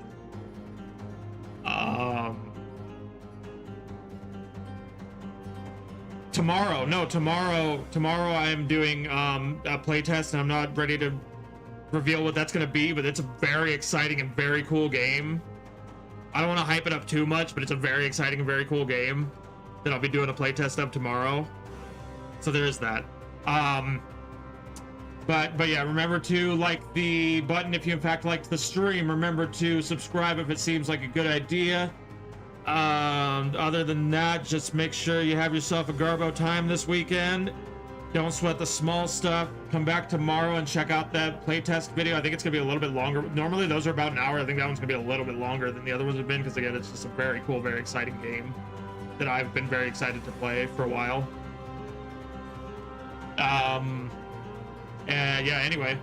Tomorrow I am doing a playtest, and I'm not ready to reveal what that's going to be, but it's a very exciting and very cool game. I don't want to hype it up too much, but it's a very exciting and very cool game that I'll be doing a playtest of tomorrow. So there is that. But yeah, remember to like the button if you in fact liked the stream. Remember to subscribe if it seems like a good idea. Other than that, just make sure you have yourself a Garbo time this weekend. Don't sweat the small stuff. Come back tomorrow and check out that playtest video. I think it's gonna be a little bit longer. Normally those are about an hour. I think that one's gonna be a little bit longer than the other ones have been, because again, it's just a very cool, very exciting game that I've been very excited to play for a while. And yeah, anyway,